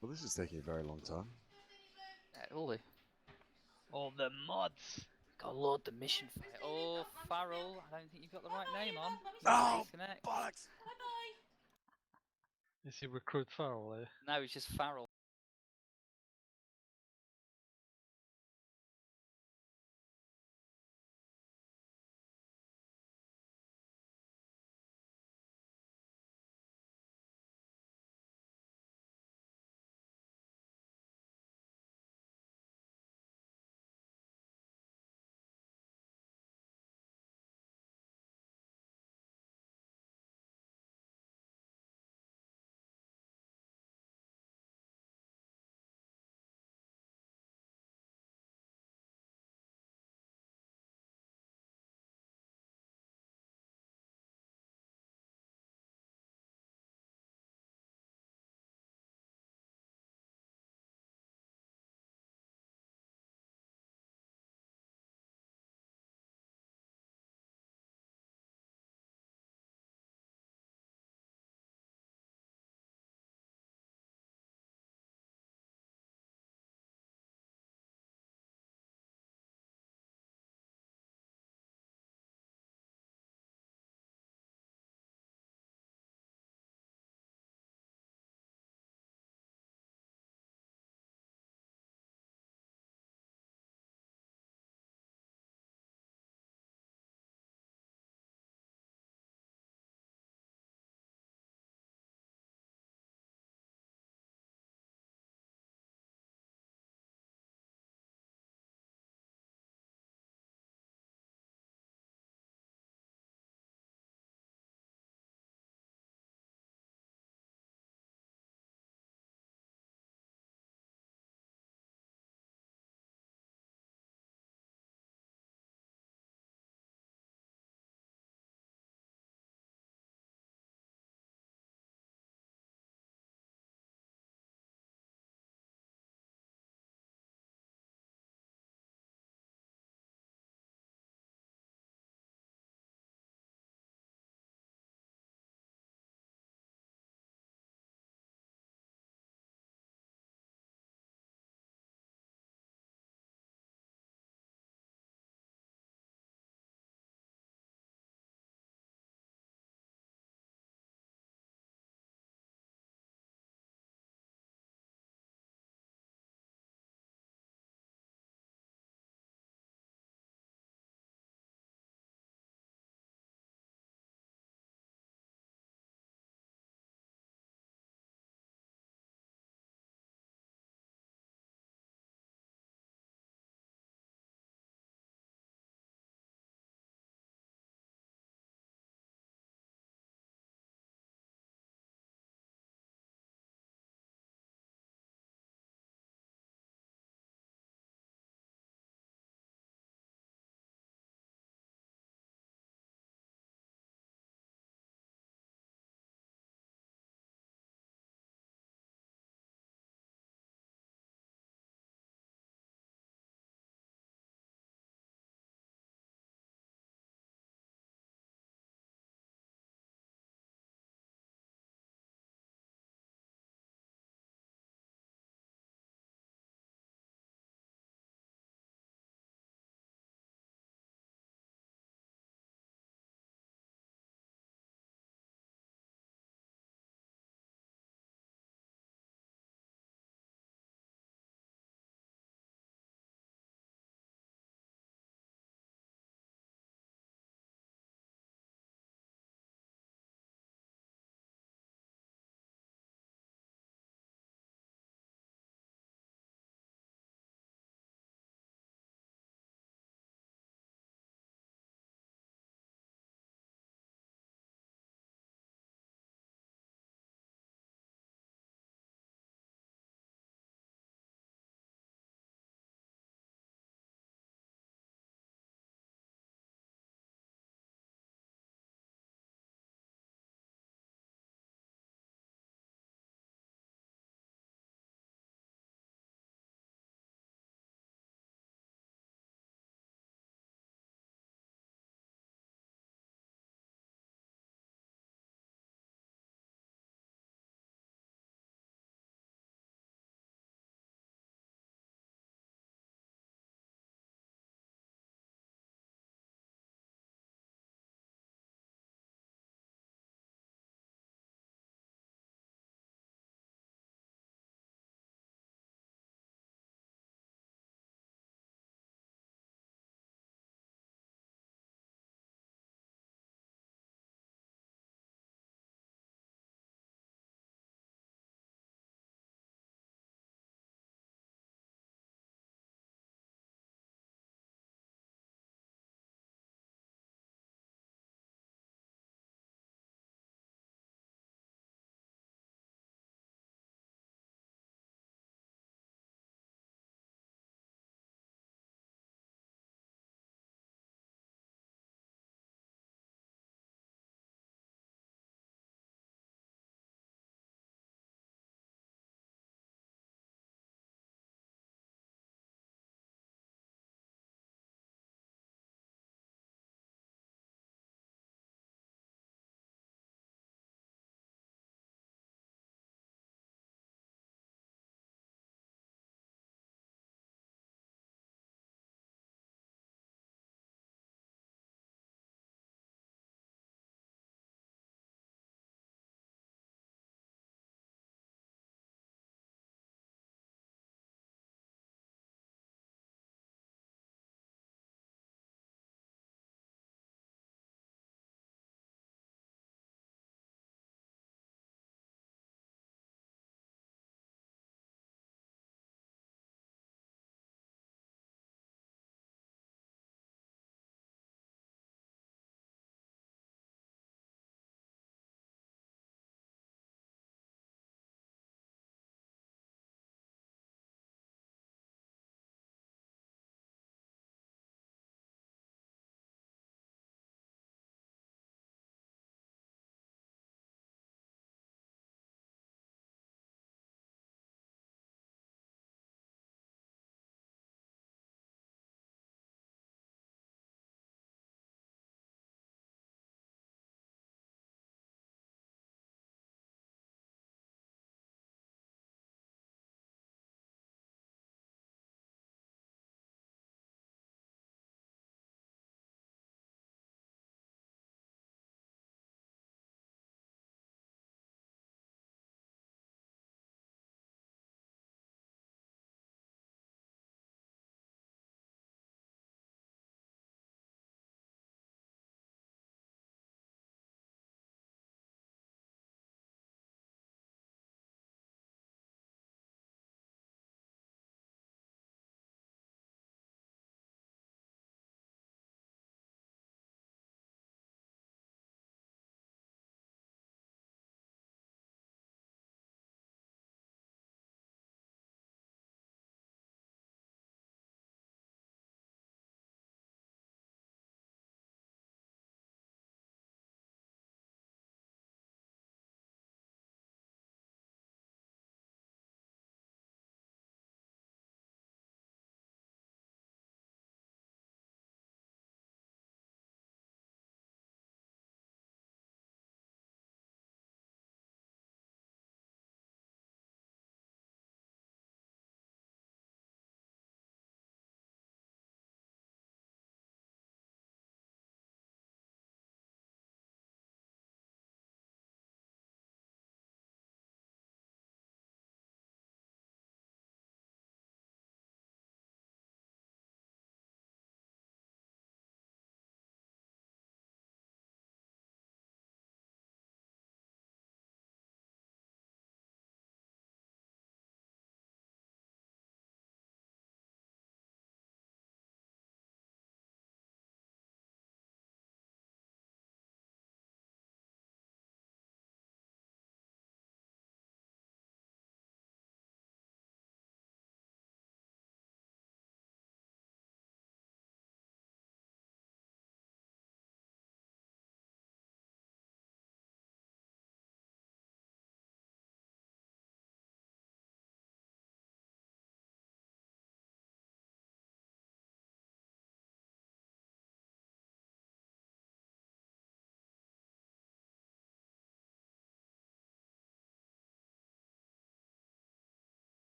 Well, this is taking a very long time. Will they? All the mods. Gotta load the mission file. Oh, Farrell, I don't think you've got the right name on. Oh, Disconnect. bollocks! Is he recruit Farrell? No, it's just Farrell.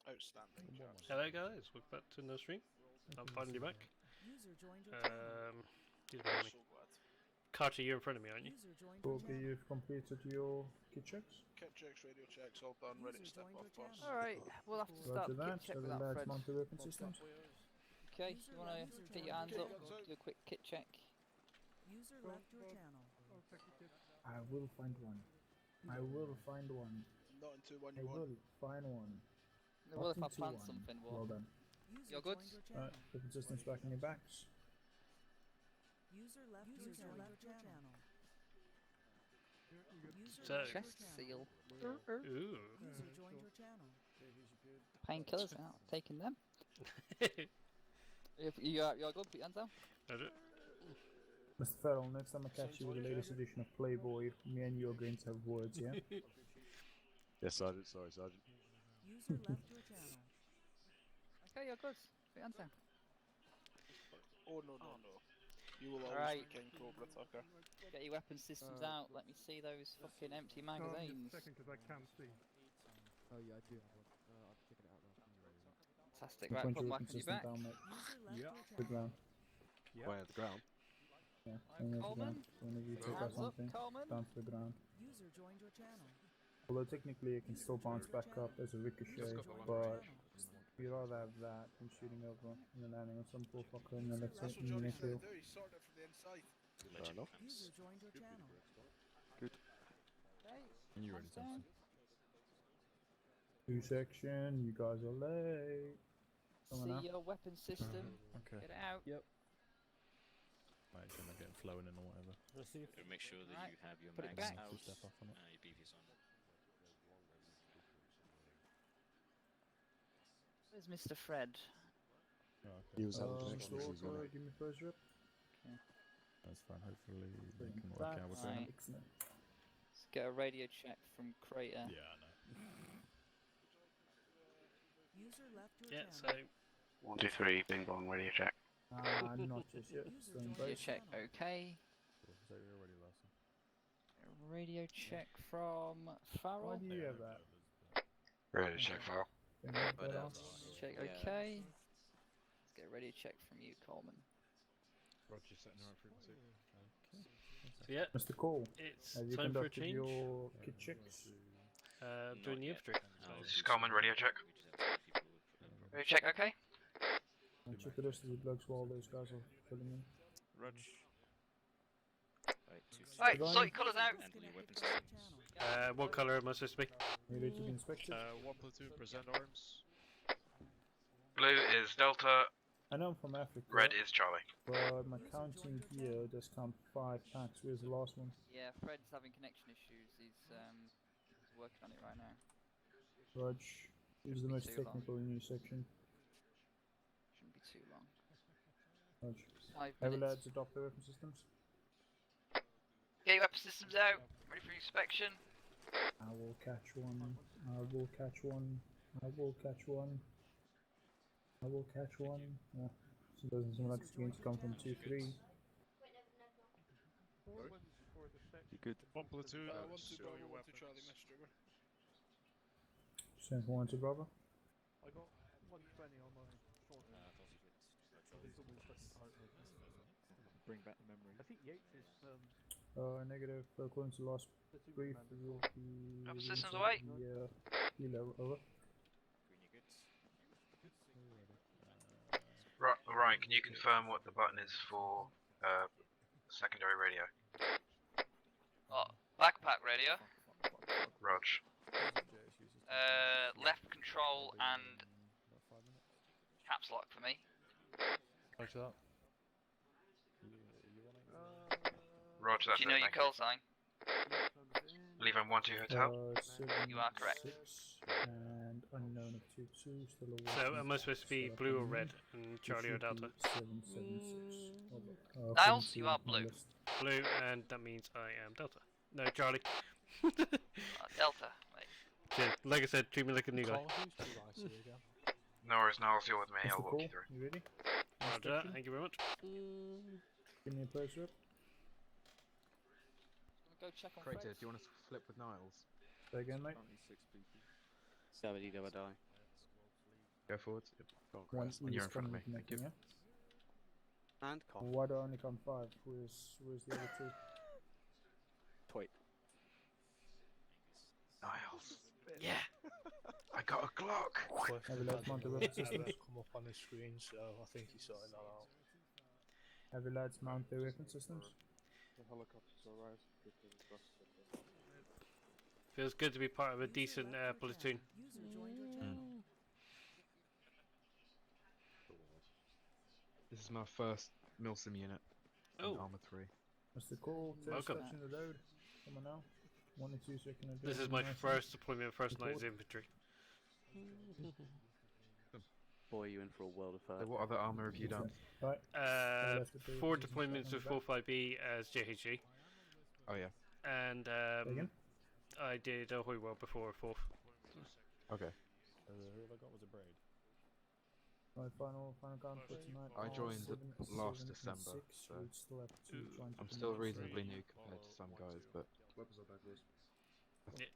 Outstanding. chaps. Hello guys, welcome back to another stream. I'm finally back. He's behind me. So glad. Carter, you're in front of me, aren't you? Okay, you've completed your kit checks. Kit checks, radio checks, all done. Ready to step off, boss. Alright, we'll have to start Roger the kit that. check So without let's Fred. mount the weapon systems. Okay, you wanna get your hands up, do a quick kit check. User left your channel. I will find one. I will find one. Not into one I you want. will find one. Well, if I Up into plant one. something, Well well, done. User You're good? joined your channel. Weapon systems back in your backs. User left your channel. User So- left your chest channel. seal. Ooh. User joined your channel. Painkillers out, taking them. You're good, put your hands down. I don't- Mr. Farrell, next time I catch you with the latest edition of Playboy, me and you are going to have words, yeah? Yes, Sergeant. Sorry, Sergeant. User left your channel. Okay, you're good, put your hands down. Oh no, no, no. You will always Alright. be King Cobra Tucker. Get your weapon systems out, let me see those fucking empty magazines. Because I can't see. Oh yeah, I do. I'm checking it out now. Fantastic, You right, point put your them weapon back on your system back. down, mate. User left Yeah. your The channel. ground. Way at the ground. Yeah, Alright, only at the Coleman. ground. Whenever you take out Hands up, something, Coleman. down to the ground. User joined your channel. Although technically it can still bounce back up as a ricochet, but you'd rather have that than shooting over and then landing on some poor fucker and then let's That's say what Johnny's kill. trying to do. He's sorting it from the inside. Fair enough. User joined your channel. Okay, And you ready, hands down. Two section, you guys are late. Coming See out. your weapon system, Okay. get it out. Yep. Right, so I'm not getting flown in or whatever. Make sure that Right, you have your put it mags back. out, Step off on it. your BVs on. Where's Mr. Fred? Oh, okay. He was having connection issues, Stalker, wasn't give me first rip. That's fine. Hopefully they Bring can it work back. out with Right. that. Excellent. Let's get a radio check from Crater. Yeah, I know. User left your Yeah, channel. so 1, 2, 3, bing bong, radio check. Not just yet. User Still in joined Radio your place. check, channel. okay. Cool. So you're already last. Radio check from Why Farrell. do you have that? Radio check file. Can you have But, that on? Check, Yeah. okay. Let's get a radio check from you, Coleman. Roger, setting the right frequency. Okay. so yeah, Mr. Cole, it's have you time for a conducted change. your kit checks? Doing the infantry. This is Coleman, radio check. Radio check, okay. I'll check the rest of the blokes while those guys are filling in. Rudge. Right, two. Right, Goodbye. sort your colours out. And your weapon Disconnected from systems. your channel. What colour am I supposed to be? Are you ready to be inspected? 1 platoon, present arms. Blue is Delta, I know I'm from Africa, red is Charlie. but my counting here does count 5 packs. Where's the last one? Yeah, Fred's having connection issues. He's working on it right now. Rudge, who's the most Too long. technical in your section? Shouldn't be too long. Rudge. 5 Heavy minutes. lads adopt the weapon systems. Get your weapon systems out. Ready for inspection. I will catch one. I will catch one. I will catch one. I will catch one. Yeah. So it doesn't seem like it's going to come from 2-3. You good? 1 platoon, 1, 2, show Bravo, your 1, 2, Charlie, weapons. Mr. Stripper. Send for 1 to Bravo. I got 120 on my shoulder. Bring back the memory. I think Yates is Negative. According to last platoon brief, commander. it will be. Weapon systems away. Yeah. Level over. Green, you good? Ryan, can you confirm what the button is for secondary radio? Oh, backpack radio. Rog. Left control and About 5 minutes. caps lock for me. Roger that. Roger, that's Do you know it, your thank call sign? Leave on 1-2 hotel. 7, You are correct. 6, and unknown of 2-2, still awaiting. So am I supposed to be setup blue or on red? me. And It Charlie or should be Delta? 776. Niles, according you are to my blue. list. Blue, and that means I am Delta. No, Charlie. Delta, mate. Cheers. Like I said, treat me like a new guy. No worries, Niles, you're with me, Mr. I'll walk Cole, you through. you ready? Roger that, thank you very much. Give me a place rep. Go check on Crater, Fred. do you want us to flip with Niles? Say again, mate. Currently 6 people. Savity, do I die? Go forwards. Go on, One Chris. And you're in east front of me. coming Thank you. connecting, yeah? And cough. Why do I only come 5? Where's the other 2? Twit. Niles. Yeah. I got a Glock. Heavy lads mount the weapon systems. come up on the screen, so I think he's sorting that out. Heavy lads mount their weapon systems. The helicopters arrive quickly across the Feels good to be part of a decent platoon. User joined your channel. This is my first Milsim unit. Oh. Arma 3. Mr. Cole, Welcome. steps in the road. Come on now. 1 or 2 seconds. This is my first deployment of first night's infantry. Boy, you in for a world of So hurt. what other armor have you done? Right. 4 deployments with 45B as JHG. Oh yeah. And Again? I did a Hoywell before 4th. Okay. who have I got was a braid? Right, final count for tonight. I joined last December, so I'm still reasonably new compared to some guys, but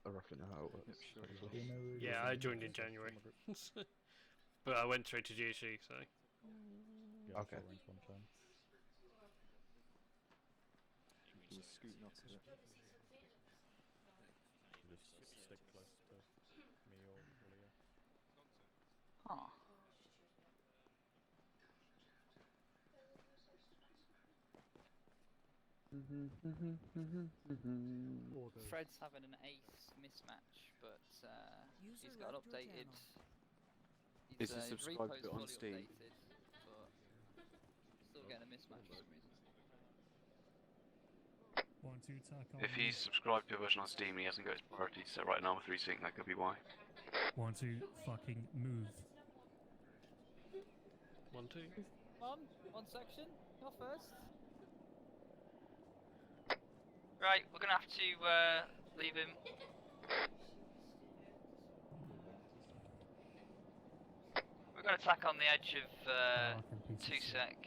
I roughly know how it works. Yeah, I joined in January. But I went straight to GHG, so. Yeah, Okay. one time. He's scooting up to it. Just stick close to me or Leo. Huh. Fred's having an ace mismatch, but he's got updated. Is he subscribed repo's to it on fully Steam? updated, but still getting a mismatch for some reason. If he's subscribed to a version on Steam, he hasn't got his priorities set right now with 3 sync. That could be why. 1, 2, fucking move. 1, 2. One section, you're first. Right, we're gonna have to leave him. We're gonna attack on the edge of 2 sec.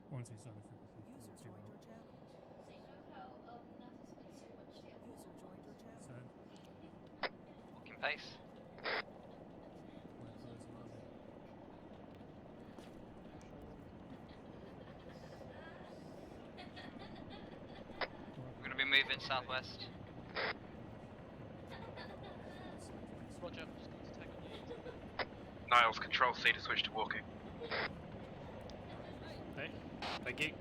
1, 2, sorry. User joined your channel. User joined your channel. Walking pace. We're gonna be moving southwest. Roger. Niles, control C to switch to walking. Hey, thank you.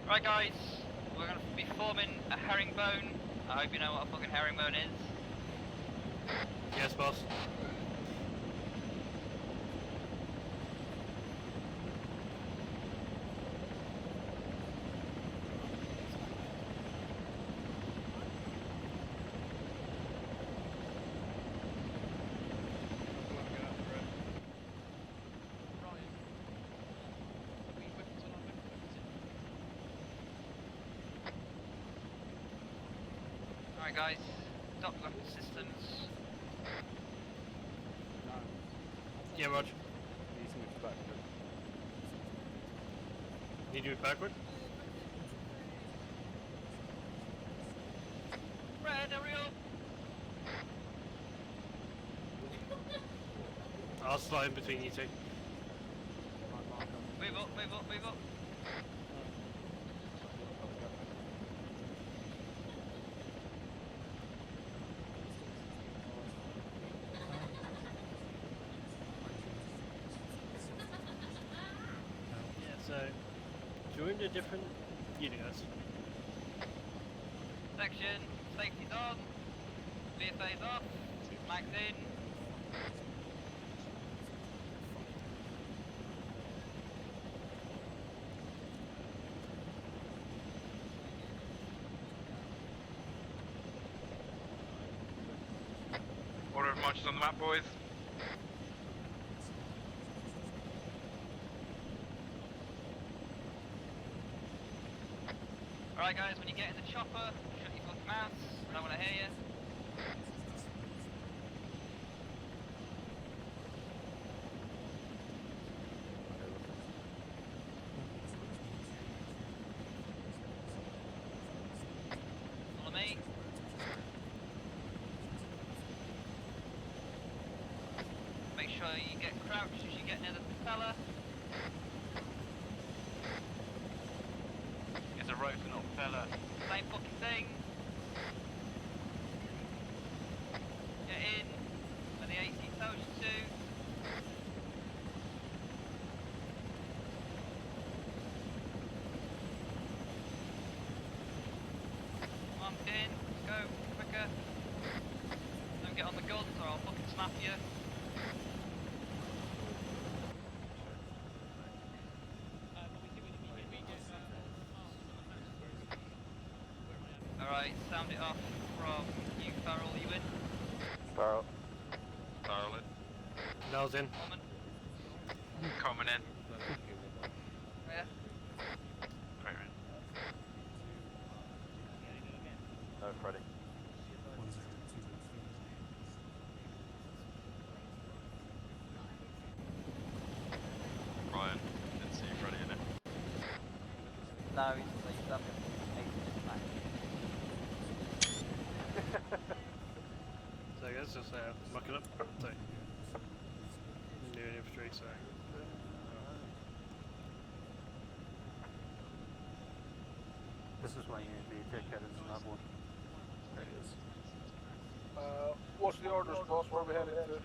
Right guys, we're gonna be forming a herringbone. I hope you know what a fucking herringbone is. Yes, boss. Alright guys, dock weapon systems. Yeah, Roger. He's moved backward. Need to move backward? Red, hurry up! I'll slide in between you two. Move up, move up, move up. Yeah, so join a different universe. Section, safety's on. VFA's off. Max in. Order of marches on the map, boys. Alright guys, when you get in the chopper, shut your fucking mouths. I don't want to hear you. Follow me. Make sure you get crouched as you get near the propeller. It's a rope, not propeller. Same fucking thing. Get in where the AC tells you to. Come on, get in. Let's go. Quicker. Don't get on the guns or I'll fucking snap you. Alright, sound it off from you, Farrell. You in? Barrel. Barrel it. Nose in. Common? Coming in. Yeah. Right, right. No, Freddy. 102. Ryan, didn't see Freddy in it. No, he's up in 8 back. So I guess just mucking up. So. New infantry, so. This is why you need to be a dickhead in that one. There it is. What's the orders, boss? Where are we headed to?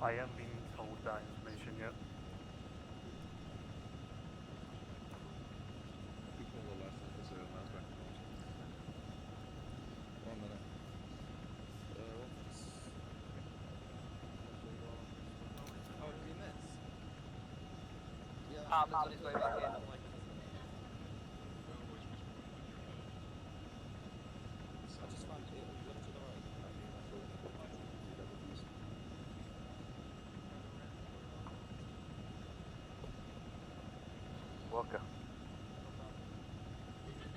I haven't been told that information yet. People on the left, there's a man's back and forth. 1 minute. Oh, did we miss? Yeah. Arma's on his way back in. I just found it. Look to the right. Walker.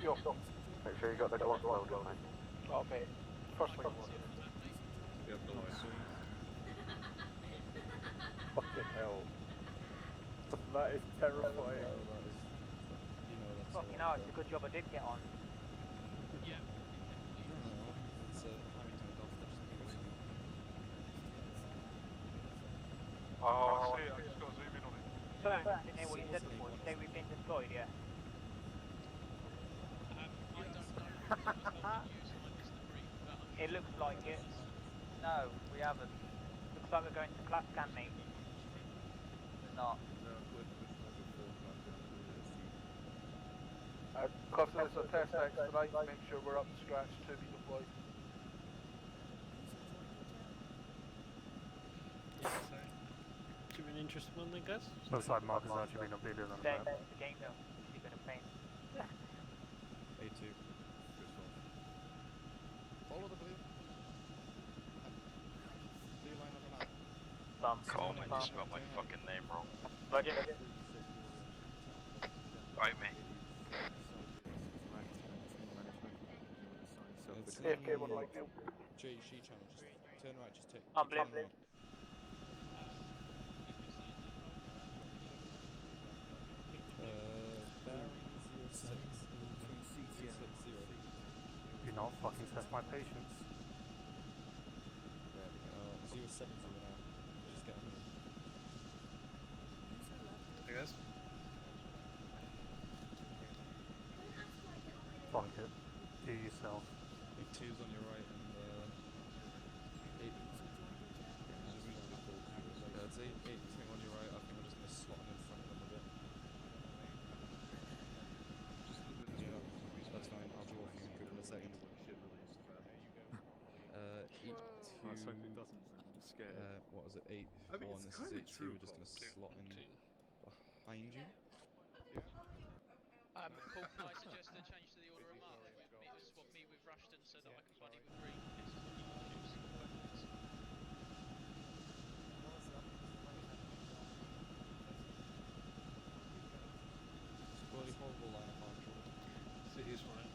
Yo. Make sure you got the Glock loaded, mate. Oh, mate. First thing. You have no eyes. Fucking hell. That is terrifying. Fucking hell, it's a good job I did get on. Oh, I see it. I just got to zoom in on it. So, didn't hear what you said before. You say we've been deployed, yeah? It looks like it. No, we haven't. Looks like we're going to clap scan, mate. We're not. Because it's a test X tonight, make sure we're up to scratch to be deployed. So. Give me an interesting one then, guys. Looks like Mark has actually been updated on Staying that. the game though. You're gonna pain. A2. Follow the blue. Blue line on the map. Bum. Come on, you spelled my fucking name wrong. Budget. Bite me. AFK one like you. She channel, just turn right, just take. I'm turn blue. right. Bearing 06. 260. Do not fucking test my patience. There we go. 070 now. Just get on it. Hey guys. Fuck it. Do yourself. Big 2's on your right and 8. It's 8 something on your right. I think I'm just going to slot in front of them a bit. Yeah, that's fine. I'll draw for you in a second. What was it? 8 1. This is 8 2. We're just going to slot in behind you. Paul, can I suggest a change to the order of march? Swap me with Rushton so that I can buddy with Reed. It's a bloody horrible line of control. See who's right.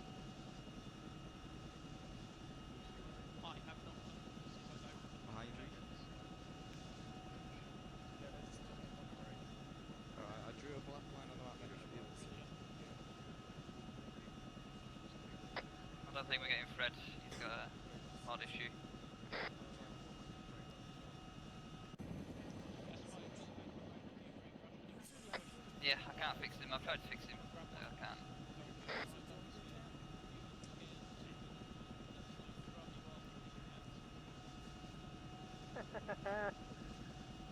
I don't think we're getting Fred. He's got a hard issue. Yeah, I can't fix him. I've tried to fix him. I can't.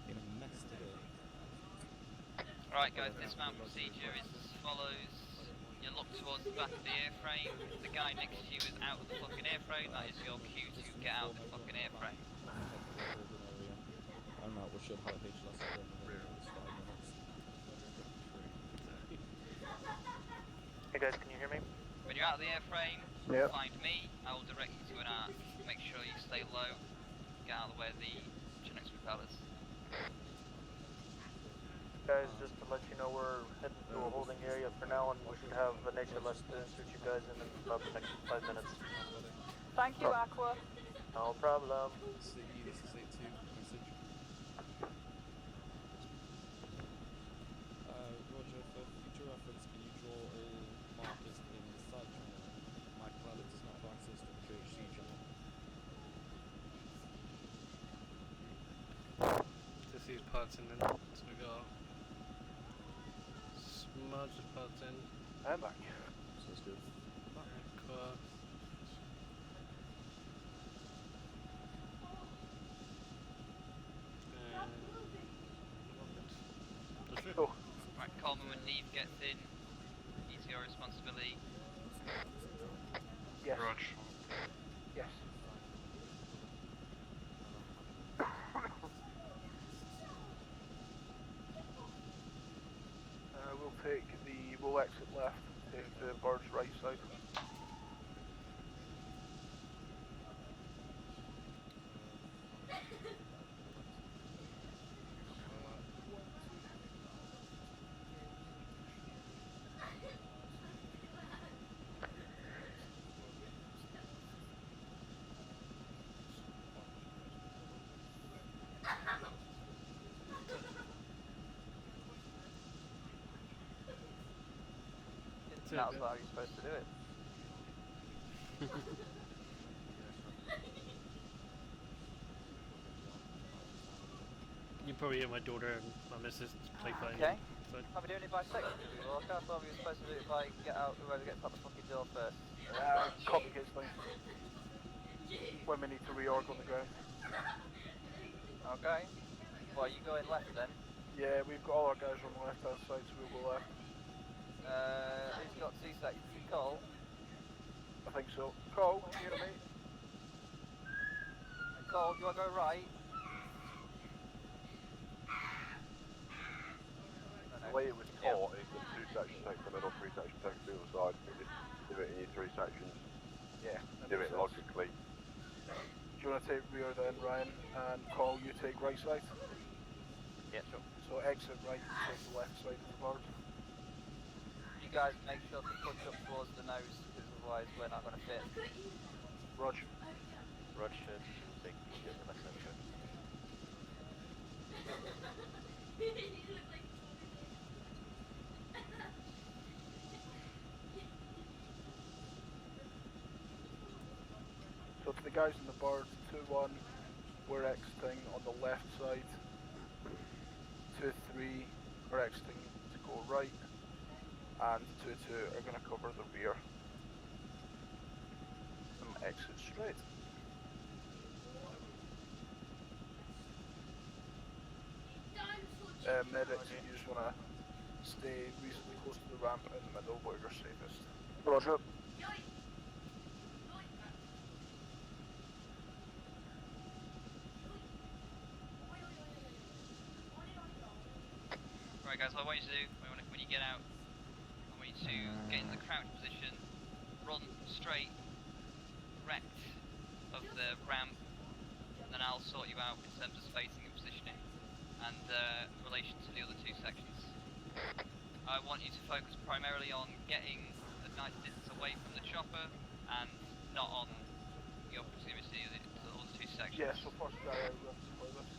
In a mess today. Right guys, dismount procedure is as follows. You look towards the back of the airframe. If the guy next to you is out of the fucking airframe, that is your cue to get out of the fucking airframe. I'm out, we should have H less than 5 minutes. Hey guys, can you hear me? When you're out of the airframe, Yep. find me. I will direct you to an arc. Make sure you stay low. Get out of the way of the Chinook's propellers. Guys, just to let you know, we're heading to a holding area for now, and we should have an HLS to insert you guys in about the next 5 minutes. Thank you, Aqua. No problem. CE, this is 82, message. Roger, for future reference, can you draw markers in the side channel? My pilot does not have access to the JHC channel. Just use parts in then. So we got Smudge parts in. I'm back. Sounds good. Car. That's it. Oh, Right, Coleman, when Neve gets in, it's your responsibility. yes. Rog. Yes. We'll exit left, take the bird's right side. That's how you're supposed to do it. You probably hear my daughter and my missus play fighting. Okay. So. Are we doing it by section? Well, I thought we were supposed to do it by get out, whoever gets out the fucking door first. Complicates things. When we need to reorg on the ground. Okay. Well, you going left then? Yeah, we've got all our guys on the left hand side, so we'll go left. Who's got two sections? Cole? I think so. Cole, you hear me? Cole, do you want to go right? The way it was taught is that 2 sections take the middle, 3 sections take the other side. You just do it in your 3 sections. Yeah. Do it logically. Do you want to take rear then, Ryan? And Cole, you take right side? Yeah, sure. So exit right, you take the left side of the bird. You guys make sure to push up towards the nose, because otherwise we're not going to fit. Roger. Rod should take the left side. So to the guys in the bird, 2-1, we're exiting on the left side. 2-3, we're exiting to go right. And 2-2 are going to cover the rear. And exit straight. Medics, you just want to stay reasonably close to the ramp in the middle where you're safest. Roger. Right guys, what I want you to do, when you get out, I want you to get in the crouch position, run straight, rect of the ramp, and then I'll sort you out in terms of spacing and positioning, and relation to the other 2 sections. I want you to focus primarily on getting a nice distance away from the chopper, and not on your proximity to the other 2 sections. Yeah, so first guy out, we have to play this.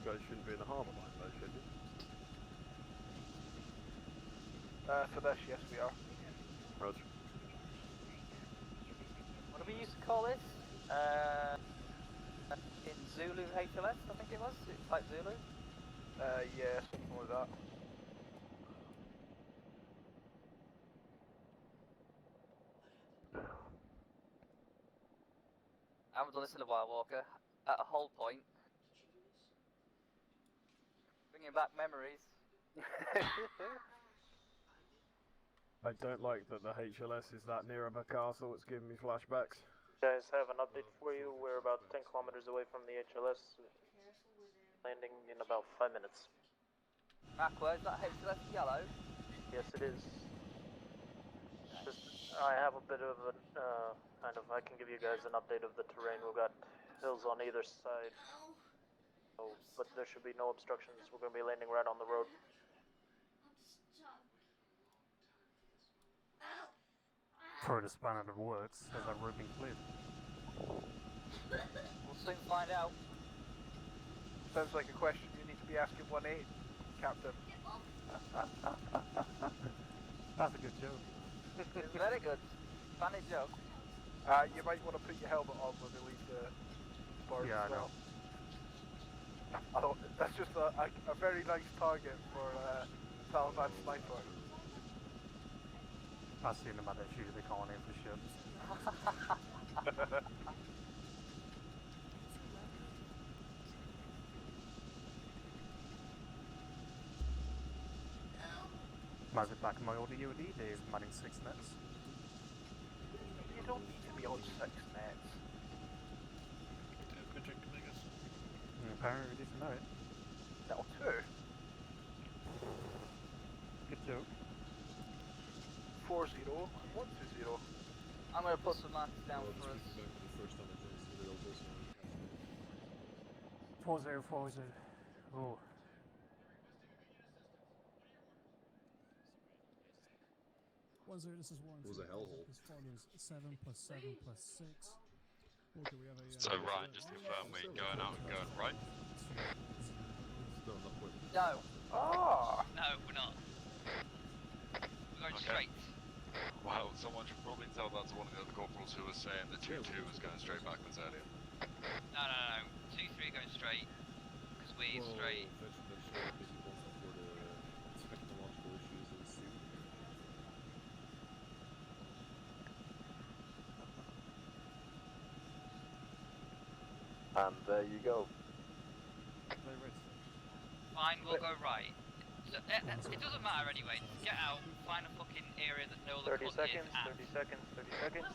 guys shouldn't be in the harbour line though, should you? For this, yes, we are. Roger. What do we used to call this? In Zulu HLS, I think it was? Type Zulu? Yeah, something like that. I haven't done this in a while, Walker. At a whole point. Bringing back memories. I don't like that the HLS is that near of a castle, it's giving me flashbacks. Guys, have an update for you. We're about 10 kilometers away from the HLS. Landing in about 5 minutes. Aqua, is that HLS yellow? Yes, it is. Just, I have a bit of a, I can give you guys an update of the terrain. We've got hills on either side. So, but there should be no obstructions. We're going to be landing right on the road. Throw the spanner that works, has that route been cleared? We'll soon find out. Sounds like a question you need to be asking 1-8, Captain. That's a good joke. It's very good. Funny joke. You might want to put your helmet on when we leave the bar Yeah, as well. I know. That's just a very nice target for Taliban sniper. I've seen them at their shoes, they can't aim for shit. Might be back in my old EOD days, manning 6 nets. You don't need to be on 6 nets. Apparently we didn't know it. No, 2. Good joke. 4-0, 1-2-0. I'm going to put some marks down for us. 4040. Oh. This is Warren. It was a hellhole. As follows: 7 plus 7 plus 6. Okay, we have a. So Ryan, just to confirm, we're going out and going right? No. Oh! No, we're not. We're going straight. Wow, someone should probably tell that to one of the other corporals who was saying the 2-2 was going straight backwards earlier. No. 2-3 going straight. Because we're straight. And there you go. Fine, we'll go right. So, it doesn't matter anyway. Just get out, find a fucking area that no other 30 cunt seconds, is at. 30 seconds, 30 seconds.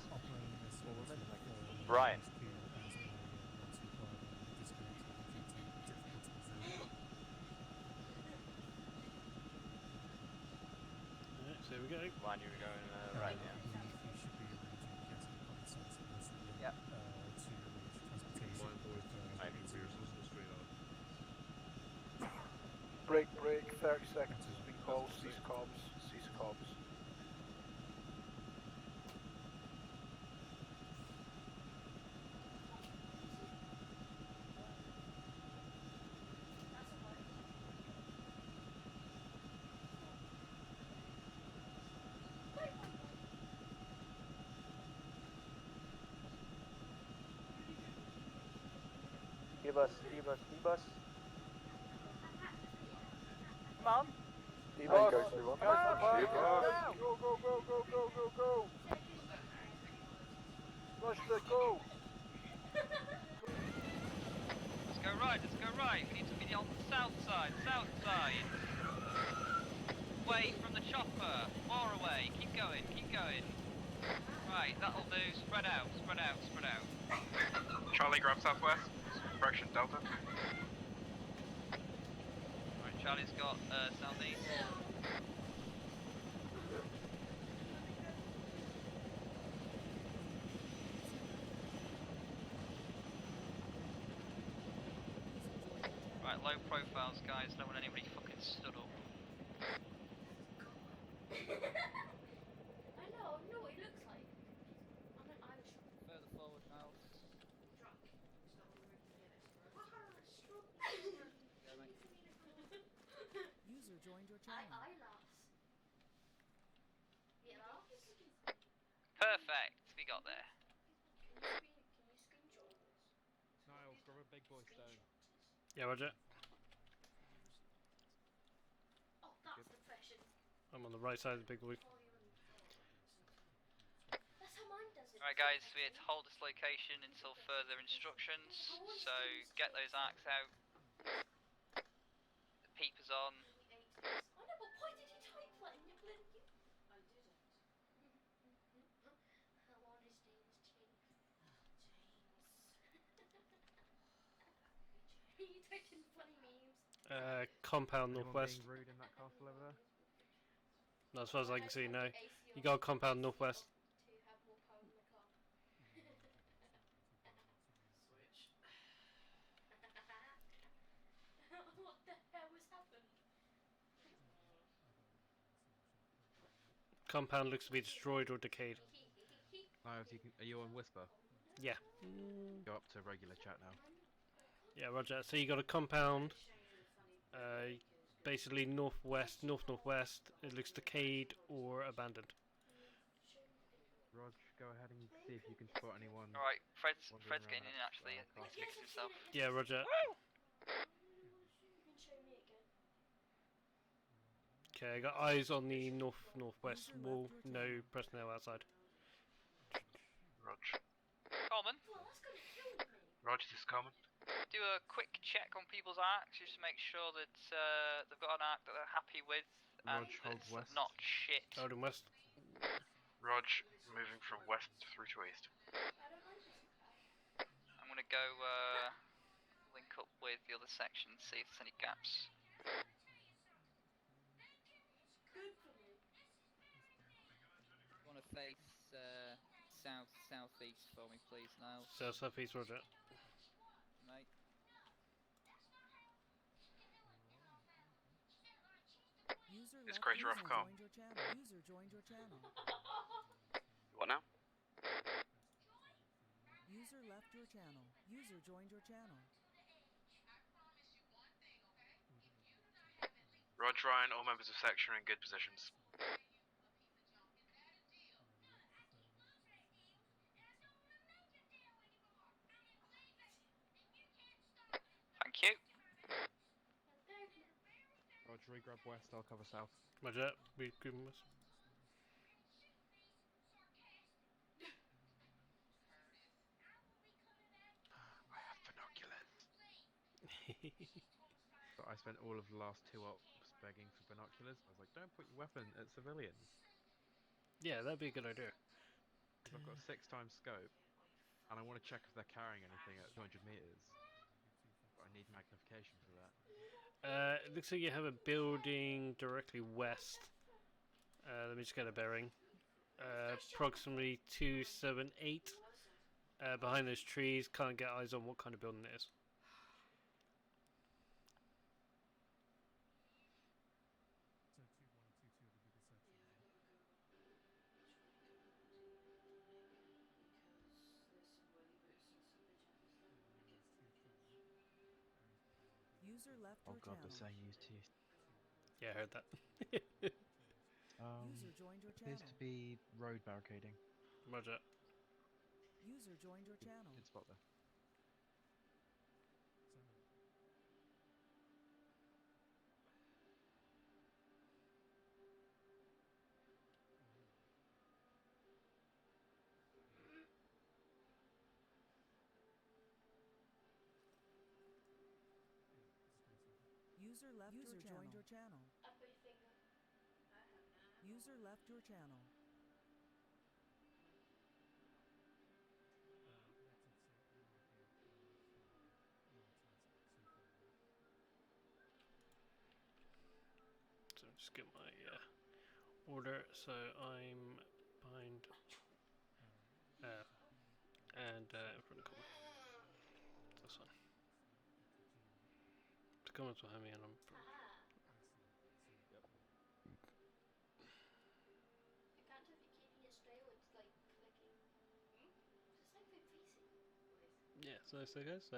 Ryan. So we go. Ryan, you were going right, yeah. Yep. Break, 30 seconds has been called, cease comms. E-bus. Come on. E-bus. Go, Go. Rush the go. Let's go right. We need to be on the south side. Away from the chopper. More away. Keep going. Right, that'll do. Spread out. Charlie, grab southwest. Correction, Delta. Right, Charlie's got southeast. Right, low profiles, guys. Don't want anybody fucking stood up. I know what he looks like. I'm an Irish. Further forward now. Lars. Yeah, Lars. Perfect. We got there. Can you screenshot this? Niall, grab a big boy stone. Yeah, Roger. Oh, that's the pressure. I'm on the right side of the big boy. That's how mine does it. Alright guys, we had to hold this location until further instructions, so get those arcs out. The peepers on. I know, but why did you type that in your bloody... I didn't. How honest James, James. You typed in funny memes. Compound northwest. Being rude in that castle over there? Not as far as I can see, no. You got compound northwest. To have more power in the car. Switch. What the hell has happened? Compound looks to be destroyed or decayed. Niall, are you on Whisper? Yeah. Go up to regular chat now. Yeah, Roger. So you got a compound, basically northwest, north-northwest. It looks decayed or abandoned. Rog, go ahead and see if you can spot anyone. Alright, Fred's getting in actually. I think he's fixed himself. Yeah, Roger. You can show me again. Okay, I got eyes on the north-northwest wall. No personnel outside. Rog. Common. Well, that's gonna kill me. Rog, this is common. Do a quick check on people's arcs just to make sure that they've got an arc that they're happy with and hold it's west. not shit. Holding west. Rog, moving from west through to east. I don't like this crap. I'm gonna go link up with the other section and see if there's any gaps. Good for me. Want to face southeast for me, please, Niall. Southeast, Roger. Mate. It's Greater Ofcom. User joined your channel. What now? User left your channel. User joined your channel. Rog, Ryan, all members of section are in good positions. Thank you. Roger, grab west, I'll cover south. Roger, we give west. I have binoculars. But I spent all of the last 2 ops begging for binoculars. I was like, don't put your weapon at civilians. Yeah, that'd be a good idea. I've got a 6x scope, and I want to check if they're carrying anything at 200 meters. But I need magnification for that. It looks like you have a building directly west. Let me just get a bearing. Approximately 278. Behind those trees, can't get eyes on what kind of building it is. User left Oh your god, channel. they're saying use T. Yeah, I heard that. User joined your channel. Appears to be road barricading. Roger. User joined your channel. Good spot there. User left your channel. Joined your channel. Up your finger. User left your channel. So just get my order. So I'm behind and in front of cover. That's fine. The comments behind me and I'm front. I can't tell if you're keeping it straight or it's like clicking. It's like we're facing. Yeah, so guys,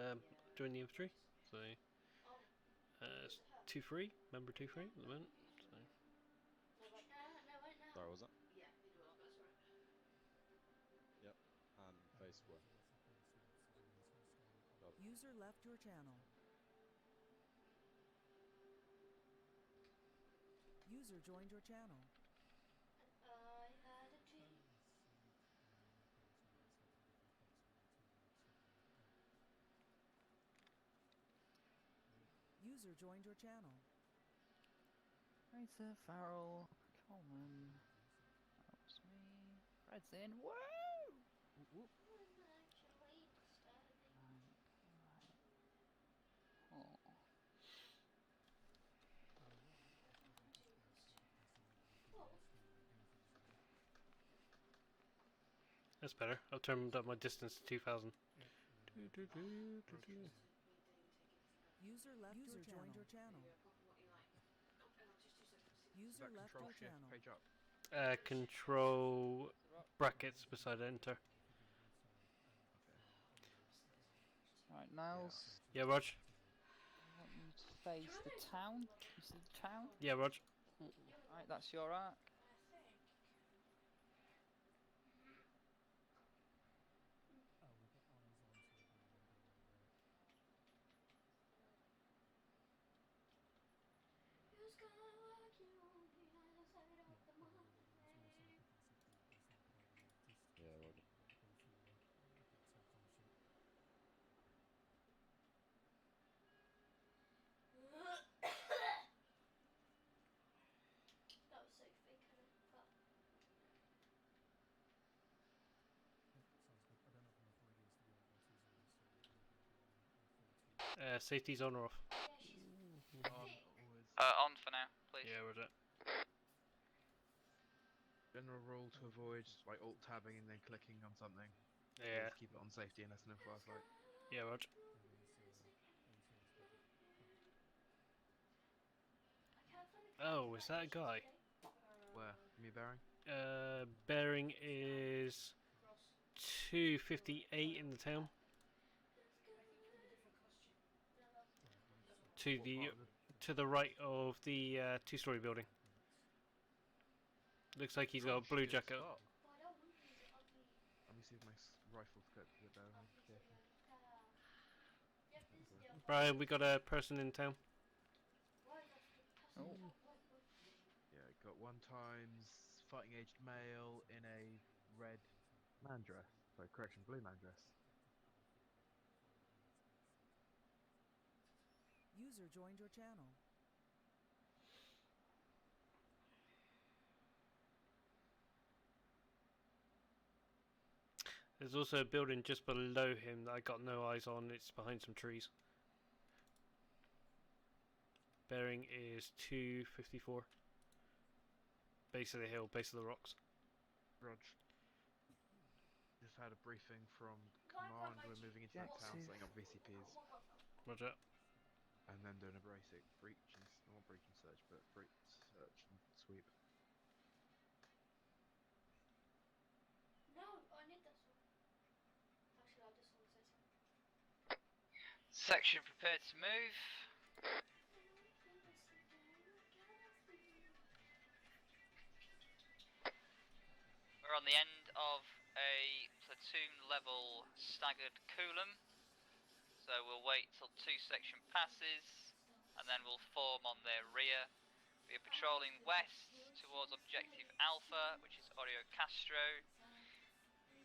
join the infantry. So it's 2-3, member 2-3 at the moment. So Sorry, was it? Yep. And face where? User left your channel. User joined your channel. I had a dream. User joined your channel. Racer, Farrell, Coleman. Helps me. Red's in. Woo! I'm actually disturbing. Oh. That's better. I've turned up my distance to 2,000. User left your channel. Joined your channel. User left your channel. Page up. Control brackets beside enter. Right, Niles. Yeah, Rog. I want you to face the town. You see the town? Yeah, Rog. Alright, that's your arc. Who's gonna walk you on the other side of the mountain? Yeah, Roger. That was so fake, I know, but Safety's on or off? yeah, she's On, thick. always. On for now, please. Yeah, Roger. General rule to avoid like alt tabbing and then clicking on something. Yeah. Always keep it on safety unless no flashlight. Yeah, Roger. Oh, is that a guy? Where? Me bearing? Bearing is 258 in the town. To the right of the two-story building. Looks like he's got a blue jacket. Spot. Let me see if my rifle's cooked a bit better notification. Brian, we got a person in town. Oh. Yeah, got 1x fighting aged male in a red man dress. Sorry, correction, blue man dress. User joined your channel. There's also a building just below him that I got no eyes on. It's behind some trees. Bearing is 254. Base of the hill, base of the rocks. Rog. Just had a briefing from command. We're moving into that town, setting up VCPs. Roger. And then doing a basic breach and not breach and search, but breach, search and sweep. No, I need this one. Actually, I'll this one say something. Section prepared to move. We're on the end of a platoon level staggered coulomb, so we'll wait till 2 section passes and then we'll form on their rear. We are patrolling west towards objective Alpha, which is Oreo Castro,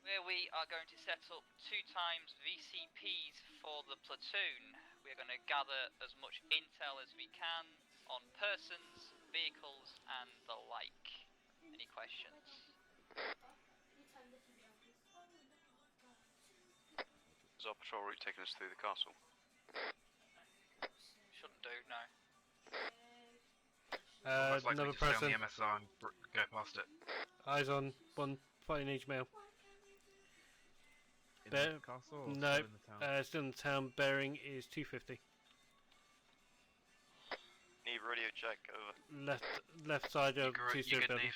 where we are going to set up 2 times VCPs for the platoon. We are going to gather as much intel as we can on persons, vehicles and the like. Any questions? Is our patrol route taking us through the castle? Shouldn't do, no. Most likely Another to stay person. on the MSR and go past it. Eyes on one fighting age male. In the castle or no, still in the town? still in the town. Bearing is 250. Need radio check, over. Left side of two-story building.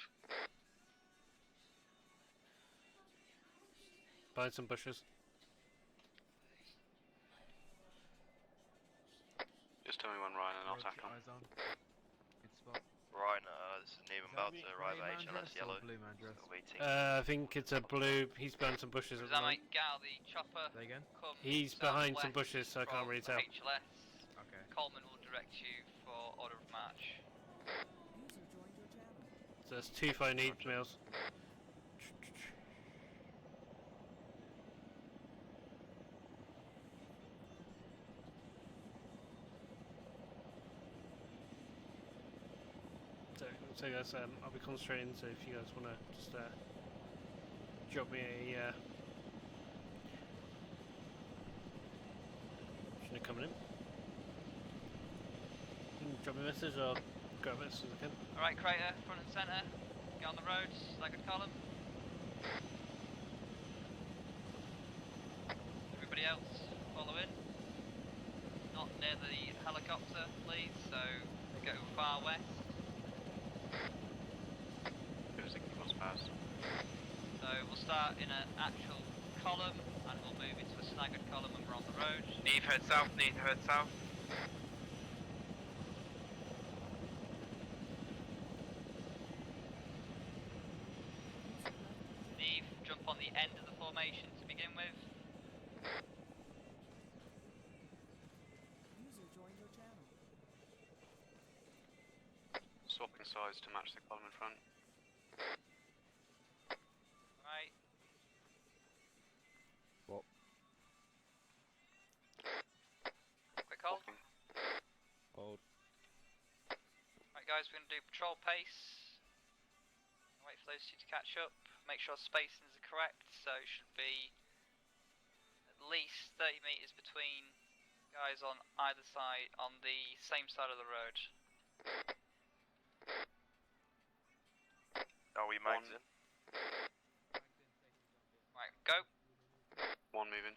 Behind some bushes. Just tell me when Ryan and I'll tackle him. Eyes on. Good spot. Ryan, Is Neem about to arrive at HLS yellow? Blue man dress? Still waiting. I think it's a blue. He's behind some bushes at the I moment. might get out the chopper. Say again? Come He's behind some southwest bushes, so I can't from really tell. HLS. Okay. Coleman will direct you for order of march. User joined your channel. So there's 2 fire needs, Mills. So guys, I'll be concentrating, so if you guys want to just drop me a should have coming in. You can drop me a message or grab it as soon as I can. Alright, Crater, front and centre. Get on the road, staggered column. Everybody else, follow in. Not near the helicopter, please, so go far west. So we'll start in an actual column and we'll move into a staggered column when we're on the road. Neve, head south, Neve, head south. Neve, jump on the end of the formation to begin with. User joined your channel. Swapping sides to match the column in front. Right. Swap. Quick hold. Hold. Right guys, we're going to do patrol pace. Wait for those two to catch up. Make sure spacings are correct, so it should be at least 30 metres between guys on either side, on the same side of the road. Are we mags in? Right, go. One moving.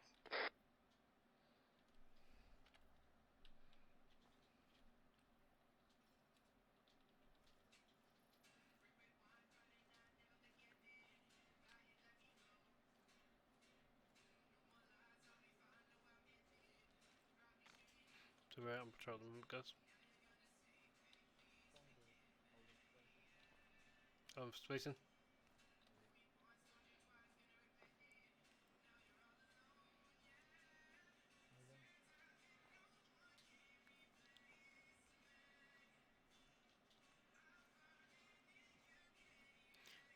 So we're out on patrol at the moment, guys. I'm spacing.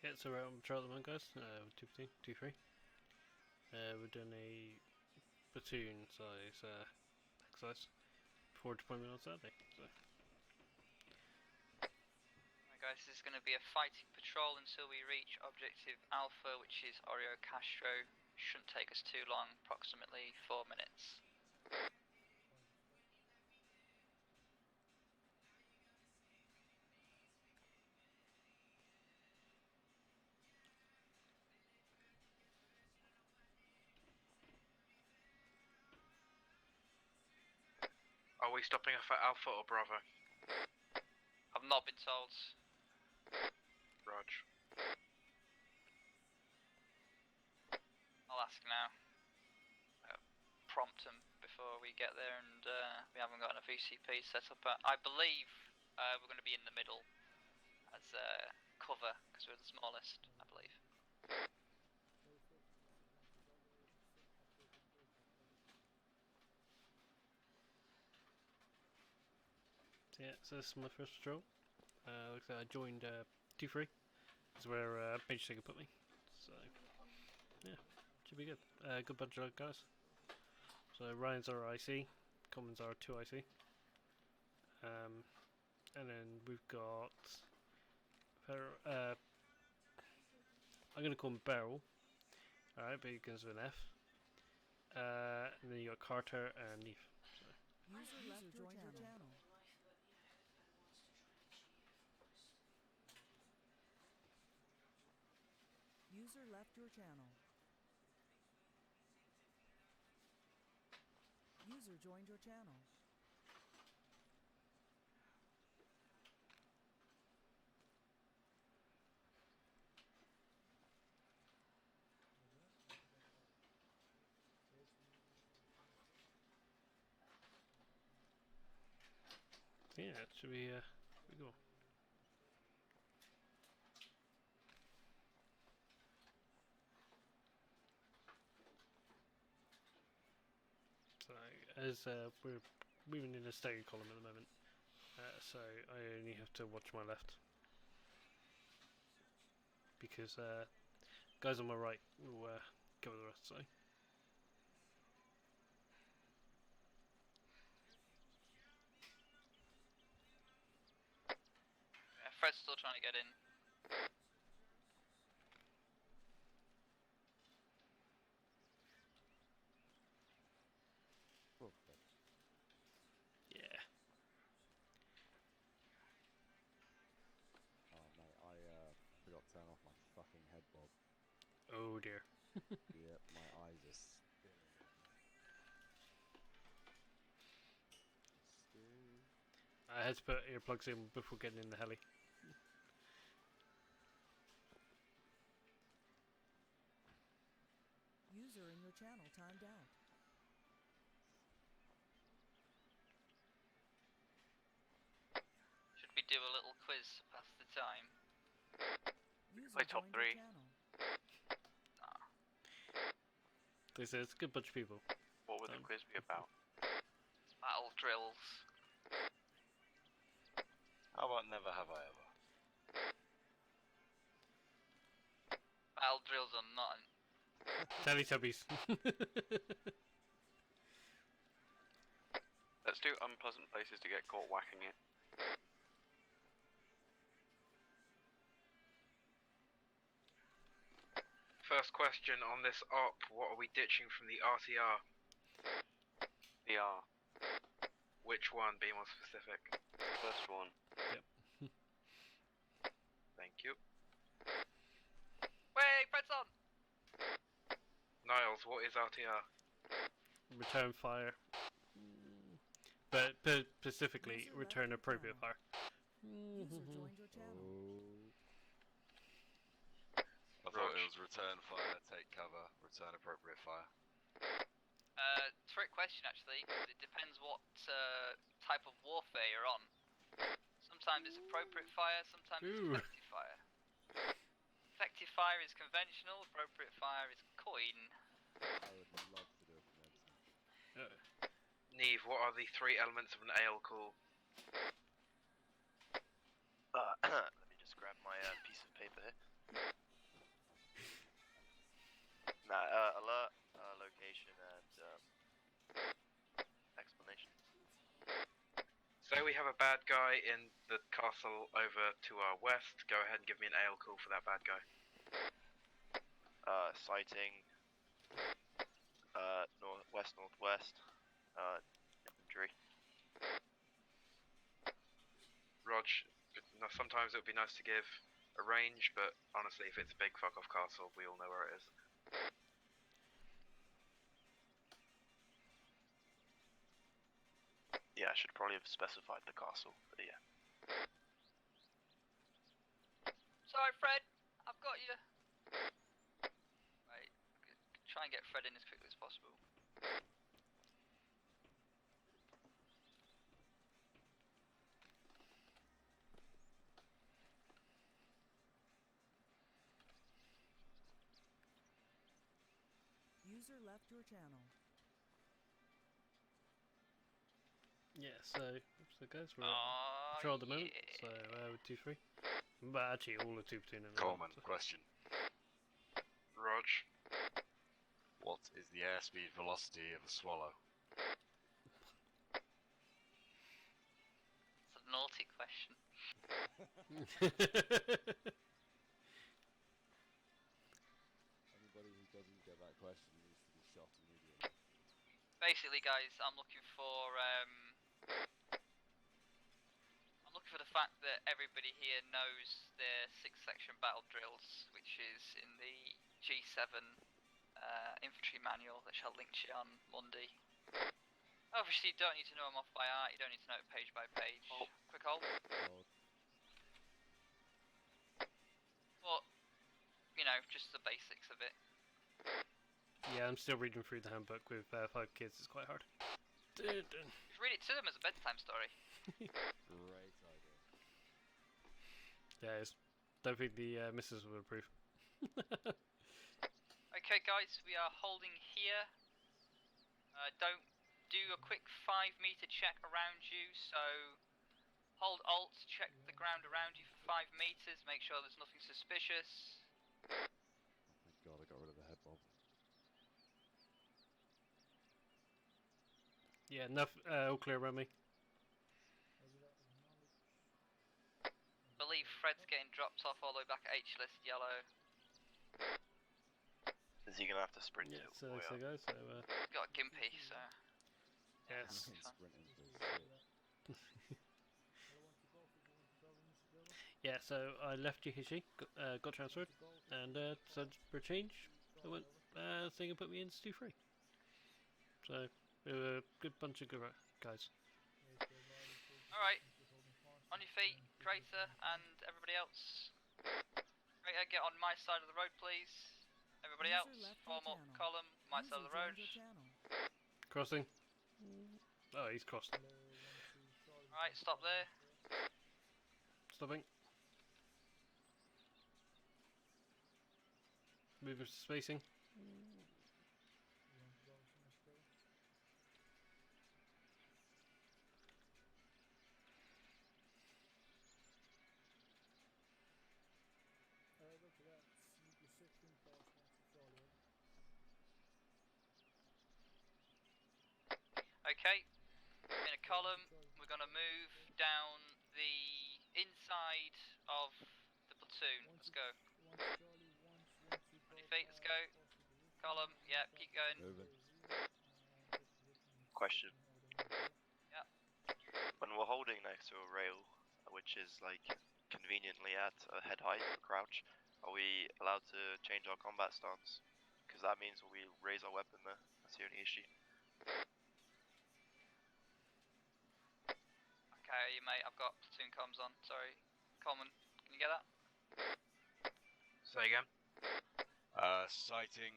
Yeah, so we're out on patrol at the moment, guys. 2-3. We're doing a platoon size exercise before deployment on Saturday. So. Right guys, this is going to be a fighting patrol until we reach objective Alpha, which is Oreo Castro. Shouldn't take us too long, approximately 4 minutes. Are we stopping off at Alpha or Bravo? I've not been told. Rog. I'll ask now. Prompt them before we get there, and we haven't got enough ECP set up. I believe we're going to be in the middle as cover, because we're the smallest, I believe. So yeah, so this is my first patrol. Like I said, I joined 2-3. This is where Major Sigurd put me. So yeah, should be good. Good bunch of guys. So Ryan's our IC, Common's our 2 IC. And then we've got I'm gonna call him Beryl. Alright, but he begins with an F. And then you got Carter and Neve. So. User left your channel. User left your channel. User joined your channel. Yeah, it should be cool. as we're moving in a staggered column at the moment, so I only have to watch my left because guys on my right will cover the rest. So. Yeah, Fred's still trying to get in. Yeah. Oh mate, I forgot to turn off my fucking head bob. Oh dear. Yep, my eyes are spinning right now. I had to put earplugs in before getting in the heli. User in your channel timed out. Should we do a little quiz to pass the time? Play top 3. They say it's a good bunch of people. What would the quiz be about? Battle drills. How about never have I ever? Battle drills or nothing. Teletubbies. Let's do unpleasant places to get caught whacking it. First question on this op, what are we ditching from the RTR? The R. Which one? Be more specific. First one. Yep. Thank you. Wait, Fred's on! Niles, what is RTR? Return fire. But specifically, return appropriate fire. User joined your channel. I thought it was return fire, take cover, return appropriate fire. Trick question actually, because it depends what type of warfare you're on. Sometimes it's appropriate fire, sometimes it's effective fire. Effective fire is conventional, appropriate fire is coin. I would love to do a commencement. Neve, what are the 3 elements of an ale call? Let me just grab my piece of paper here. Alert, location, and explanation. Say we have a bad guy in the castle over to our west. Go ahead and give me an ale call for that bad guy. Sighting. Northwest. Infantry. Rog, sometimes it would be nice to give a range, but honestly, if it's a big fuck off castle, we all know where it is. Yeah, I should probably have specified the castle, but yeah. Sorry, Fred, I've got you. Right, try and get Fred in as quickly as possible. User left your channel. Yeah, so guys, we're control at the moment. So with 2-3, but actually all of 2 platoon. Coleman, question. Rog. What is the airspeed velocity of a swallow? It's a naughty question. Anybody who doesn't get that question needs to be shot immediately. Basically, guys, I'm looking for the fact that everybody here knows their 6th section battle drills, which is in the G7 infantry manual that shall link to you on Monday. Obviously, you don't need to know them off by heart. You don't need to know it page by page. Quick hold. But you know, just the basics of it. Yeah, I'm still reading through the handbook with 5 kids. It's quite hard. Just read it to them as a bedtime story. Great idea. Yeah, it is. Don't think the missus would approve. Okay, guys, we are holding here. Don't do a quick 5-meter check around you. So hold Alt, check the ground around you for 5 meters, make sure there's nothing suspicious. Oh, thank God I got rid of the head bob. Yeah, enough. All clear around me. Believe Fred's getting dropped off all the way back at H list yellow. Is he gonna have to sprint Yeah, it? so there you go. So He's got a gimpy, so yes. Sprinting for shit. Yeah, so I left Jihishi, got transferred, and so for a change, I went thing and put me in Stu 3. So we were a good bunch of good guys. Alright, on your feet, Crater and everybody else. Crater, get on my side of the road, please. Everybody else, form up column, my side of the road. Crossing. Oh, he's crossed. Alright, stop there. Stopping. Moving to spacing. Okay, in a column, we're going to move down the inside of the platoon. Let's go. On your feet, let's go. Column, yeah, keep going. Moving. Question. Yeah. When we're holding next to a rail, which is like conveniently at a head height for crouch, are we allowed to change our combat stance? Because that means we raise our weapon there. That's the only issue. Okay, mate, I've got platoon comms on. Sorry. Coleman, can you get that? Say again. Sighting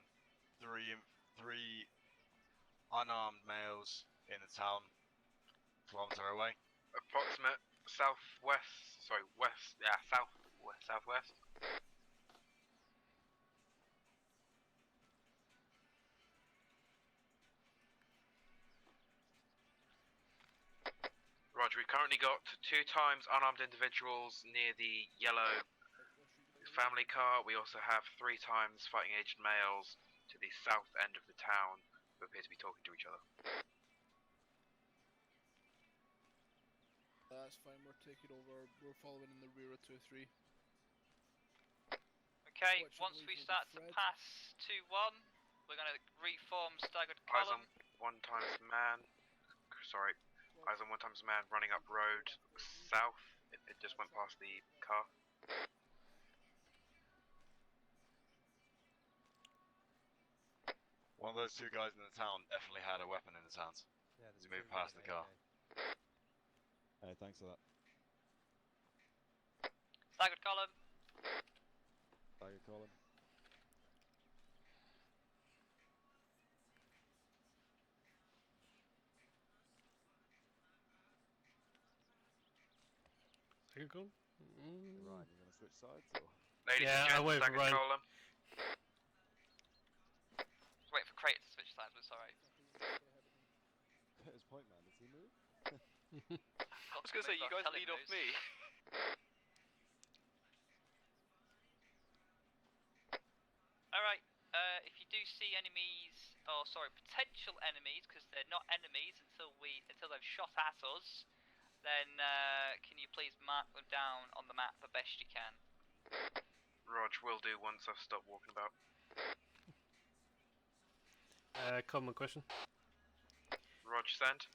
three unarmed males in the town, kilometre away. Approximate southwest. Sorry, west. Yeah, southwest. Roger, we've currently got 2 times unarmed individuals near the yellow family car. We also have 3 times fighting aged males to the south end of the town who appear to be talking to each other. That's fine, we're taking over. We're following in the rear of 2-3. Okay, once we start to pass 2-1, we're going to reform staggered Eyes column. on 1 times man. Sorry. Eyes on 1 times man running up road south. It just went past the car. One of those 2 guys in the town definitely had a weapon in his hands. Yeah, as he moved past the car. Hey, thanks for that. Staggered column. Staggered column. Here you go. Ryan, you gonna switch sides or? Ladies Yeah, and I'll wait gentlemen, for staggered Ryan. column. Wait for Crater to switch sides, but sorry. His point, man. Does he move? I was gonna say, you guys lead off me. Alright, if you do see enemies, or sorry, potential enemies, because they're not enemies until they've shot at us, then can you please mark them down on the map the best you can? Rog will do once I've stopped walking about. Common question. Rog, send.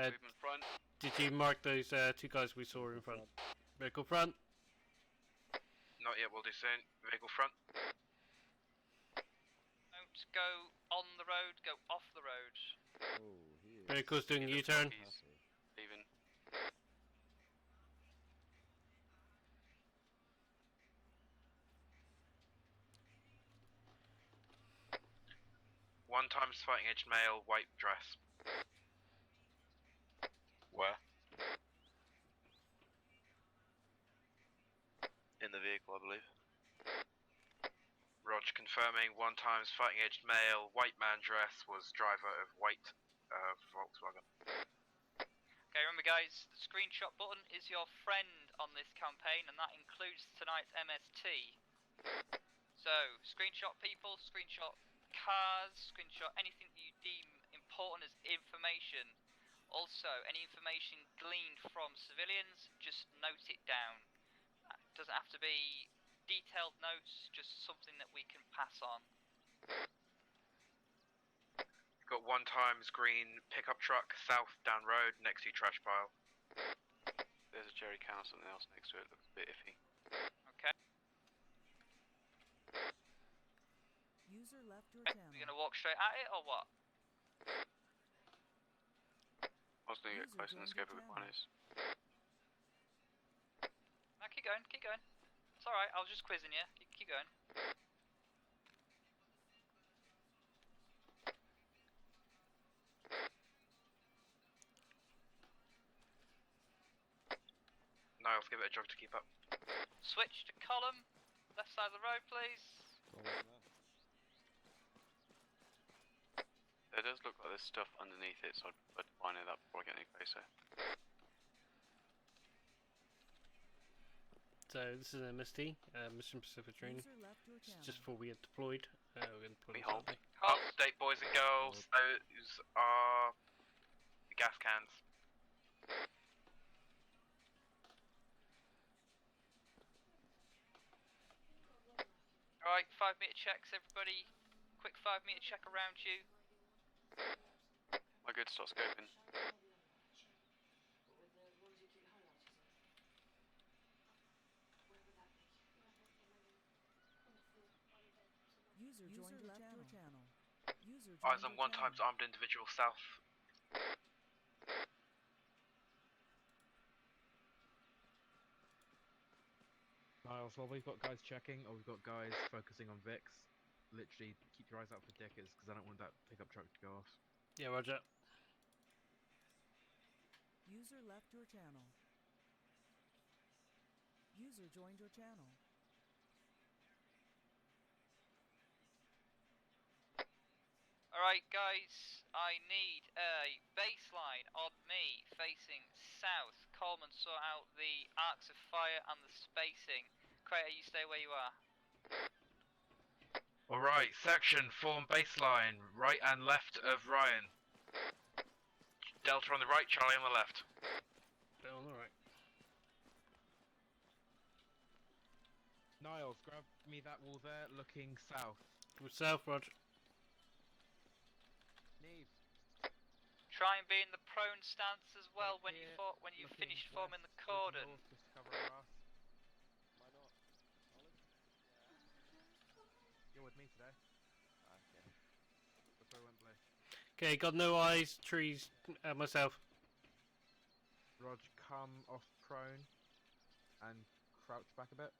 Move in front. Did you mark those 2 guys we saw in front? Vehicle front. Not yet, we'll do soon. Vehicle front. Don't go on the road, go off the road. Oh, he is. Vehicle's doing a U-turn. Leaving. One times fighting aged male, white dress. Where? In the vehicle, I believe. Rog confirming 1 times fighting aged male, white man dress was driver of white Volkswagen. Okay, remember guys, the screenshot button is your friend on this campaign, and that includes tonight's MST. So, screenshot people, screenshot cars, screenshot anything that you deem important as information. Also, any information gleaned from civilians, just note it down. It doesn't have to be detailed notes, just something that we can pass on. Got 1 times green pickup truck south down road next to trash pile. There's a jerry can or something else next to it. Looks a bit iffy. Okay. User left your channel. We're gonna walk straight at it or what? I was going to get close in the scope of it, one is. No, keep going, keep going. It's alright, I was just quizzing you. Keep going. Niles, give it a jog to keep up. Switch to column. Left side of the road, please. There does look like there's stuff underneath it, so I'd find it that before I get any closer. So this is MST, Mission Pacific Training. It's just before we get deployed. We're going to put it Hold. that way. Update, boys and girls. Those are the gas cans. Alright, 5-meter checks, everybody. Quick 5-meter check around you. My good, start scoping. User joined your channel. User Eyes joined on your 1 times armed individual south. Niles, while we've got guys checking, or we've got guys focusing on Vix, literally keep your eyes out for dickers, because I don't want that pickup truck to go off. Yeah, roger. User left your channel. User joined your channel. Alright guys, I need a baseline on me facing south. Coleman sort out the arcs of fire and the spacing. Crater, you stay where you are. Alright, section, form baseline, right and left of Ryan. Delta on the right, Charlie on the left. Bit on the right. Niles, grab me that wall there, looking south. South, roger. Neve. Try and be in the prone stance as well when you finished forming the cordon. Just cover our ass. Why not? Olive? You're with me today. Okay. That's where I went blue. Okay, got no eyes, trees, myself. Rog, come off prone and crouch back a bit.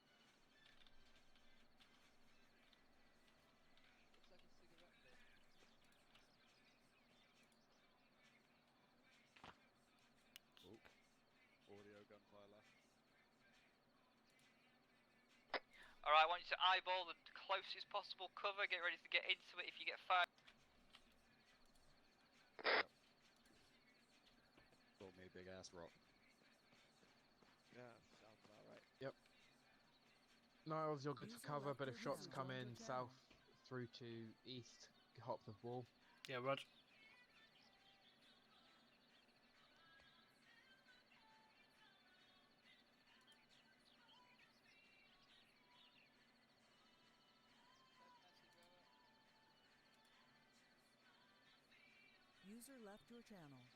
Audio gunfire left. Alright, I want you to eyeball the closest possible cover, get ready to get into it if you get fired. Throw me a big ass rock. Yeah, sounds about right. Yep. Niles, you're good to cover, but if shots come in south through to east, hop the wall. Yeah, roger. User left your channel.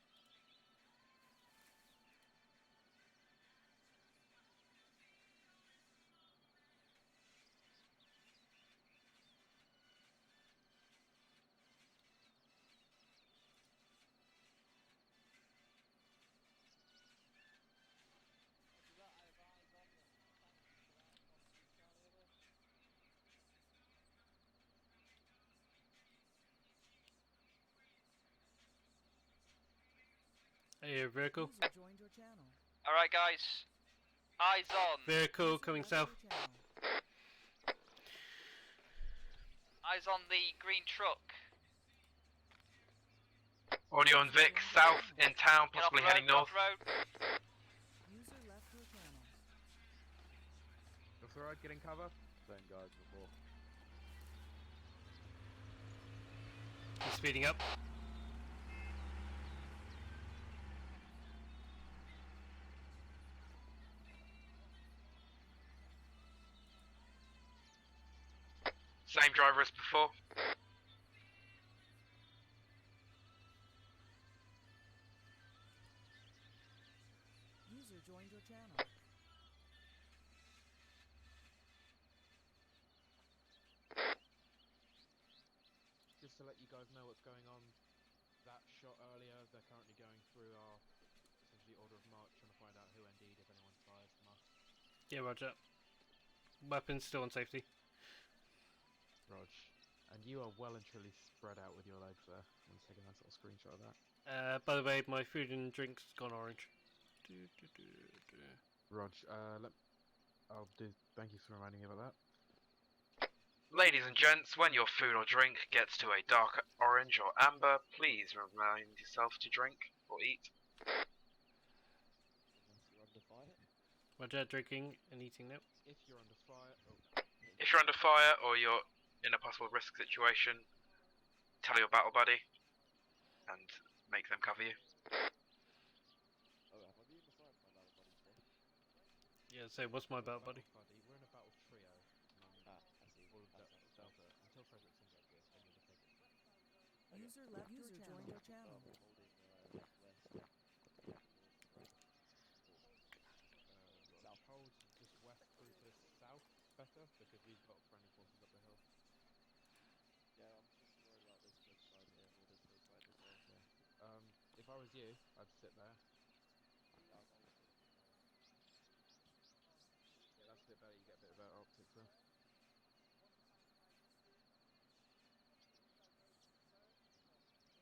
Hey, vehicle. User joined your channel. Alright guys, eyes on. Vehicle coming south. Eyes on the green truck. Audio on Vic, south in town, possibly heading north. User left your channel. That's alright, getting cover. Same guys before. He's speeding up. Same driver as before. User joined your channel. Just to let you guys know what's going on, that shot earlier, they're currently going through our essentially order of march, trying to find out who ND'd if anyone's fired from us. Yeah, roger. Weapons still on safety. Rog. And you are well and truly spread out with your legs there. I'm just taking a nice little screenshot of that. By the way, my food and drinks gone orange. Rog, thank you for reminding me about that. Ladies and gents, when your food or drink gets to a dark orange or amber, please remind yourself to drink or eat. Unless you're under fire. Roger, drinking and eating now. If you're under fire, If you're under fire or you're in a possible risk situation, tell your battle buddy and make them cover you. Oh, have I been beside my battle buddy today? Yeah, so what's my battle buddy? We're in a battle trio. I see. All of That's Delta. Until Frederickson gets here, then you're the ticket. User left your channel. Joined your channel. I'm holding left, west, north, South. Hold just west through to south better, because we've got friendly forces up the hill. Yeah, I'm just worried about this hillside here, or this hillside as well. Yeah. If I was you, I'd sit there. Yeah, I was thinking, Yeah, that's a bit better. You get a bit better optics there.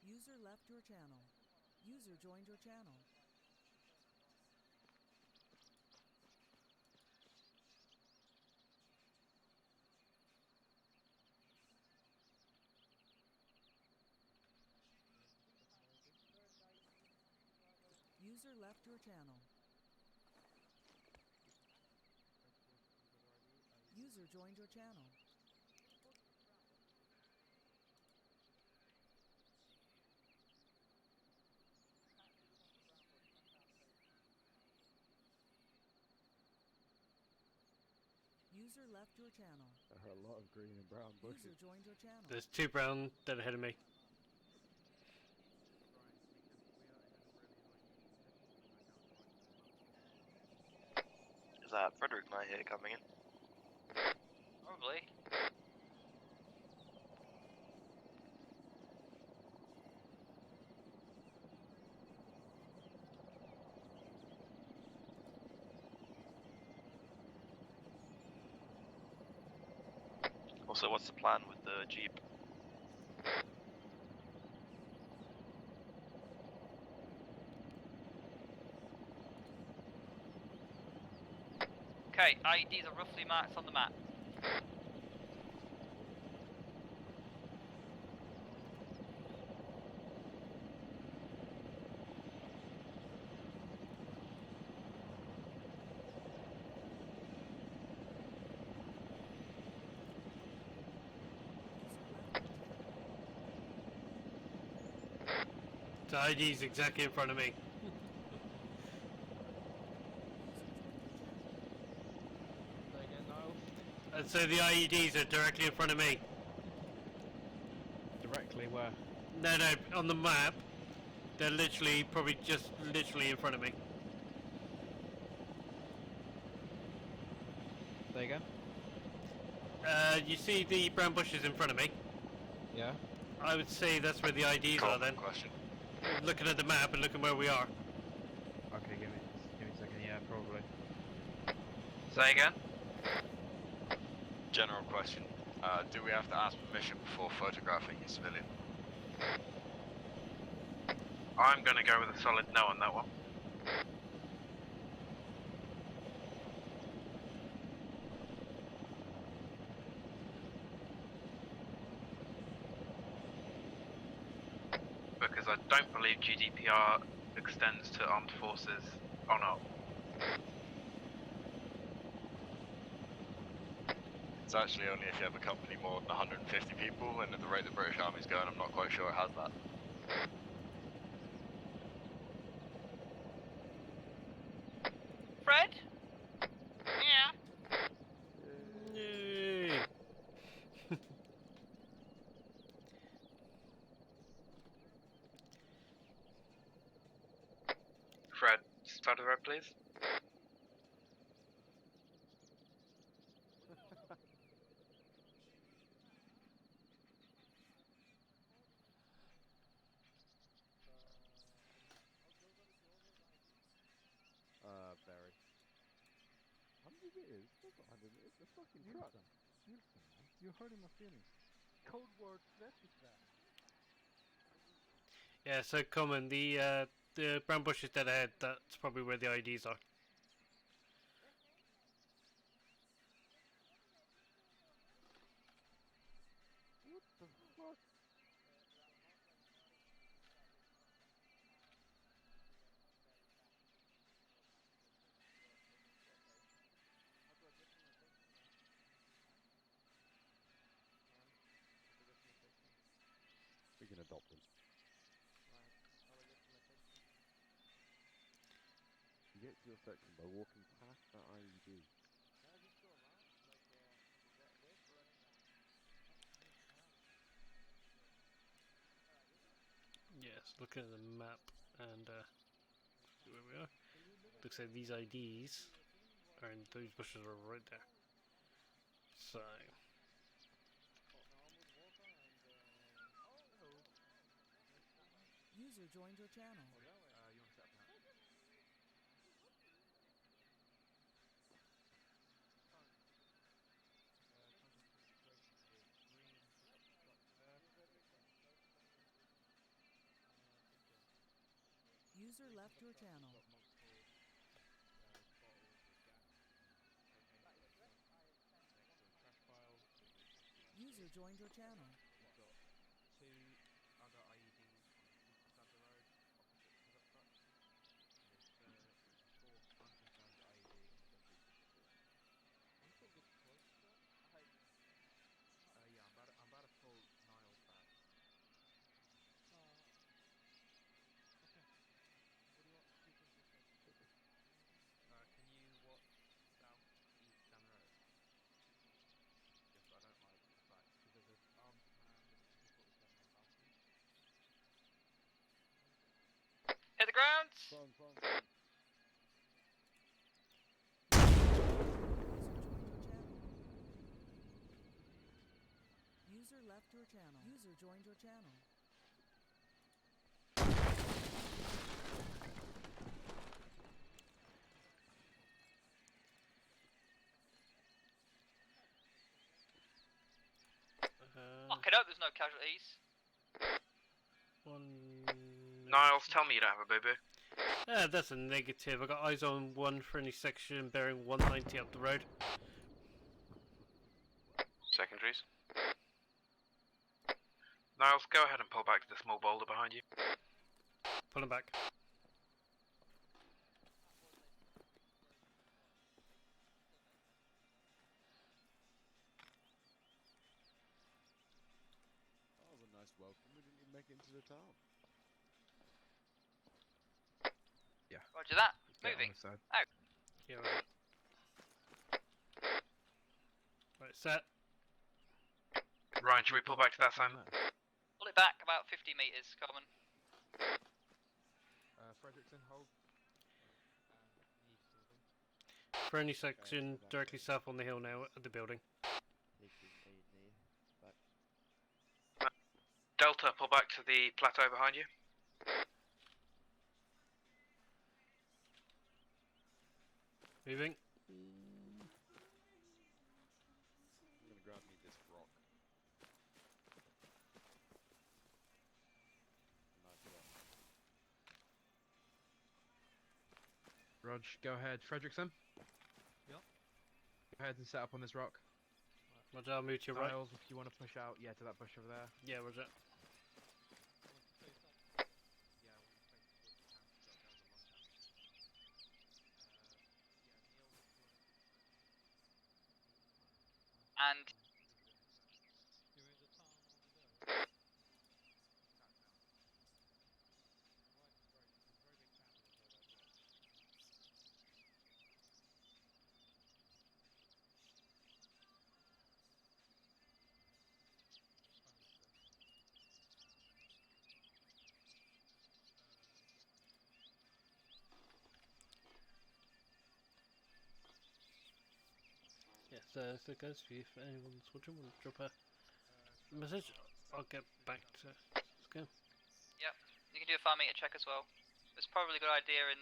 User left your channel. User joined your channel. User left your channel. User joined your channel. User left your channel. there are a lot of green and brown bushes. User joined your channel. There's two brown dead ahead of me. Is that Frederick and I here coming in? Probably. Also, what's the plan with the Jeep? Okay, IEDs are roughly marked on the map. The ID's exactly in front of me. I'd say the IEDs are directly in front of me. Directly where? No, on the map. They're literally, probably just literally in front of me. Say again? You see the brown bushes in front of me? Yeah. I would say that's where the IDs are then. Question. Looking at the map and looking where we are. Okay, give me a second. Yeah, probably. Say again? General question. Do we have to ask permission before photographing a civilian? I'm gonna go with a solid no on that one. because I don't believe GDPR extends to armed forces or not. It's actually only if you have a company more than 150 people, and at the rate the British Army's going, I'm not quite sure it has that. Fred? Yeah. Yay! Fred, side of the road, please. Barry. How many meters? That's not 100 meters. The fucking truck. Milsim, man. You're hurting my feelings. Code word Svetica. Yeah, so common. The brown bush is dead ahead. That's probably where the IDs are. What the fuck? We can adopt them. You get to your section by walking past that IED. Yes, looking at the map and see where we are. Looks like these IDs are in those bushes are right there. So User joined your channel. You want to set up now? User left your channel. User joined your channel. We've got 2 other IEDs on the eastern side of the road, opposite the pickup truck. And there's a 4th unconfirmed IED in the southeast of the street. I'm sort of close to that. Yeah, I'm about to pull Niles back. Okay. What do you think is like? Can you watch southeast down the road? Just I don't like the fact because there's an armed man with an AK-47 on the balcony. Hit the ground! Front. User left your channel. User joined your channel. Fucking hope there's no casualties. Niles, tell me you don't have a boo-boo. that's a negative. I got eyes on one friendly section bearing 190 up the road. Secondaries. Niles, go ahead and pull back to the small boulder behind you. Pulling back. That was a nice welcome. We didn't even make it into the town. Yeah. Roger that. Get Moving. on this side. Out. Yeah, right. Right, set. Ryan, should we pull back to that side? Pull it back about 50 metres, common. Fredrickson, hold. Friendly section directly south on the hill now at the building. Delta, pull back to the plateau behind you. Moving. I'm gonna grab me this rock. Knife it off. Rog, go ahead. Fredrickson? Yep. Go ahead and set up on this rock. Roger, I'll move to your right. Niles, if you want to push out, yeah, to that bush over there. Yeah, Roger. And yeah, so guys, if anyone's watching, want to drop a message, I'll get back to. Let's go. yep, you can do a 5 meter check as well. It's probably a good idea in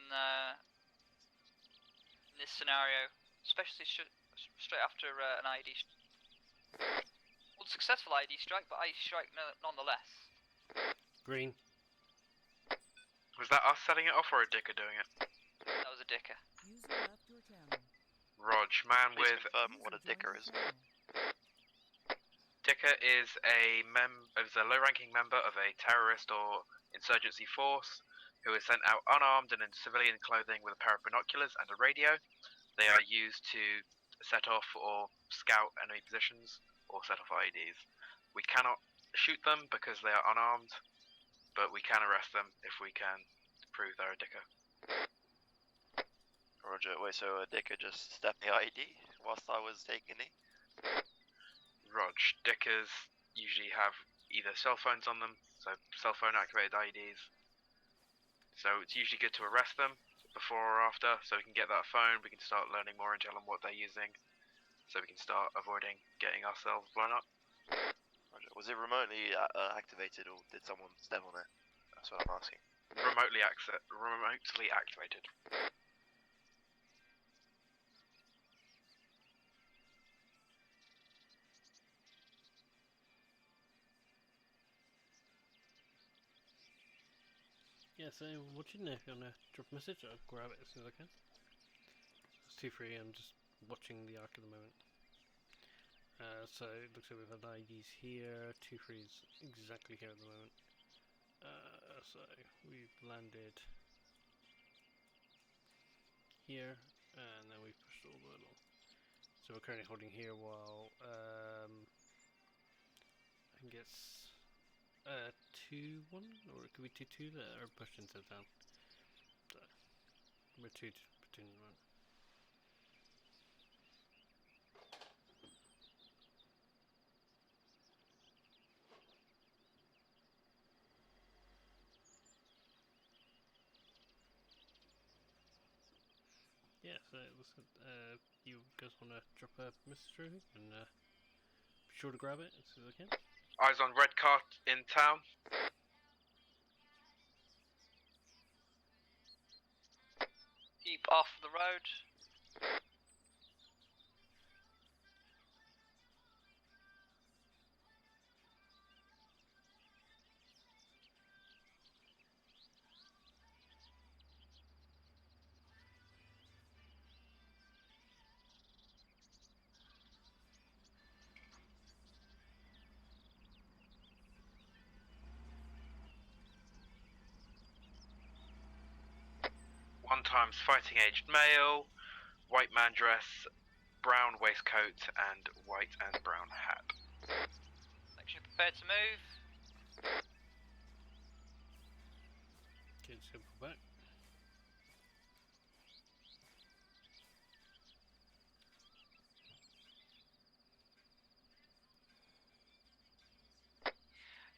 this scenario, especially straight after an IED. Unsuccessful IED strike, but IED strike nonetheless. Green. Was that us setting it off or a dicker doing it? That was a dicker. User left your channel. Rog, man Please with... confirm what a dicker is. Dicker is a low-ranking member of a terrorist or insurgency force who is sent out unarmed and in civilian clothing with a pair of binoculars and a radio. They are used to set off or scout enemy positions or set off IEDs. We cannot shoot them because they are unarmed, but we can arrest them if we can prove they're a dicker. Roger, wait, so a dicker just stepped the IED whilst I was taking it? Rog, dickers usually have either cell phones on them, so cell phone activated IEDs. So it's usually good to arrest them before or after, so we can get that phone, we can start learning more intel on what they're using, so we can start avoiding getting ourselves blown up. Roger. Was it remotely activated or did someone step on it? That's what I'm asking. Remotely activated. Yeah, so watching if you want to drop a message, I'll grab it as soon as I can. It's 2-3, I'm just watching the arc at the moment. So it looks like we've had IDs here, 2-3 is exactly here at the moment. So we've landed here, and then we've pushed all the way along. So we're currently holding here while, I think it's 2-1, or it could be 2-2 that are pushed into the town. So we're 2-2 between the moment. Yeah, so it looks like you guys want to drop a message through and be sure to grab it as soon as I can. Eyes on red car in town. Keep off the road. One times fighting aged male, white man dress, brown waistcoat, and white and brown hat. Section prepared to move. Okay, just gonna pull back.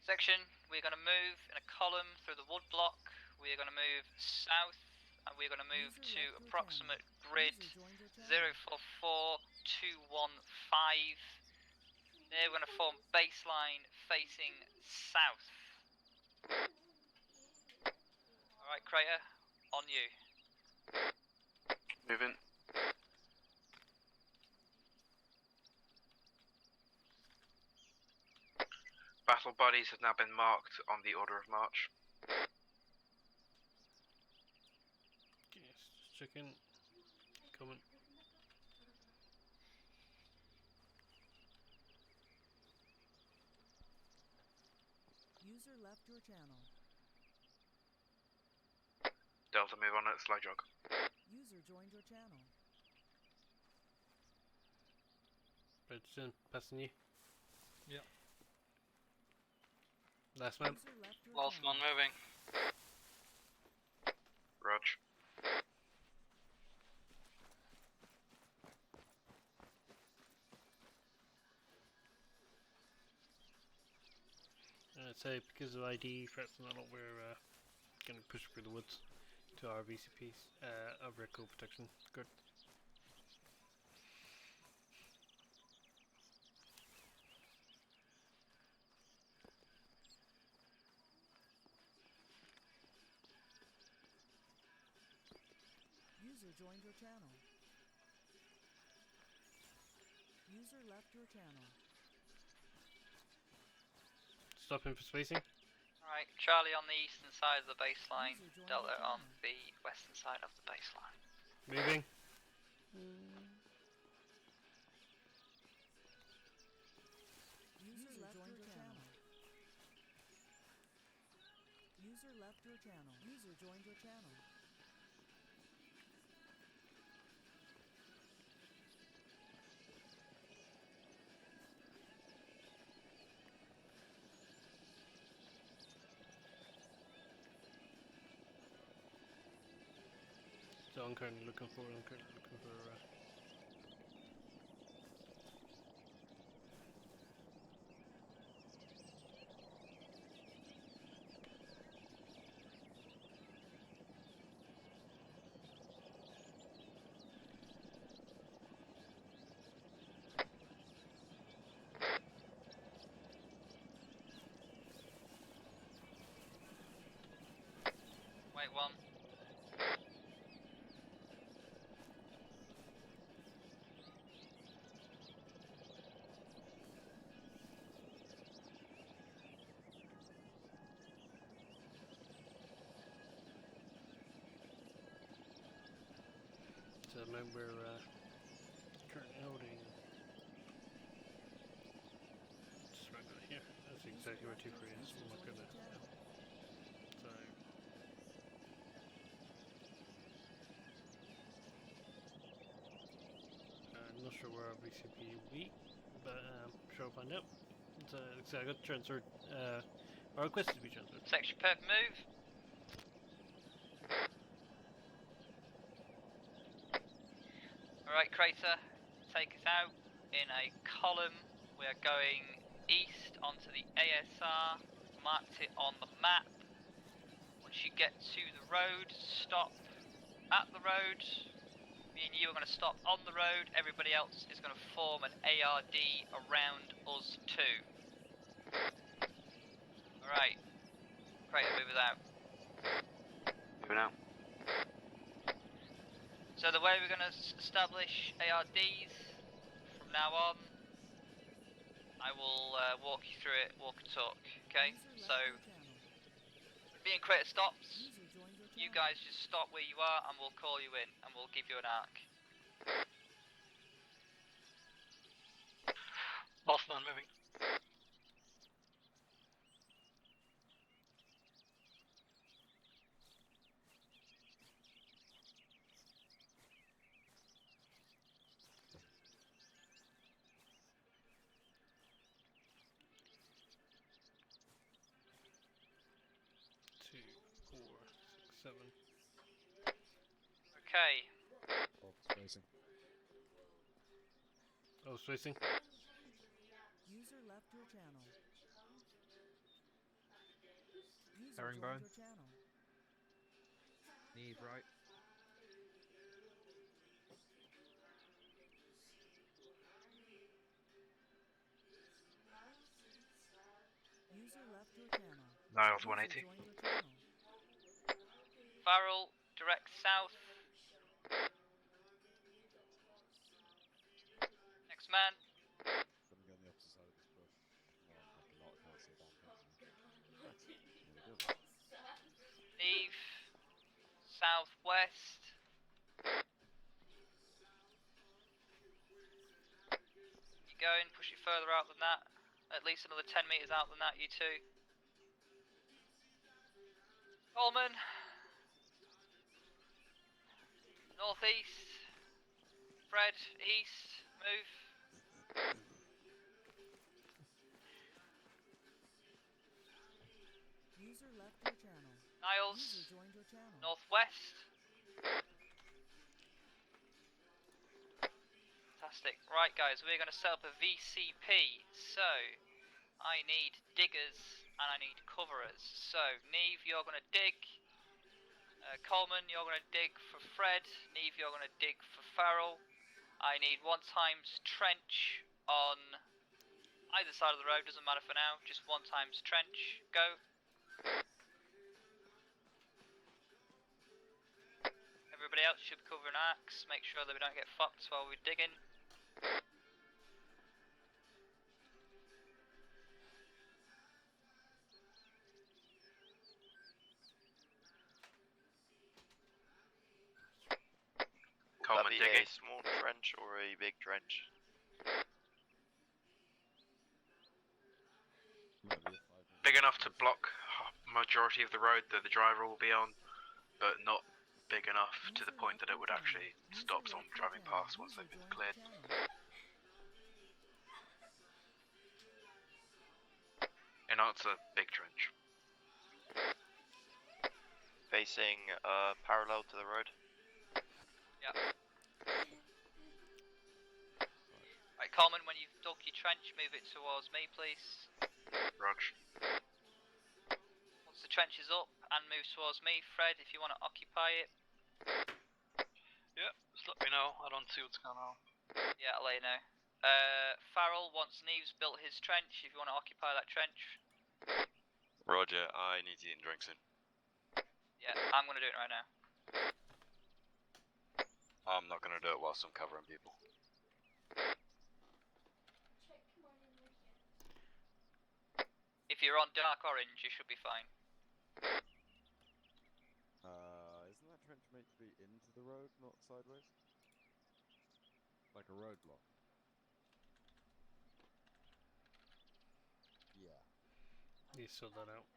Section, we're going to move in a column through the wood block. We are going to move south, and we're going to move to approximate grid 044215. There we're going to form baseline facing south. Alright, Crater, on you. Moving. Battle bodies have now been marked on the order of march. Okay, just checking. Coming. User left your channel. Delta, move on at slow jog. User joined your channel. Redstone, passing you. Yep. Last man. Last one moving. Rog. So because of ID threats and all, we're going to push through the woods to our VCPs, our vehicle protection. Good. User joined your channel. User left your channel. Stopping for spacing. Alright, Charlie on the eastern side of the baseline, Delta on the western side of the baseline. Moving. User left your channel. User left your channel. User joined your channel. So I'm currently looking for. Wait, one. So we're currently holding. Just right down here. That's exactly where 2-3 is. Oh my goodness. So. Not sure where our VCP will be, but sure I'll find out. So I got transferred. Or requested to be transferred. Section perp move. Alright, Crater, take us out in a column. We are going east onto the ASR. Marked it on the map. Once you get to the road, stop at the road. Me and you are going to stop on the road. Everybody else is going to form an ARD around us too. Alright. Crater, move us out. Moving out. So the way we're going to establish ARDs from now on, I will walk you through it, walk and talk, okay? So, me and Crater stops, you guys just stop where you are and we'll call you in and we'll give you an arc. Last man moving. Okay. Oh, spacing. Oh, spacing. User left your channel. User Herringbone. joined your channel. Neve right. User left your channel. Niles User 180. joined your channel. Farrell, direct south. Next man. Gonna go on the opposite side of this bush. No, like a lot, I can't see a damn thing. Nearly does it. Neve, southwest. Keep going, push it further out than that. At least another 10 metres out than that, you two. Coleman. Northeast. Fred, east, move. User left your channel. Niles, User joined your channel. northwest. Fantastic. Right, guys, we're going to set up a VCP. So, I need diggers and I need coverers. So, Neve, you're going to dig. Coleman, you're going to dig for Fred. Neve, you're going to dig for Farrell. I need 1 times trench on either side of the road, doesn't matter for now. Just 1 times trench. Go. Everybody else should be covering arcs. Make sure that we don't get fucked while we're digging. Will that be a small trench or a big trench? Big enough to block majority of the road that the driver will be on, but not big enough to the point that it would actually stop someone driving past once they've been cleared. In answer, big trench. Facing parallel to the road? Yep. Right, Coleman, when you've dug your trench, move it towards me, please. Rog. Once the trench is up and moves towards me, Fred, if you want to occupy it. Yeah, just let me know. I don't see what's going on. Yeah, I'll let you know. Farrell, once Neve's built his trench, if you want to occupy that trench. Roger, I need to eat and drink soon. Yeah, I'm going to do it right now. I'm not going to do it whilst I'm covering people. If you're on dark orange, you should be fine. Isn't that trench meant to be into the road, not sideways? Like a roadblock? Yeah. You sort that out.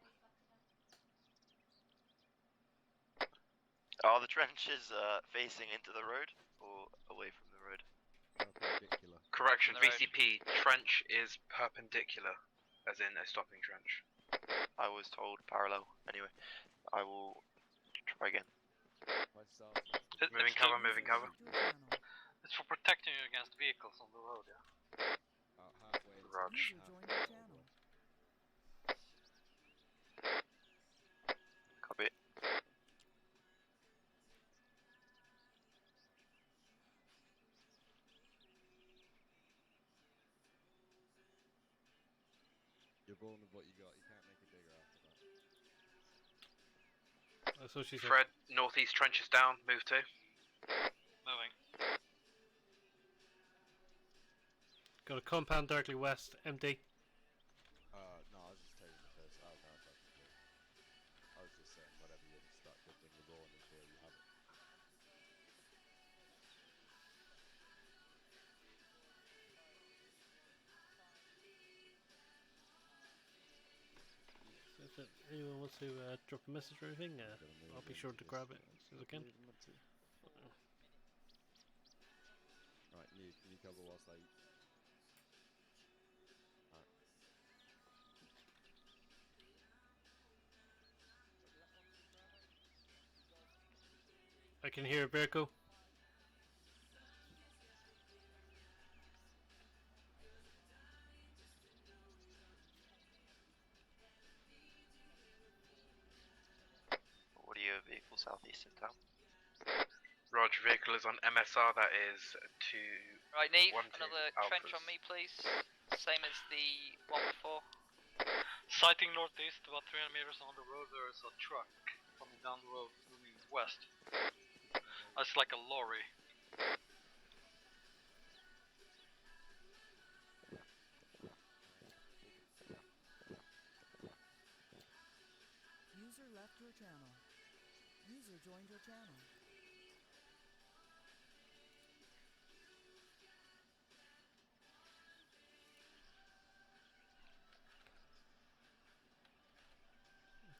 Are the trenches facing into the road or away from the road? Perpendicular. Correction, VCP, trench is perpendicular, as in a stopping trench. I was told parallel. Anyway, I will try again. Moving cover, moving cover. It's for protecting you against vehicles on the road, yeah. Rog. Copy. You're born with what you got. You can't make a digger after that. That's what she said. Fred, northeast trench is down. Move to. Moving. Got a compound directly west, empty. No, I was just taking the piss. I don't know if I can do it. I was just saying, whatever you're stuck with when you're born until you have it. So if anyone wants to drop a message or anything, I'll be sure to grab it as soon as I can. Right, Neve, can you cover whilst I eat? Alright. I can hear a vehicle. What are your vehicle southeast of town? Roger, vehicle is on MSR, that is to... Right, Neve, another trench on me, please. Same as the one before. Sighting northeast, about 300 meters on the road, there is a truck coming down the road moving west. That's like a lorry. User left your channel. User joined your channel.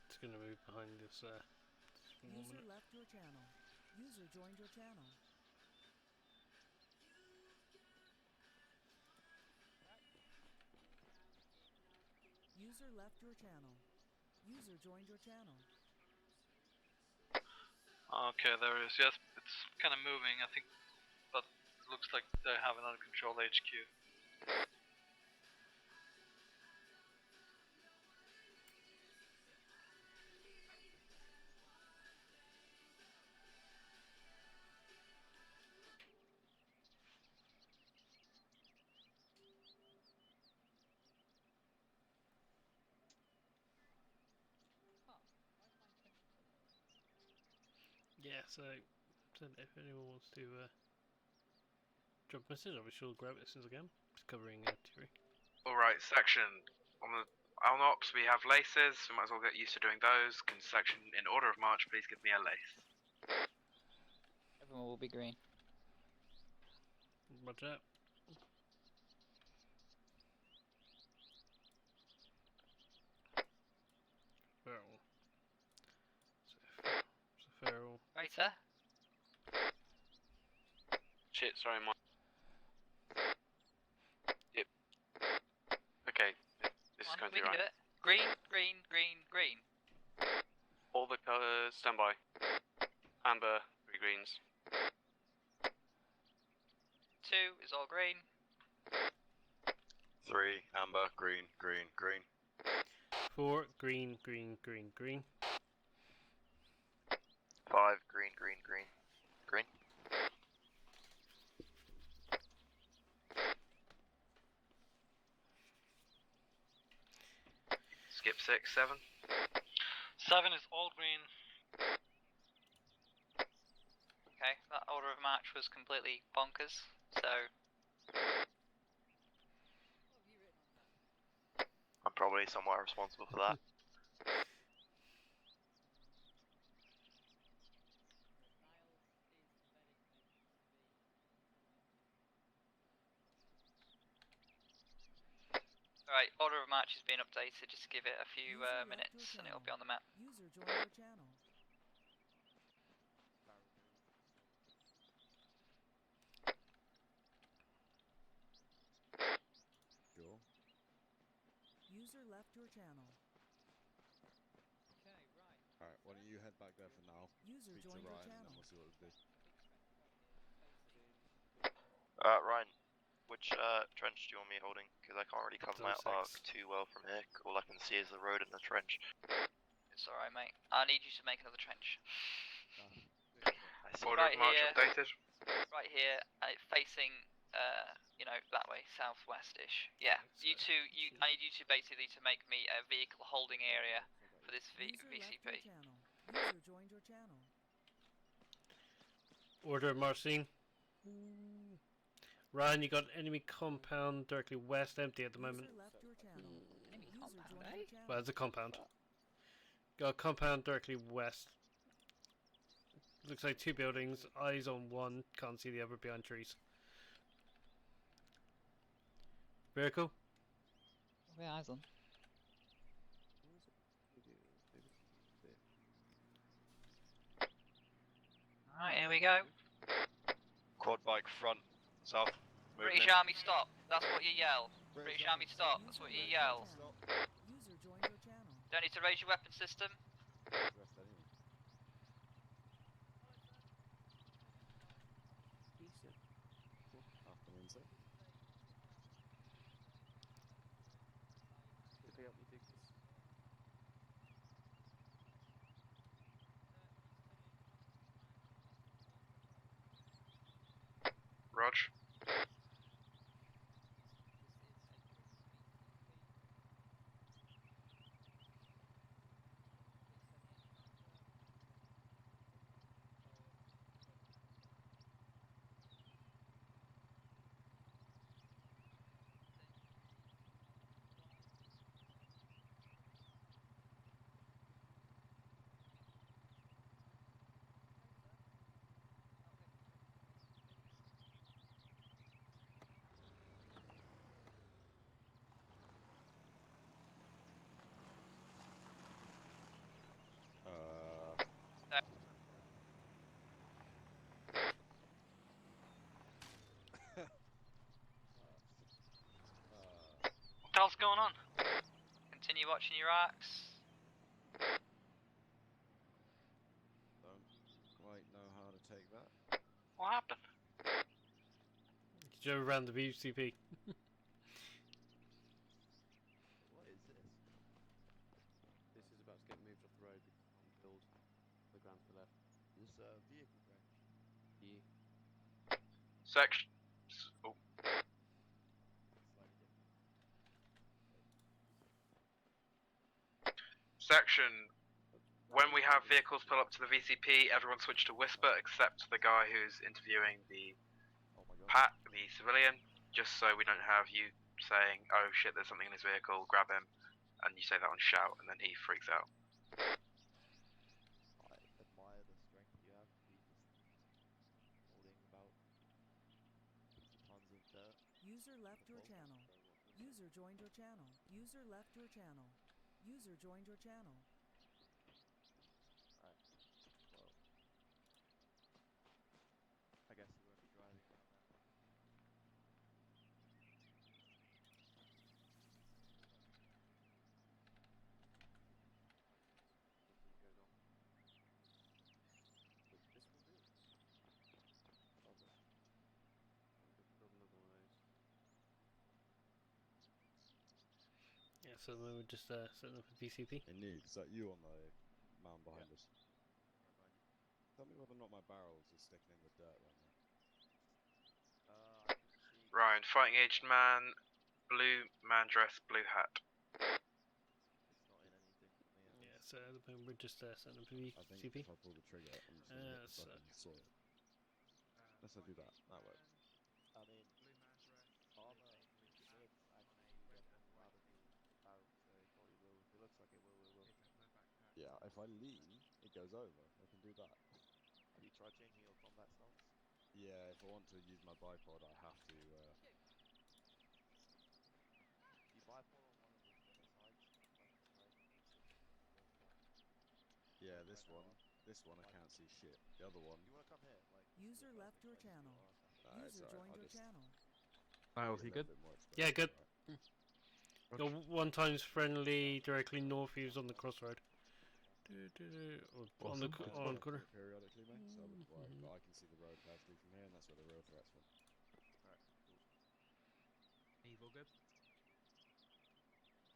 It's gonna move behind this. User left your channel. User joined your channel. User left your channel. User joined your channel. Okay, there it is. Yes, it's kind of moving. I think, but it looks like they have it under control. HQ. Yeah, so if anyone wants to drop a message, I shall grab it as soon as I can. Just covering Terry. Alright, section. On ops we have laces, we might as well get used to doing those. Can section, in order of march, please give me a lace. Everyone will be green. Watch out. Feral. So Feral. Right, sir? Shit, sorry, my. Yep. Okay, this is going to We be can right. do it. Green, green, green, green. All the colours, stand by. Amber, 3 greens. 2 is all green. 3, amber, green, green, green. 4, green, green, green, green. 5, green, green, green. Green. Skip 6, 7. 7 is all green. Okay, that order of march was completely bonkers, so... I'm probably somewhat responsible for that. Alright, order of march has been updated, just give it a few minutes and it'll be on the map. User joined your channel. Sure. User left your channel. Okay, right. Alright, why don't you head back there for now? User Speak to joined your Ryan, and channel. then we'll see what we do. Ryan, which trench do you want me holding? Because I can't really cover my arc too well from here. All I can see is the road and the trench. It's alright, mate. I need you to make another trench. I see. Order of march updated. Right here, facing, you know, that way, southwest-ish. Yeah, you two, I need you two basically to make me a vehicle holding area for this User left VCP. your channel. User joined your channel. Order of marching. Ryan, you got enemy compound directly west, empty at the moment. User left your channel. Enemy User compound, joined eh? your channel. Well, it's a compound. Got a compound directly west. Looks like 2 buildings, eyes on one, can't see the other behind trees. Vehicle? We have eyes on. Alright, here we go. Quad bike front, south. British Army stop, that's what you yell. British Army stop, that's what you yell. User joined your channel. Don't need to raise your weapon system. Rest anyway. Afternoon, sir. Did they help me dig this? Rog. What the hell's going on? continue watching your arcs? Don't quite know how to take that. What happened? Joe around the VCP. What is this? This is about to get moved off the road because on build the ground to the left. This vehicle crash. Yeah. Section. Oh. Slightly different. Section. When we have vehicles pull up to the VCP, everyone switch to whisper except the guy who's interviewing the the civilian, just so we don't have you saying, "Oh shit, there's something in his vehicle, grab him," and you say that on shout, and then he freaks out. I admire the strength you have to be just holding about 60 tons of dirt. User left your channel. User joined your channel. User left your channel. User joined your channel. Alright. Well, I guess we won't be driving around that. Hopefully it goes on. But this will do. Lovely. I'm good to build another one of those. Yeah, so then we're just setting up a VCP. Hey, Neve, is that you on the mound behind us? Right behind you. Tell me whether or not my barrels are sticking in the dirt right now. I can see. Ryan, fighting aged man, blue man dress, blue hat. It's not in anything for me. Yeah, so at the moment we're just setting up a VCP. I think if I pull the trigger, I'm just gonna hit the fucking soil. Unless I do that, that works. I mean, Arma should actually get them out of the barrel, so it probably will. If it looks like it will, it will. Yeah, if I lean, it goes over. I can do that. Have you tried changing your combat stance? Yeah, if I want to use my bipod, I have to. You bipod on one of the sides, left and right, and switch it to first down. Yeah, this one. This one I can't see shit. The other one. You want to come here, like. User left your channel. User joined your channel. Miles, you good? Yeah, good. Got one times friendly directly north. He was on the crossroad. On the corner. Periodically, mate. So I can see the road perfectly from here, and that's where the real threat's from. Alright, cool. Eve, all good?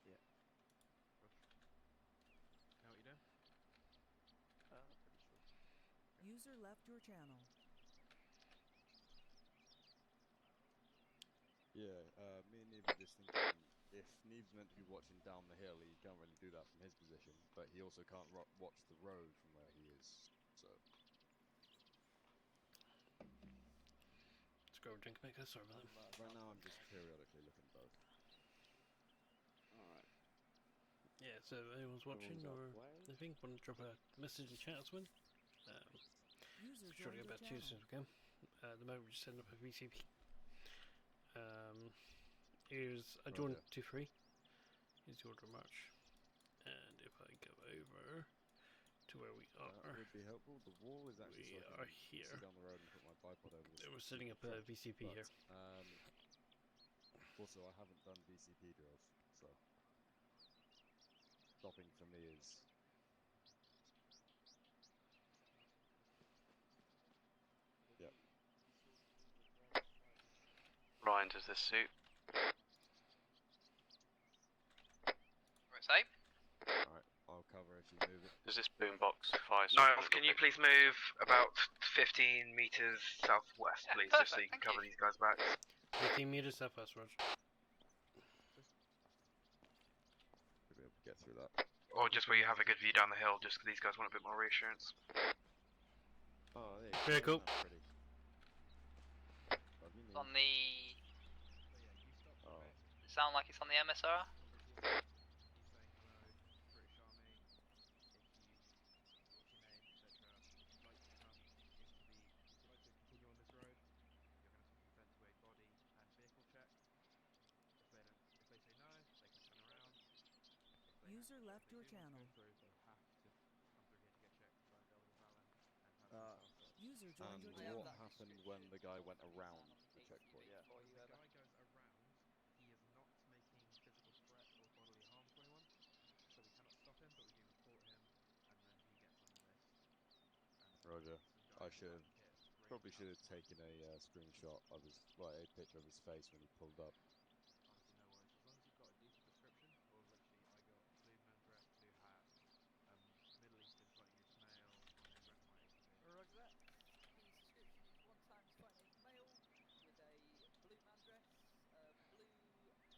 Yeah. Rush. Know what you're doing? Pretty sure. User left your channel. Yeah, me and Neve were just thinking, if Neve's meant to be watching down the hill, he can't really do that from his position, but he also can't watch the road from where he is, so... Let's grab a drink, make us sorry about that. Right now I'm just periodically looking at both. Alright. Yeah, so if anyone's watching or anything, want to drop a message in chat as well. Try to get back to you as soon as we can. At the moment we're just setting up a VCP. Here's I joined 2-3. Here's the order of march. And if I go over to where we are, that would be helpful. The wall is actually we are here. Sit down the road and put my bipod over this. We're setting up a VCP here. Also, I haven't done VCP drills, so stopping for me is. Yep. Ryan, does this suit? Say? Alright, I'll cover if you move it. Does this boombox fire? Niles, can you please move about 15 meters southwest, please, just so you can cover these guys' backs? 15 meters southwest, Roger. Should be able to get through that. Or just where you have a good view down the hill, just because these guys want a bit more reassurance. Oh, there you go. Very cool. It's on the... Sound like it's on the MSR? User left your channel. User joined your channel. What happened when the guy went around the checkpoint? If the guy goes around, he is not making physical threat or bodily harm to anyone. Roger. some I guys should in black kit ringing probably up. should have taken a screenshot of his, like a picture of his face when he pulled up. Honestly, no worries. As long as you've got a decent description, or literally, I got blue man dress, blue hat, Middle Eastern fighting age male on a red and white ATV. Roger that. His description is one times fighting age male with a blue man dress, blue hat. His ATV was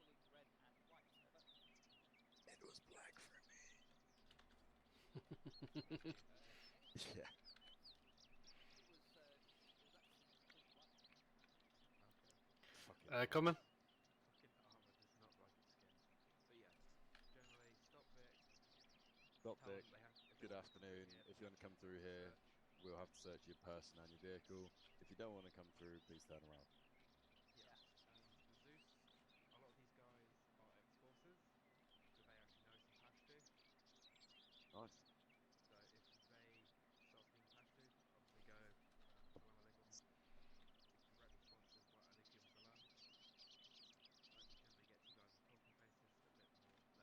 coloured red and white. Over. It was black for me. Yeah. It was actually completely white. Okay. Fucking Common. Fucking Arma does not like its skin. But yes, generally stop Vic. Stop Tell Vic. them they have, if they Good want to come through afternoon. here, If you want to come through here, search. we'll have to search your person and your vehicle. If you don't want to come through, please turn around. Yeah. The Zeus, a lot of these guys are ex-forces, so they actually know some Pashto. Nice. So if they start speaking Pashto, obviously go Salam alaikum. The correct response is Wa alaikum salam. That generally gets you guys on talking basis a bit more less.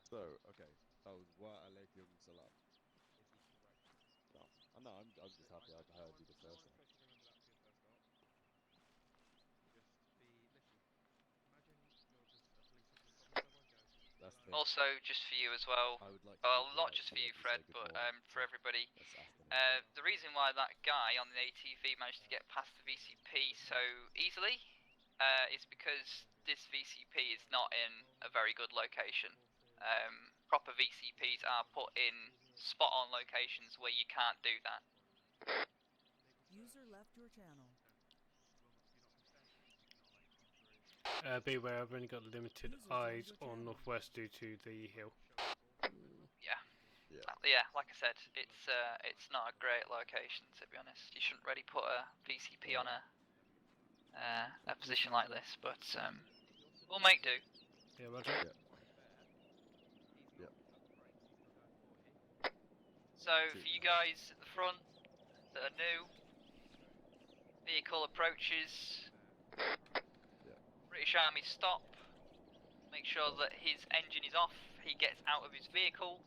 So, okay, that was Wa alaikum salam. Is the correct response. No, no, I'm just happy I've heard you the No first one time. expects you to remember that for your first stop. Just be literally. Imagine you're just a police officer stopping someone. Go. That's the Hello. thing. Also, just for you as well. I would like to Well, be not polite just so for I you, can Fred, say good but morning for everybody. this afternoon. The reason why that guy on the ATV managed to get past the VCP so easily is because this VCP is not in a very good location. Proper VCPs are put in spot-on locations where you can't do that. User left your channel. Beware, I've only got limited User eyes joined your on channel. northwest due to the hill. Yeah. Yeah. Yeah, like I said, it's not a great location to be honest. You shouldn't really put a VCP on a position like this, but we'll make do. Yeah, Roger. Yeah. He's not at the brakes. He's still going 40. So for you guys at the front that are new, vehicle approaches. Yeah. British Army stop. Make sure that his engine is off. He gets out of his vehicle.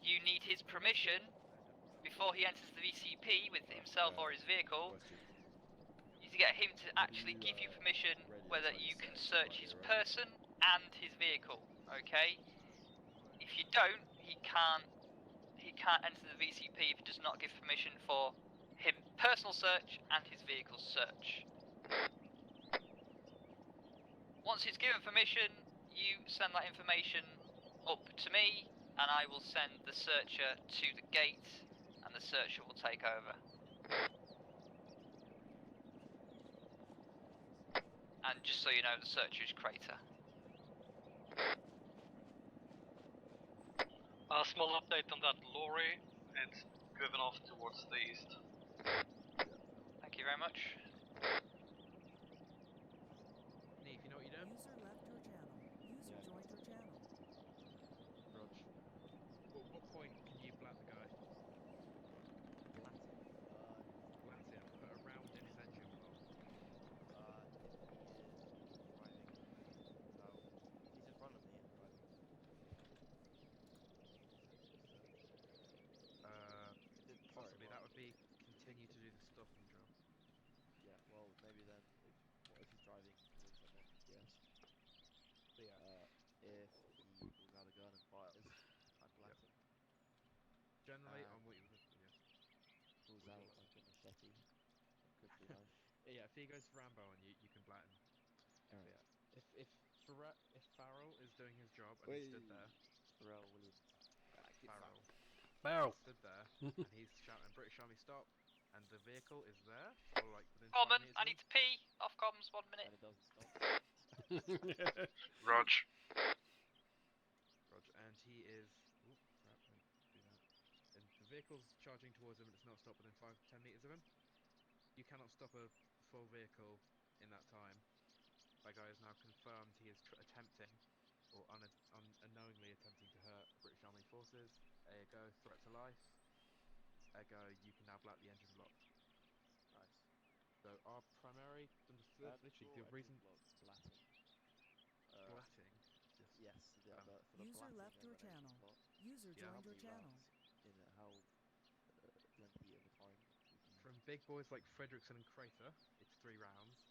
You need his permission before he enters the VCP with himself or his vehicle. Question. You need to get him to actually give you permission whether you can search his person and his vehicle. Okay. If you don't, he can't enter the VCP if he does not give permission for him personal search and his vehicle search. Once he's given permission, you send that information up to me, and I will send the searcher to the gate, and the searcher will take over. And just so you know, the searcher is Crater. A small update on that lorry. It's driven off towards the east. Thank you very much. Nee, if you know what you're doing. User left your channel. User joined your channel. Rog. What point can you blat the guy? Blat him. Blat him. Put a round in his engine block. If he is driving south, he's in front of me and driving search. Possibly that would be continue to do the stuffing job. Yeah, well, maybe then what if he's driving towards someone? Yes. So yeah. If he pulls out a gun and fires, I'd blat him. Generally, on what you would have, yeah. Pulls out like a machete. That could be nice. Yeah, if he goes Rambo on you, you can blat him. Alright. Yeah. If Farrell is doing his job and he stood there. Pharrell Williams. Farrell. Barrel. Stood there and he's shouting British Army stop, and the vehicle is there, or like within 5 Common, meters. I need to pee. Off comms, 1 minute. And it doesn't stop. Rog. And he is. Oop, crap! Don't do that. And the vehicle's charging towards him, and it's not stopped within 5-10 meters of him. You cannot stop a full vehicle in that time. That guy is now confirmed he is attempting, or unknowingly attempting to hurt British Army forces. Ergo, threat to life. Ergo, you can now blat the engine block. Nice. So our primary, literally the reason. Blatting. Blatting. Just. Yes. For the User blatting left of your an engine channel. block. User How joined your many channel. rounds in it? How from big boys like Fredrickson and Crater, it's 3 rounds.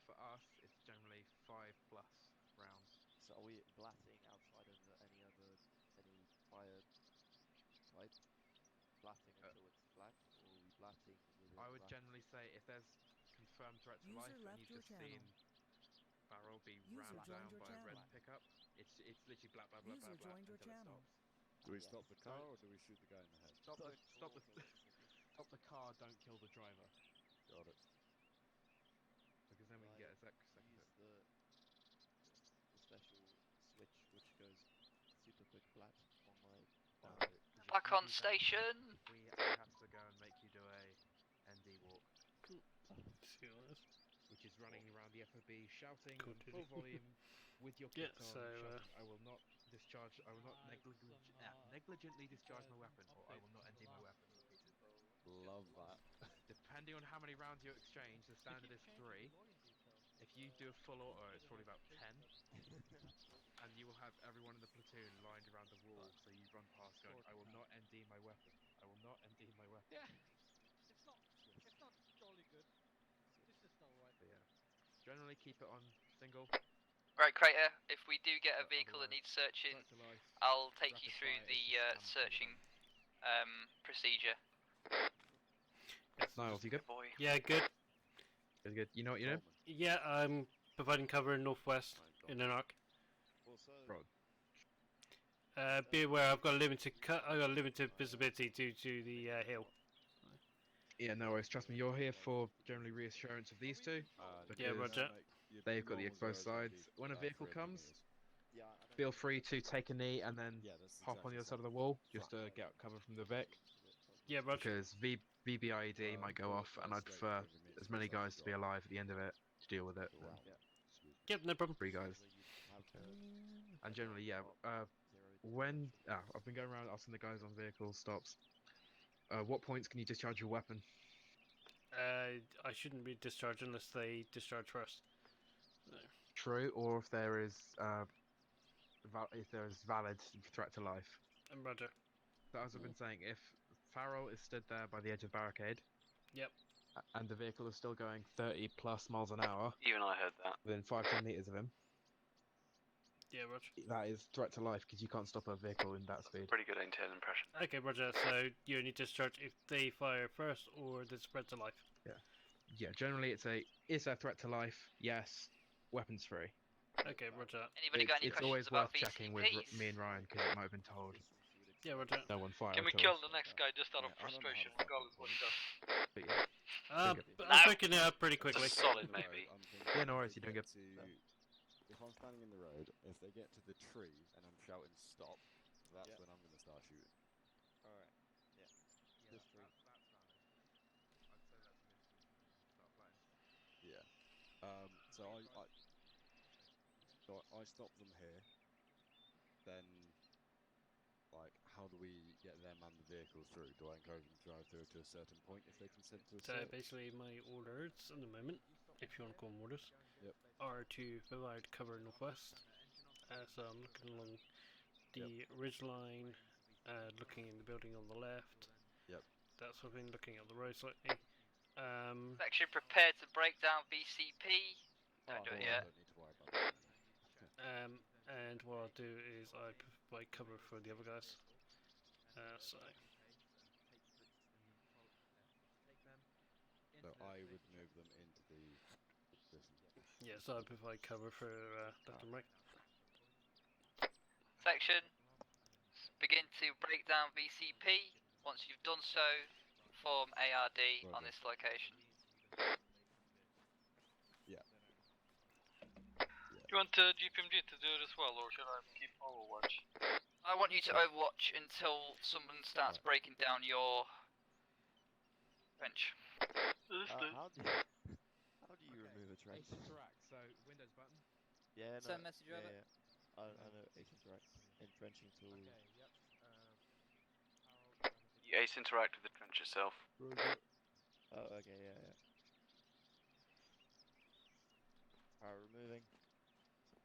For us, it's generally 5+ rounds. So are we blatting outside of any fire type? Blatting until it's flat, or are we blatting within? I would generally say if there's confirmed threat to life and you've just seen Farrell be rammed down by a red pickup, it's literally blat blat blat blat blat until it stops. Ah, Do we stop the car or do we shoot the guy in the head? Stop the car, don't kill the driver. Got it. Because then we can get a second use hit. the special switch which goes super quick flat on my No, fire. Back on station! We have to go and make you do a ND walk. Which is running around the FOB, shouting Cool, in full volume with your kit on, shouting, I will not negligently discharge my weapon, or I will not ND my weapon, repeated. Love that. Depending on how many rounds you exchange, the standard is 3. If you do a full auto, it's probably about 10. And you will have everyone in the platoon lined around the wall, so you run past going, I will not ND my weapon. I will not ND my weapon. Yeah, it's not jolly good. It's just alright. But yeah, generally keep it on single. Right, Crater, if we do get a vehicle that needs searching, I'll take you through the searching procedure. Niles, you good? Boy. Yeah, good. Good. You know what you're doing? Yeah, I'm providing cover in northwest in an arc. Rod. Be aware, I've got limited visibility due to the hill. Yeah, no worries. Trust me, you're here for generally reassurance of these two. Yeah, roger. They've got the exposed sides. When a vehicle comes, feel free to take a knee and then hop on the other side of the wall just to get cover from the Vic. Yeah, roger. Because VBIED might go off, and I'd prefer as many guys to be alive at the end of it to deal with it. Yep, no problem. 3 guys. And generally, yeah. I've been going around asking the guys on vehicle stops. What points can you discharge your weapon? I shouldn't be discharged unless they discharge first. No. True, or if there is valid threat to life. Roger. So as I've been saying, if Farrell is stood there by the edge of the barricade, yep, and the vehicle is still going 30+ miles an hour, even I heard that, within 5-10 meters of him, yeah, roger. that is threat to life because you can't stop a vehicle in that speed. pretty good intel impression. Okay, roger. So you only discharge if they fire first or there's threat to life. Yeah. Generally, is there threat to life? Yes. Weapons free. Okay, roger. Anybody got any It's questions always about worth checking with VCPs? me and Ryan because it might have been told. Yeah, roger. No one fired. Can we kill the next guy just out of frustration, regardless of what he does? But yeah. I'm picking it up pretty quickly. Solid, maybe. Yeah, no worries. You're doing good. If I'm standing in the road, if they get to the tree and I'm shouting stop, that's when I'm going to start shooting. Alright, yeah. This tree. That's valid. I'd say that's an instant and then start playing. Yeah. So I stop them here. Then, like, how do we get them and the vehicle through? Do I encourage them to drive through to a certain point if they consent to a So search? basically, my orders at the moment, if you want to call them orders, are to provide cover northwest. So I'm looking along the ridge line, looking in the building on the left. Yep. That sort of thing, looking at the road slightly. Section prepared to break down VCP. Don't do it yet. I don't need to worry about that. And what I'll do is I provide cover for the other guys. So I would move them into the position. yeah, so I provide cover for left and right. Section, begin to break down VCP. Once you've done so, form ARD on this location. Yeah. Do you want GPMG to do it as well, or should I keep Overwatch? I want you to overwatch until someone starts breaking down your bench. How do you remove a trench? Ace interact, so Windows button. Yeah, no. Send message over. Yeah. I know Ace interact. Entrenching tool. Okay, yep. You ace interact with the trench yourself. Oh, okay, yeah. Alright, removing.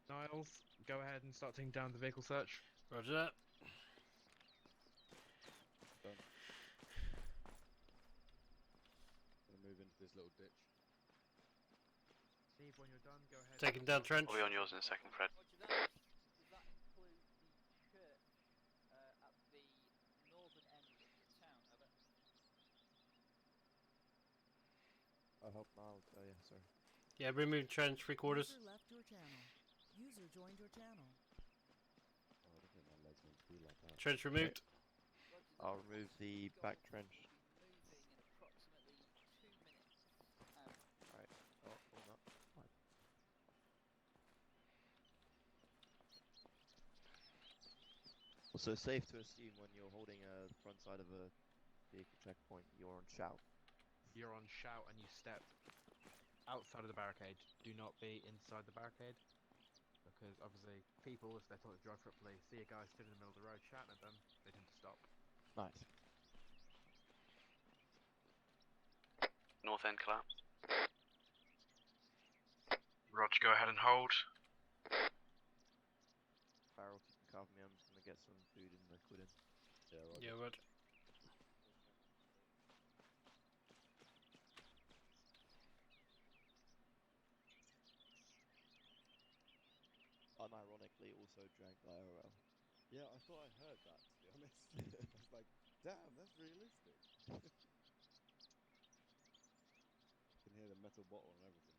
Niles, go ahead and start taking down the vehicle search. Roger that. Done. this little ditch. Steve, when you're done, go ahead. Taking down trench. I'll be on yours in a second, Fred. Roger that. Does that include the church at the northern end of the town? Over. I hope now. Yeah, sorry. Yeah, remove trench 3/4. User left your channel. User joined your channel. Oh, I don't think my leg's meant to be like that. Trench removed. I'll remove the back trench. Moving in approximately 2 minutes. Alright. Oh, no. Fine. So it's safe to assume when you're holding the front side of a vehicle checkpoint, you're on shout. You're on shout and you step outside of the barricade. Do not be inside the barricade. Because obviously people, if they're taught to drive properly, see a guy stood in the middle of the road shouting at them, they tend to stop. Nice. North end collapsed. Roger, go ahead and hold. Farrell, if you can cover me, I'm just gonna get some food and liquid in. Yeah, right. Yeah, Roger. Unironically, also drank IRL. Yeah, I thought I heard that, to be honest. I was like, damn, that's realistic. Can hear the metal bottle and everything.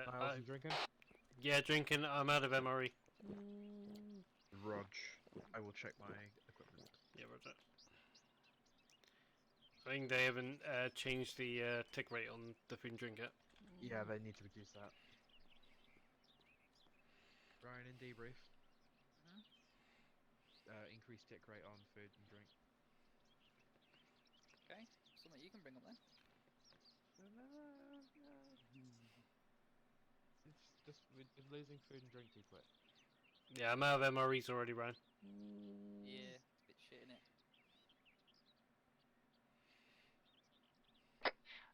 Miles, you drinking? Yeah, drinking. I'm out of MRE. Rog, I will check my equipment. Yeah, Roger. I think they haven't changed the tick rate on the food and drink yet. Yeah, they need to reduce that. Ryan, in debrief. Increase tick rate on food and drink. Okay, something you can bring up then. It's just with losing food and drink too quick. Yeah, I'm out of MREs already, Ryan. Yeah, it's a bit shit, innit?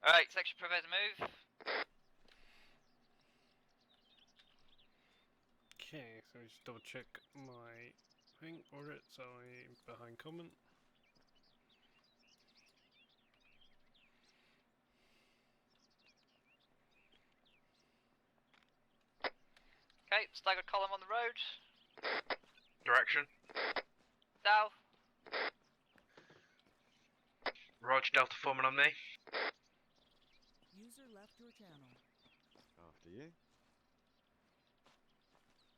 Alright, section prepare to move. Okay, so just double check my thing. Order it, so I'm behind comment. Okay, staggered column on the road. Direction. South. Roger, Delta Foreman on me. User left your channel. After you.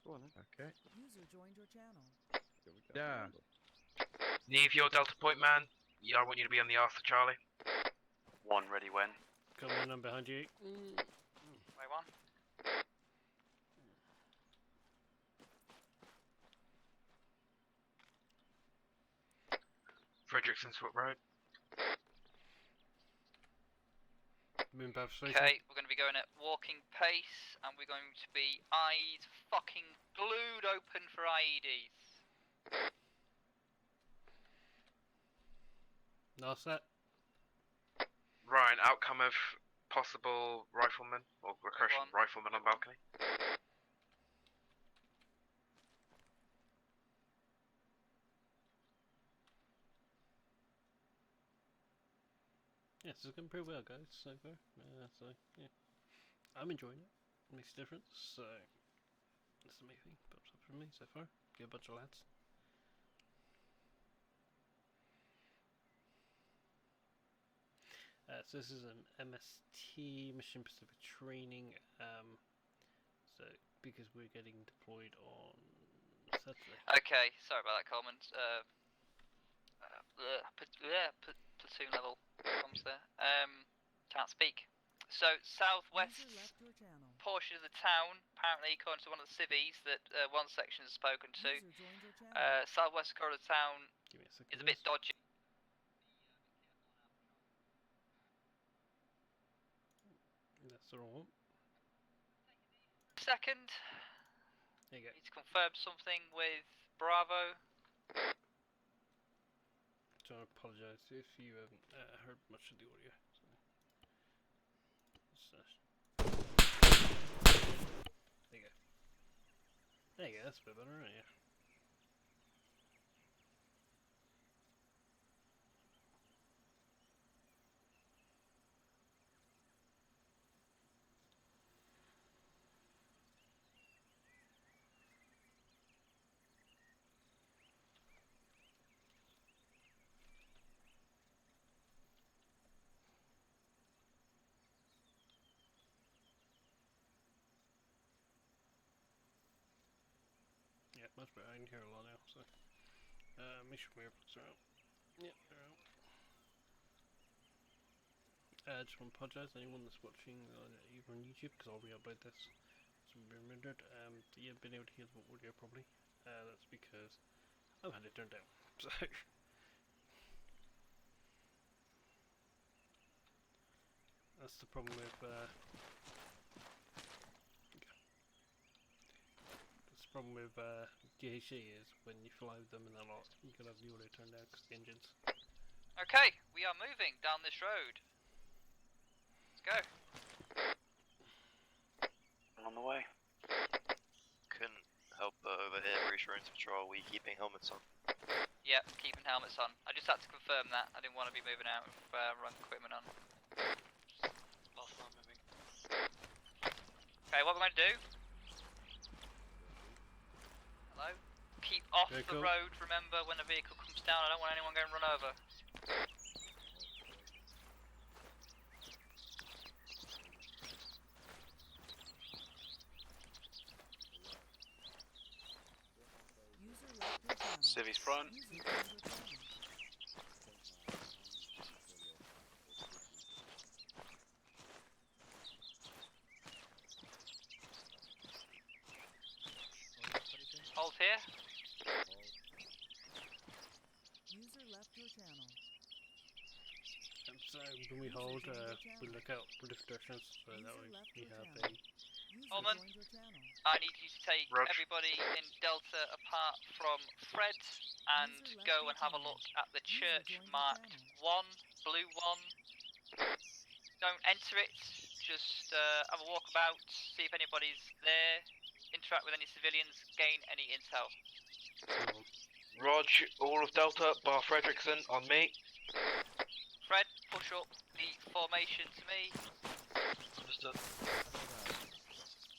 Go on then. Okay. User joined your channel. Yeah. Neve, your Delta Point man. Yeah, I want you to be on the Arthur Charlie. 1 ready when. Come on, I'm behind you. Way 1. Frederickson Swap Road. Moon path station. Okay, we're going to be going at walking pace, and we're going to be eyes fucking glued open for IEDs. Last set. Ryan, outcome of possible rifleman or recursion rifleman on balcony. Yes, it's going pretty well, guys, so far. So, yeah. I'm enjoying it. Makes a difference, so... That's the main thing. Pops up for me so far. Get a bunch of lads. So this is an MST, Mission Pacific Training. So, because we're getting deployed on Saturday. Okay, sorry about that, Coleman. Platoon level comms there. Can't speak. So, southwest portion of the town, apparently according to one of the civvies that one section has spoken to, southwest corner of the town is a bit dodgy. That's the wrong one. Second, there you go. Need to confirm something with Bravo. So I apologise if you haven't heard much of the audio. So. There you go. There you go, that's a bit better, isn't it? much better. I can hear a lot now. So, make sure my earplugs are out. Yep, they're out. I just want to apologise to anyone that's watching even on YouTube, because I'll re-upload this. It's been rendered. You haven't been able to hear the audio properly. That's because I've had it turned down. So. That's the problem with DHC is when you fly with them in a lot, you gotta have the audio turned down because the engines. Okay, we are moving down this road. Let's go. On the way. Couldn't help but overhear reassurance patrol. Are we keeping helmets on? Yep, keeping helmets on. I just had to confirm that. I didn't want to be moving out with wrong equipment on. Last time moving. Okay, what we're going to do? Hello? Keep off the road, remember, when a vehicle comes down. I don't want anyone getting run over. Civvies front. Hold here. User left your channel. So when we hold, we look out for different directions, so that way we have a... Holman, I need you to take everybody in Delta apart from Fred and go and have a look at the church marked 1, blue 1. Don't enter it, just have a walk about, see if anybody's there, interact with any civilians, gain any intel. Rog, all of Delta, bar Fredrickson, on me. Fred, push up the formation to me. Understood.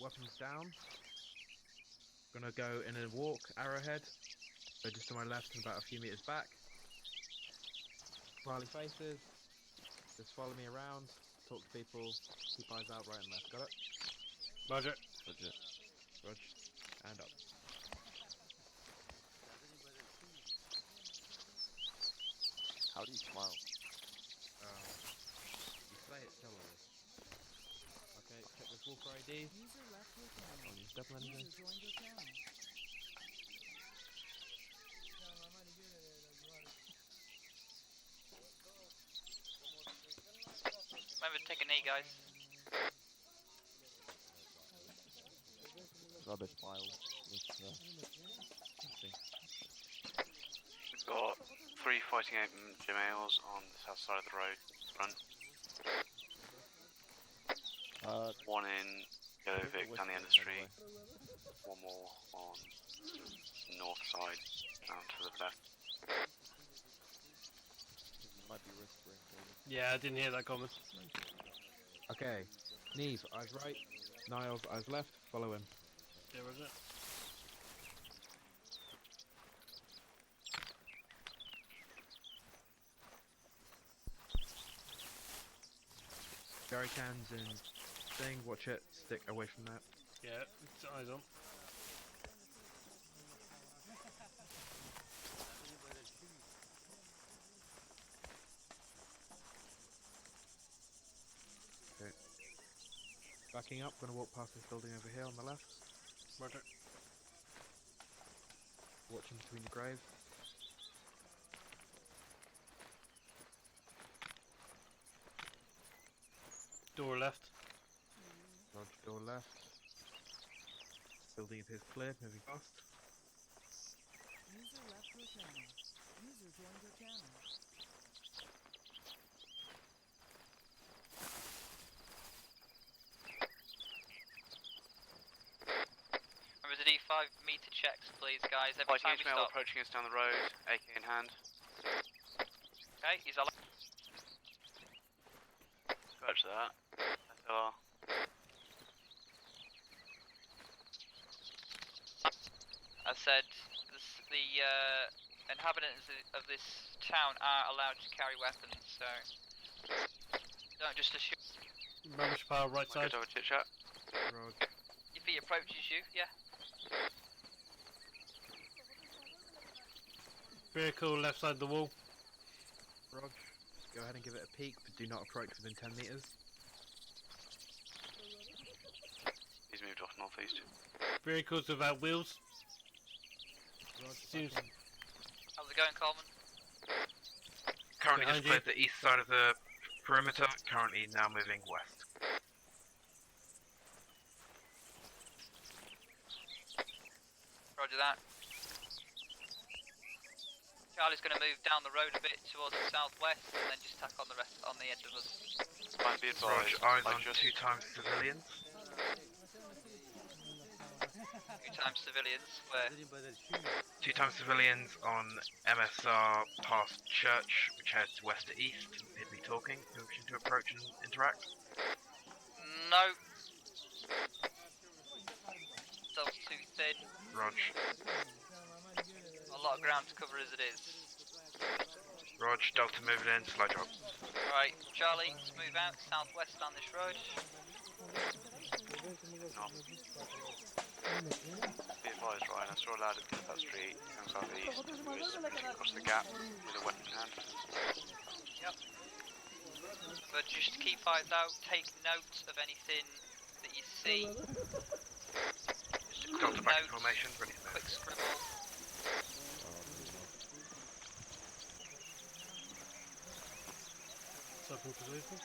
Weapons down. Gonna go in a walk, arrowhead. So just to my left and about a few meters back. Smiley faces. Just follow me around. Talk to people. Keep eyes out right and left. Got it? Roger. Roger. Roger. And up. How do you smile? You say it similarly. Okay, check this walker ID. User left your channel. On your step anything. User joined your channel. Remember to take a knee, guys. Rubbish pile. With, We've got 3 fighting males on the south side of the road, front. 1 in Yellow Vic down the end of the street. 1 more on north side, down to the left. Might be whispering. Yeah, I didn't hear that comment. Okay. Knees, eyes right. Niles, eyes left. Follow him. There was it. Jerry cans and thing. Watch it. Stick away from that. Yeah, it's eyes on. Okay. Backing up. Gonna walk past this building over here on the left. Roger. Watching between the grave. Door left. Roger, door left. Building appears clear, moving fast. User left your channel. User joined your channel. Remember to do 5-meter checks, please, guys. Every Fighting time we male stop. approaching us down the road, AK in hand. Okay, he's alive. Scratch that. SLR. I said the inhabitants of this town are allowed to carry weapons, so don't just assume. Rubbish pile right side. Good over chit chat. Rog. If he approaches you, yeah. Vehicle left side of the wall. Rog, go ahead and give it a peek, but do not approach within 10 meters. He's moved off northeast. Vehicles without wheels. Seems How's it going, Coleman? Currently Behind just cleared the east side of the perimeter, currently now moving west. Roger that. Charlie's going to move down the road a bit towards the southwest and then just tack on the rest on the end of us. Might be advised. Roger, eyes on 2 times civilians. 2 times civilians, where? 2 times civilians on MSR past church, which heads west to east. He'd be talking, wishing to approach and interact. No. Still too thin. Rog. A lot of ground to cover as it is. Rog, Delta moving in, slow drop. Alright, Charlie, let's move out southwest down this road. No. Be advised, Ryan, I saw a lad at that street, comes southeast, who was sprinting across the gap with a weapon in hand. Yep. But just keep eyes out, take note of anything that you see. Just a quick Delta back in note, formation, ready to move. quick scribble. Stopping position.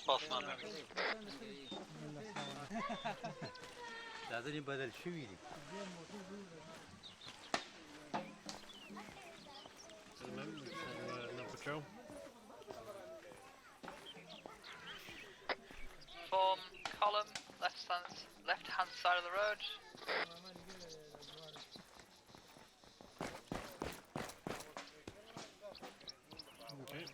Bossman moving. زادني بدل شويلي At the moment, we have no patrol. Form column, left hand side of the road. Okay.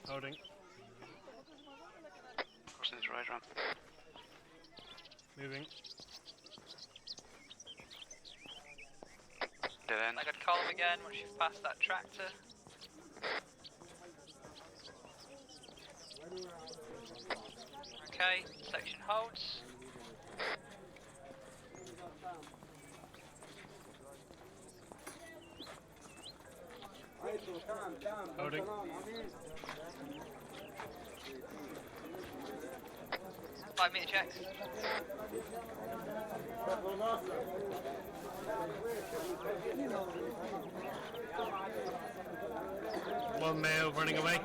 Holding. Crossing this road, Ram. Moving. Dead end. I got column again once you've passed that tractor. Okay, section holds. Holding. 5-meter checks. One male running away.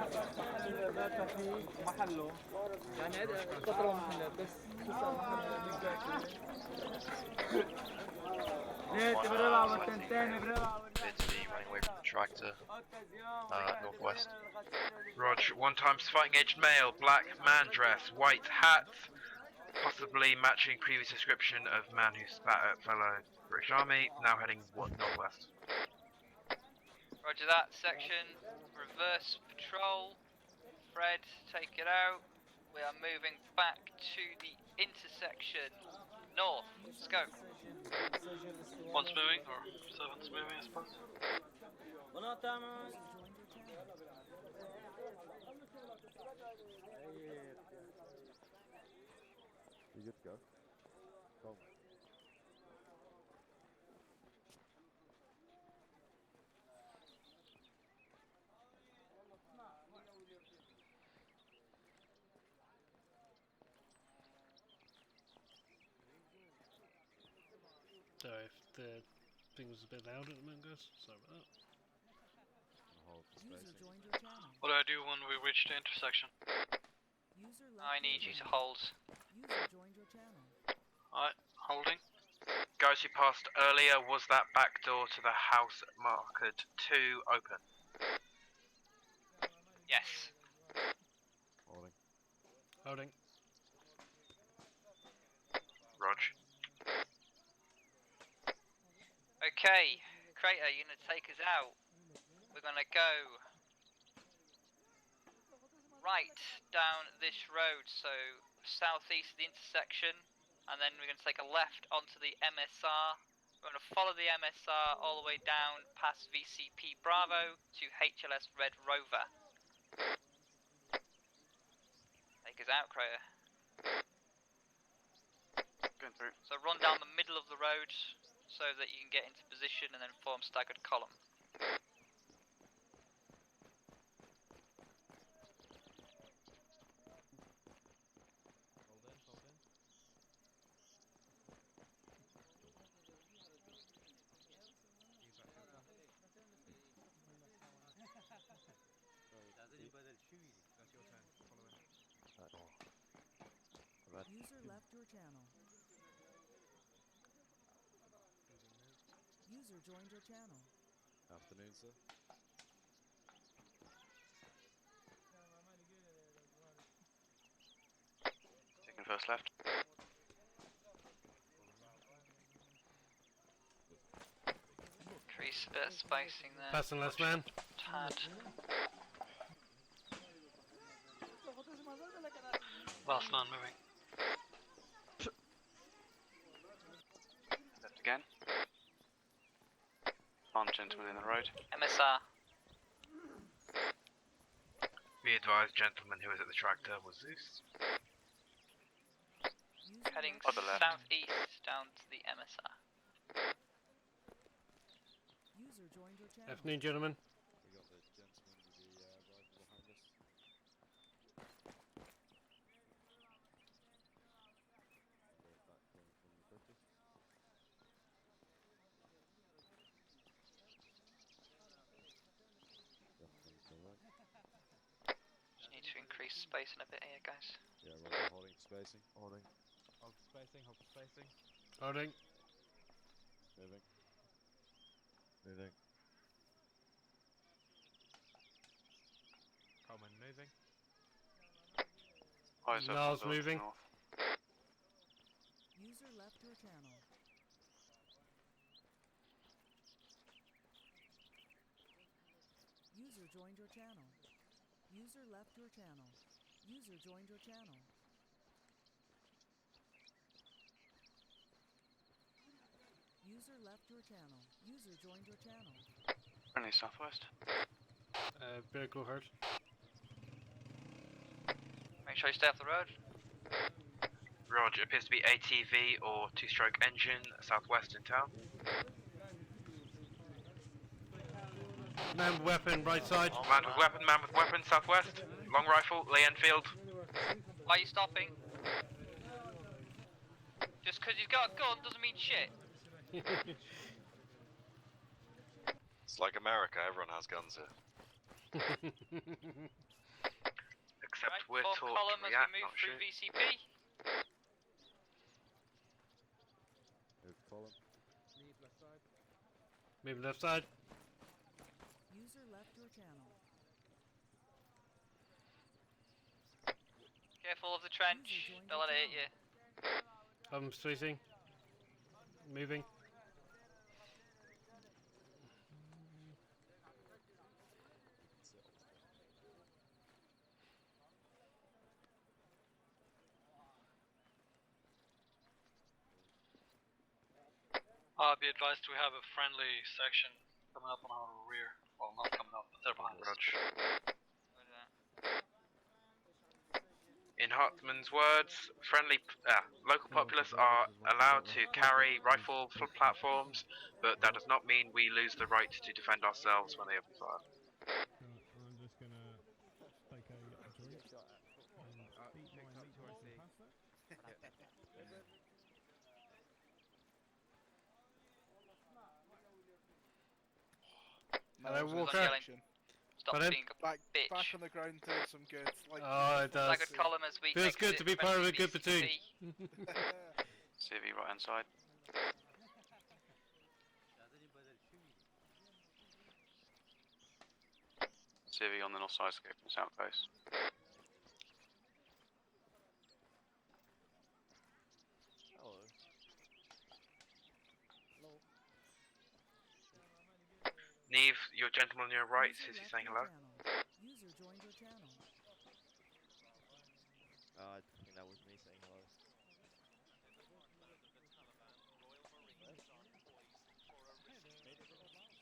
Appeared to be running away from the tractor, northwest. Rog, 1 times fighting aged male, black man dress, white hat, possibly matching previous description of man who spat at fellow British Army, now heading northwest. Roger that, section. Reverse patrol. Fred, take it out. We are moving back to the intersection. North. Let's go. One's moving, or 7's moving, I suppose. You good to go? Go. Sorry if the thing was a bit loud at the moment, guys. Sorry about that. User joined your channel. What do I do when we reach the intersection? User I need you to hold. User joined your channel. Alright, holding. Guys who passed earlier, was that back door to the house marked 2 open? Yes. Holding. Holding. Rog. Okay, Crater, you're gonna take us out. We're gonna go right down this road, so southeast of the intersection, and then we're going to take a left onto the MSR. We're going to follow the MSR all the way down past VCP Bravo to HLS Red Rover. Take us out, Crater. Going through. So run down the middle of the road so that you can get into position and then form staggered column. Hold in, hold in. Does anybody shoot you? That's your turn. Follow in. User left your channel. User joined your channel. Afternoon, sir. Taking first left. Increase a bit of spacing there. Passing last man. Tad. Last man moving. Left again. Armed gentleman in the road. MSR. Be advised, gentleman who was at the tractor was Zeus. Heading Other left. southeast down to the MSR. User joined your channel. Afternoon, gentlemen. We got the gentleman with the rifle behind us. We're back coming from the British. Gentleman's to the right. Just need to increase spacing a bit here, guys. Yeah, we're holding spacing. Holding. Hold spacing, hold spacing. Holding. Moving. Moving. Coleman moving. Eyes up Niles on the moving. north. User left your channel. User joined your channel. User left your channel. User joined your channel. User left your channel. User joined your channel. Friendly southwest. Vehicle hurt. Make sure you stay off the road. Roger, appears to be ATV or two-stroke engine, southwest in town. Man with weapon, right side. Man with weapon, southwest. Long rifle, Lee Enfield. Why are you stopping? Just because he's got a gun doesn't mean shit. It's like America, everyone has guns here. Except Right, we're form taught column to as react, we move not through shoot. VCP. Move column. Leave left side. Maybe left side. User left your channel. Careful of the trench. Don't let it hit you. I'm spacing. Moving. Be advised we have a friendly section coming up on our rear. Well, not coming up, but they're behind us. In Hartman's words, local populace are allowed to carry rifle platforms, but that does not mean we lose the right to defend ourselves when they open fire. I'm just gonna take a drink and beat my meatballs and pasta. No, Hello, it's Walker. action. Stop Pardon? being a Back bitch. on the ground doing some good. Like Oh, it does. Like a column as we Feels good to be part of a good platoon. CV right hand side. Does anybody shoot you? CV on the north side, escaping south coast. Hello. Hello. Neve, your gentleman on your right, is he saying hello? User joined your channel. I think that was me saying hello.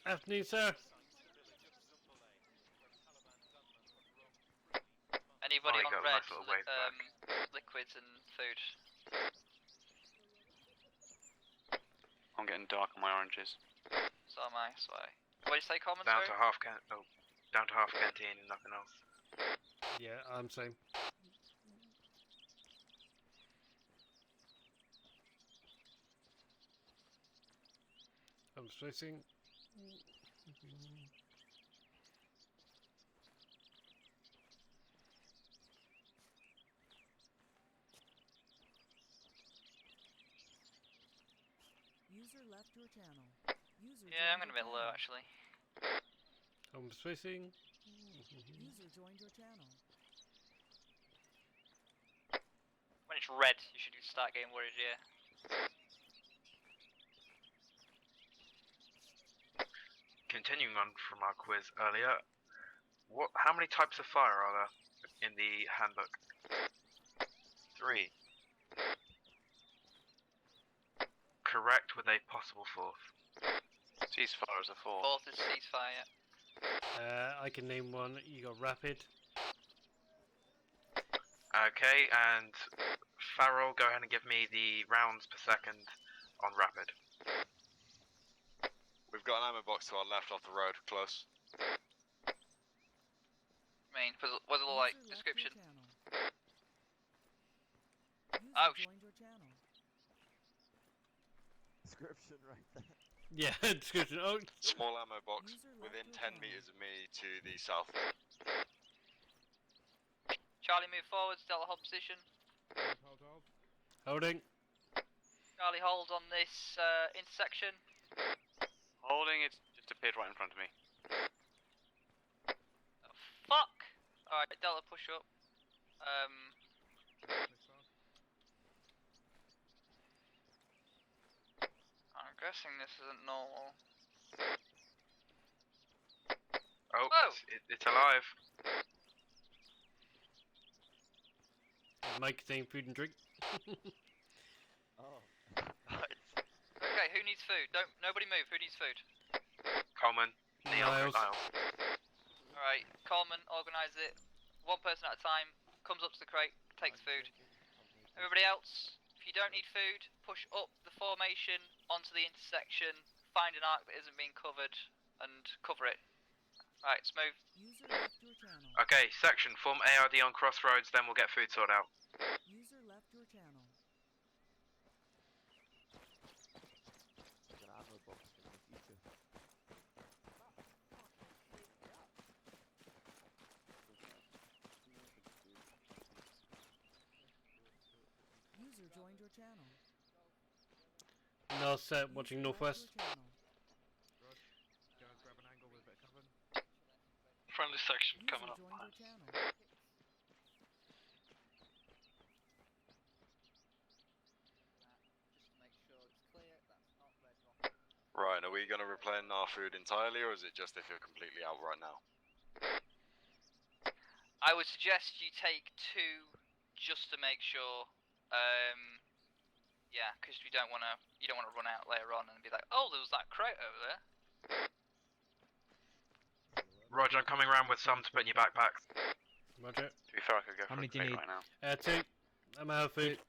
Afternoon, sir. Anybody Oh, you on got a red, nice little wave back. liquids and food? I'm getting dark on my oranges. So am I, so what did you say, Common? Down Sorry? to half down to half canteen and nothing else. Yeah, I'm same. I'm switching. User left your channel. User Yeah, I'm joined gonna be your low channel. actually. I'm switching. User joined your channel. When it's red, you should do start game worried, yeah. Continuing on from our quiz earlier, how many types of fire are there in the handbook? 3. Correct with a possible fourth. Ceasefire is a 4. Fourth is ceasefire, yeah. I can name one. You got rapid. Okay, and Farrell, go ahead and give me the rounds per second on rapid. We've got an ammo box to our left off the road, close. Was it all like User left description? your channel. Oh, User joined your channel. Description right there. Yeah, description. Oh. Small ammo box User left within your 10 channel. meters of me to the south. Charlie, move forwards, Delta hold position. Hold. Holding. Charlie, hold on this intersection. Holding, it's just appeared right in front of me. Oh, fuck! Alright, Delta push up. I'm guessing this isn't normal. Oh, Whoa! it's alive. Might contain food and drink. Oh. Okay, who needs food? Nobody move. Who needs food? Coleman, Niles. Alright, Coleman, organise it. One person at a time. Comes up to the crate, takes food. Everybody else, if you don't need food, push up the formation onto the intersection. Find an arc that isn't being covered and cover it. Right, let's move. User left your channel. Okay, section, form ARD on crossroads, then we'll get food sorted out. User left your channel. There's an ammo box in the future. User joined your channel. No set. Watching northwest. Rog, go and grab an angle with a bit of cover. Friendly section User coming up. joined your channel. Just to make sure it's clear, that's not red rock. Right, are we going to replenish our food entirely, or is it just if you're completely out right now? I would suggest you take 2 just to make sure. Yeah, because you don't want to run out later on and be like, oh, there was that crate over there. Roger, I'm coming around with some to put in your backpacks. Roger. To be fair, I could go How for a many do you crate need? right now. 2. I'm out of food.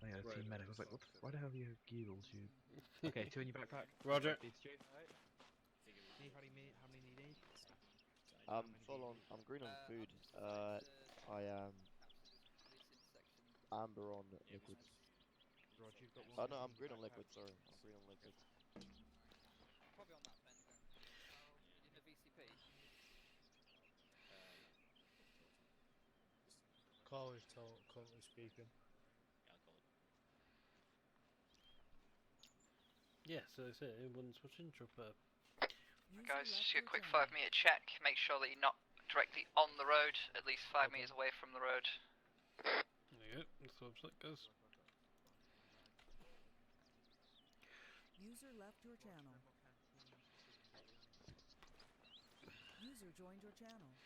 Oh yeah, team medic. I was like, what? Why the hell have you Googled you? Okay, 2 in your backpack. Roger. Steve, how many need? Full on. I'm green on food. I am amber on liquids. Rog, you've got Oh one. no, I'm green on liquids. Sorry, I'm green on liquids. Probably on that bender. In the VCP. Call is currently speaking. Yeah, so that's it. Everyone's watching. Drop a. Guys, just get a quick 5-meter check. Make sure that you're not directly on the road, at least 5 meters away from the road. There you go. That's what it goes. User left your channel. User joined your channel.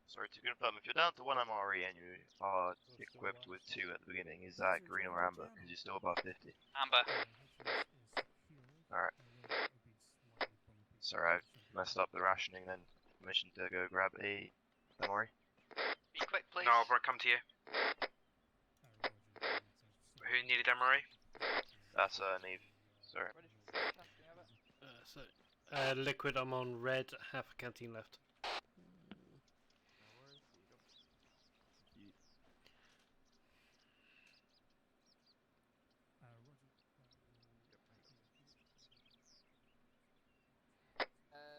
Sorry to confirm, if you're down to 1 MRE and you are equipped with 2 at the beginning, is that green or amber? Because you're still above 50. Amber. Alright. Sorry, I messed up the rationing then. Permission to go grab a MRE? Be quick, please. No, I'll come to you. Who needed MRE? That's Neve. Sorry. Liquid, I'm on red, half a canteen left.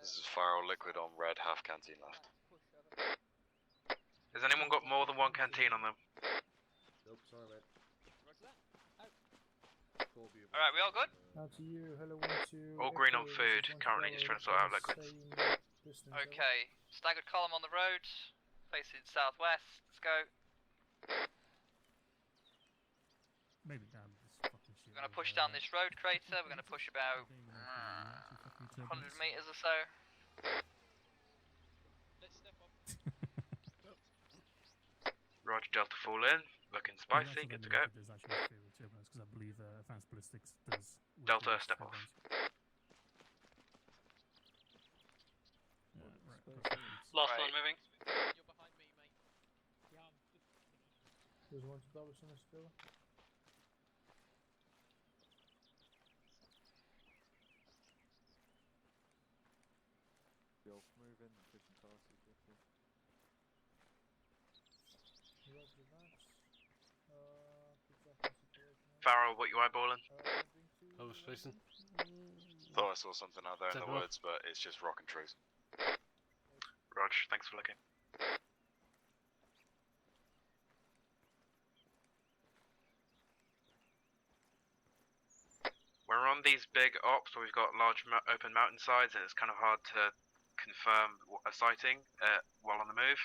This is Farrell, Liquid on red, half canteen left. Has anyone got more than one canteen on them? Nope, sorry mate. Alright, we all good? Out to you, hello 1-2. All green on food, currently just trying to sort out liquids. Okay, staggered column on the road, facing southwest, let's go. Maybe damn this fucking shit. We're going to push down this road crater, we're going to push about 100 metres or so. Let's step up. Roger, Delta fall in, looking spicy, good to go. There's actually a theory turbulence because I believe advanced ballistics does. Delta, step off. Last one moving. You're behind me, mate. Yeah, I'm just... There's one to double on still. Yo, move in, pushing past you, quickly. Farrell, what you eyeballing? I was facing. Thought I saw something out there in the Second woods, but it's just rock and trees. Rog, thanks for looking. We're on these big ops where we've got large open mountainsides and it's kind of hard to confirm a sighting while on the move.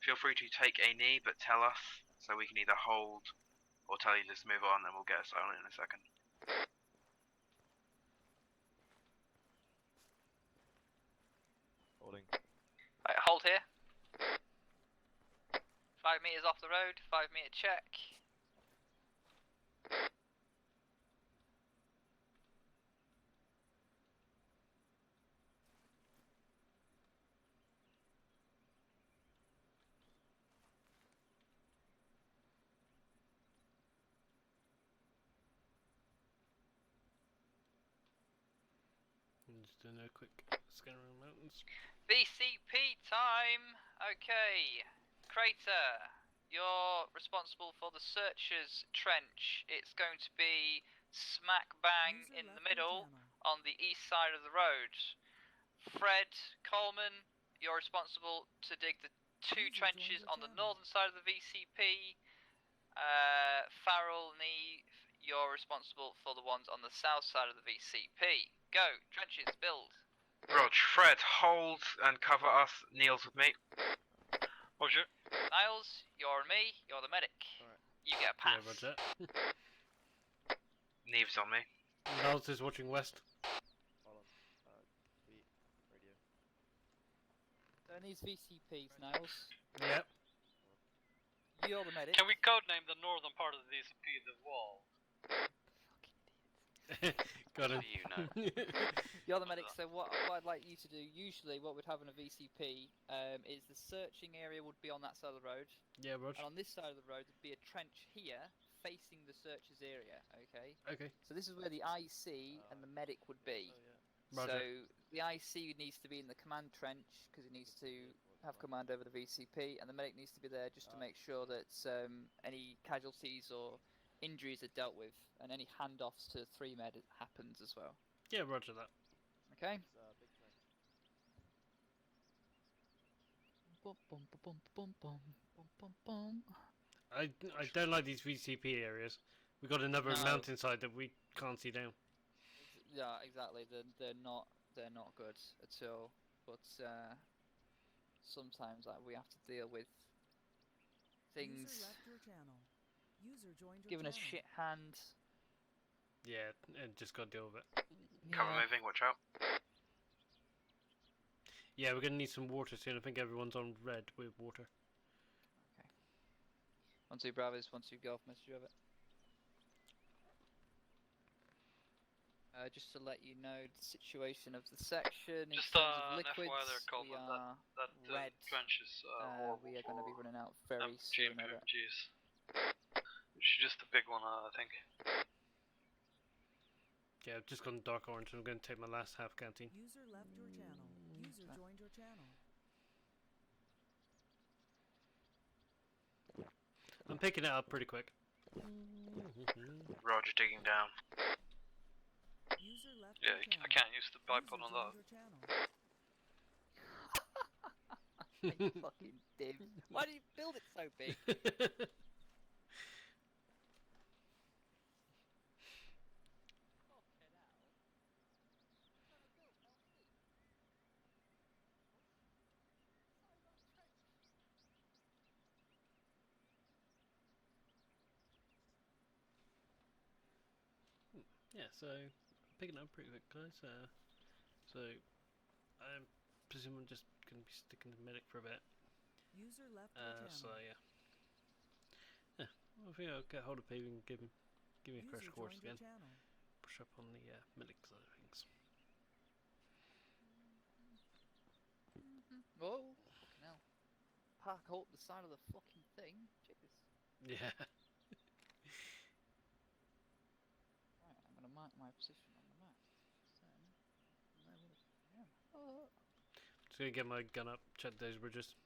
Feel free to take a knee, but tell us so we can either hold or tell you just move on and we'll get a silent in a second. Holding. Right, hold here. 5 metres off the road, 5 metre check. Just doing a quick scan around the mountains. VCP time! Okay. Crater, you're responsible for the Searchers Trench. It's going to be smack bang in the middle on the east side of the road. Fred Coleman, you're responsible to dig the 2 trenches on the northern side of the VCP. Farrell, Neve, you're responsible for the ones on the south side of the VCP. Go, trenches, build. Rog, Fred, hold and cover us. Neil's with me. Roger. Niles, you're me, you're the medic. You get a pass. Yeah, Roger. Neve's on me. Niles is watching west. Hold on. Radio. Don't these VCPs, Niles. Yep. You're the medic. Can we codename the northern part of the VCP the wall? Got him. You know. You're the medic, so what I'd like you to do, usually what we'd have in a VCP is the searching area would be on that side of the road. Yeah, Roger. And on this side of the road would be a trench here, facing the searchers area, okay? Okay. So this is where the IC and the medic would be. Roger. So the IC needs to be in the command trench, because it needs to have command over the VCP, and the medic needs to be there just to make sure that any casualties or injuries are dealt with, and any handoffs to 3med happens as well. Yeah, Roger that. Okay. I don't like these VCP areas. We got another No. mountainside that we can't see down. Yeah, exactly. They're not good at all. But sometimes we have to deal with things User left your channel. User joined your giving us channel. shit hand. Yeah, and just got to deal with it. Cover moving, watch out. Yeah, we're gonna need some water soon. I think everyone's on red with water. Okay. 1-2 Bravos, 1-2 Golf, message of it. Just to let you know the situation of the section in Just terms of an liquids, FYI there, we Coleman, are that red. trench is horrible. We are going to be running out very soon. GMP MGs. It's just a big one, I think. Yeah, I've just gone dark orange. I'm going to take my last half canteen. User left your channel. User joined your channel. I'm picking it up pretty quick. Roger, digging down. User left Yeah, your channel. I can't use the bipod User on that. joined your channel. You fucking div. Why did you build it so big? Yeah, so I'm picking it up pretty quick, guys. So I'm presuming I'm just going to be sticking to medic for a bit. User left your channel. So yeah. Yeah, I think I'll get hold of Paving and give me a crash course again. Push up on the medic side of things. Whoa, fucking hell. Park halt the side of the fucking thing. Jeez. Yeah. Right, I'm going to mark my position on the map. So, I know where I am. Oh. Just going to get my gun up, check those bridges.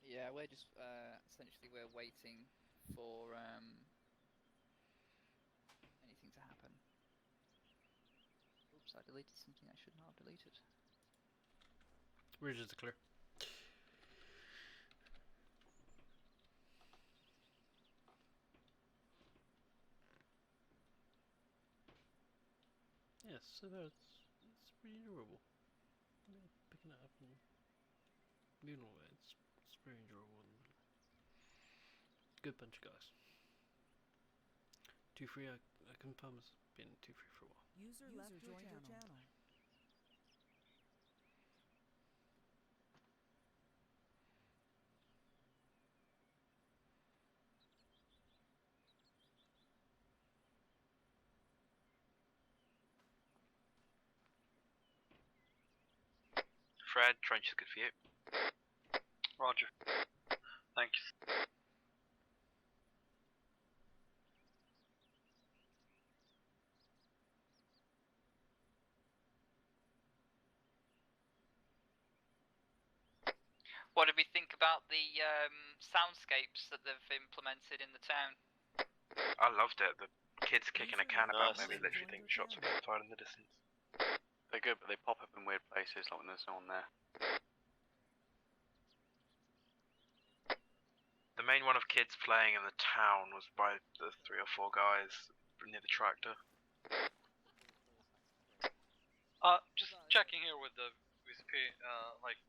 Yeah, we're just, essentially we're waiting for, anything to happen. Oops, I deleted something I should not have deleted. Bridges are clear. Yes, so it's pretty durable. Yeah, picking it up and moving all it, it's pretty durable and good bunch of guys. 2-3, I confirm has been 2-3 for a while. User left your channel. Fred, trench is good for you. Roger. Thanks. What did we think about the soundscapes that they've implemented in the town? I loved it. The kids kicking a can about made me literally think shots were being fired in the distance. They're good, but they pop up in weird places, like when there's no one there. The main one of kids playing in the town was by the 3 or 4 guys near the tractor. Just checking here with the VCP, like,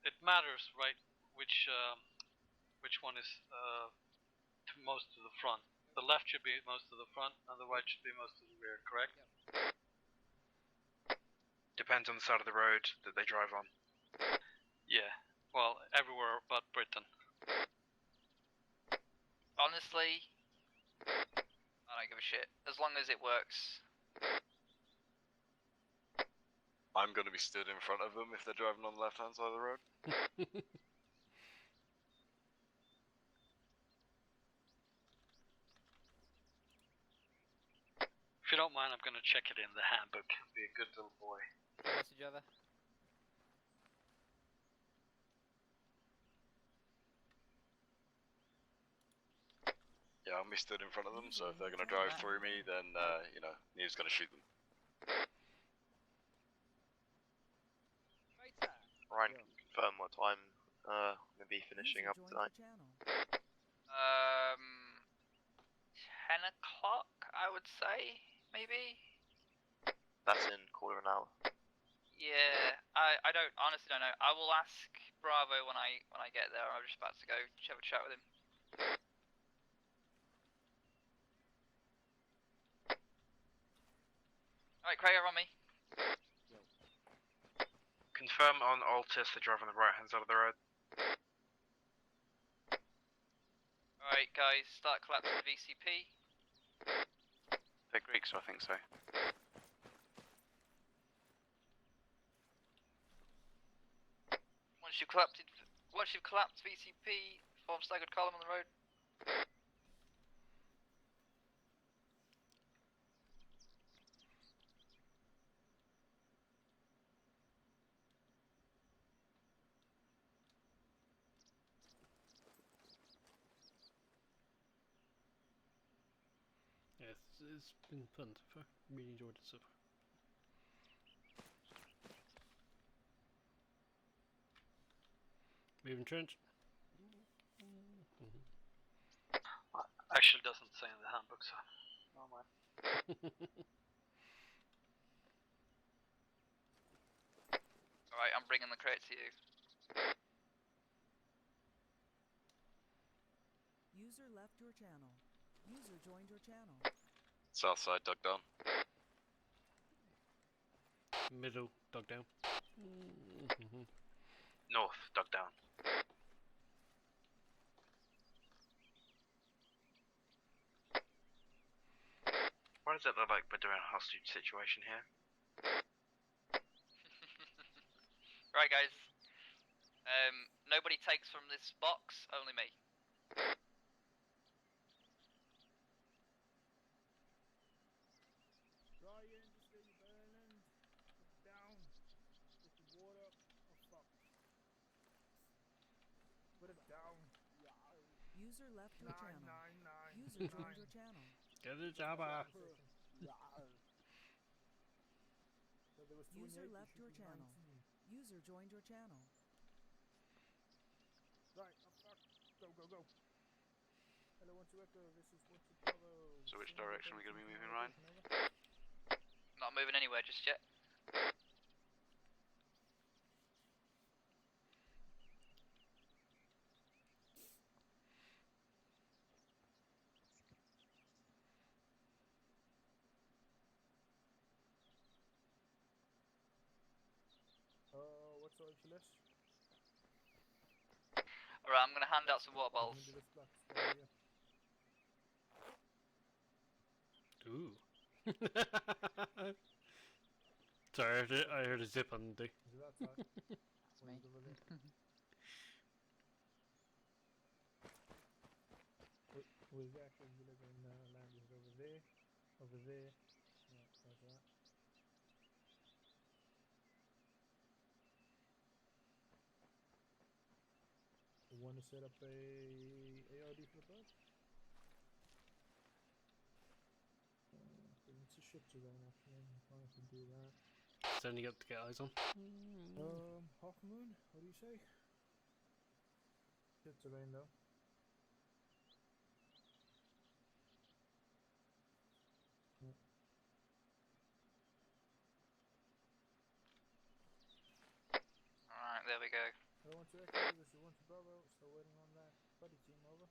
it matters, right, which one is most to the front. The left should be most to the front, and the right should be most to the rear, correct? Depends on the side of the road that they drive on. Yeah, well, everywhere but Britain. Honestly, I don't give a shit. As long as it works. I'm going to be stood in front of them if they're driving on the left-hand side of the road. If you don't mind, I'm gonna check it in the handbook. Be a good little boy. Message over. Yeah, I'll be stood in front of them, so if they're going to drive through me, then, you know, Neve's going to shoot them. Ryan can confirm what time we'll be finishing up tonight. 10 o'clock, I would say, maybe? That's in quarter of an hour. Yeah, I honestly don't know. I will ask Bravo when I get there. I'm just about to go have a chat with him. Alright, Craig, on me. Confirm on Altus they drive on the right hand side of the road. Alright guys, start collapsing the VCP. They're Greek, so I think so. Once you've collapsed VCP, form staggered column on the road. Yeah, it's been fun so far. Really enjoyed it so far. Moving trench. Actually doesn't say in the handbook, so never mind. Alright, I'm bringing the crate to you. User left your channel. User joined your channel. South side dug down. Middle, dug down. North, dug down. Why does it look like we're doing a hostage situation here? Right guys. Nobody takes from this box, only me. Ryan, just leave your burning. Put it down. Get the water. Oh fuck. Put it down. User left your channel. Nine. User joined your channel. Get the Jabba. User left your channel. User joined your channel. Right, oh fuck. Go. Hello, 1 to Echo, this is 1 to Bravo. So which direction are we going to be moving, Ryan? Not moving anywhere just yet. What's our HLS? Alright, I'm gonna hand out some water bottles. Ooh. Sorry, I heard a zip on the. That's me. We're actually delivering languages over there. Yeah, like that. We want to set up a ARD for the bird? It's a ship terrain actually. I can do that. Standing up to get eyes on. Half moon, what do you say? Ship terrain though. Alright, there we go. I want to Echo, this is 1 to Bravo, still waiting on that buddy team, over.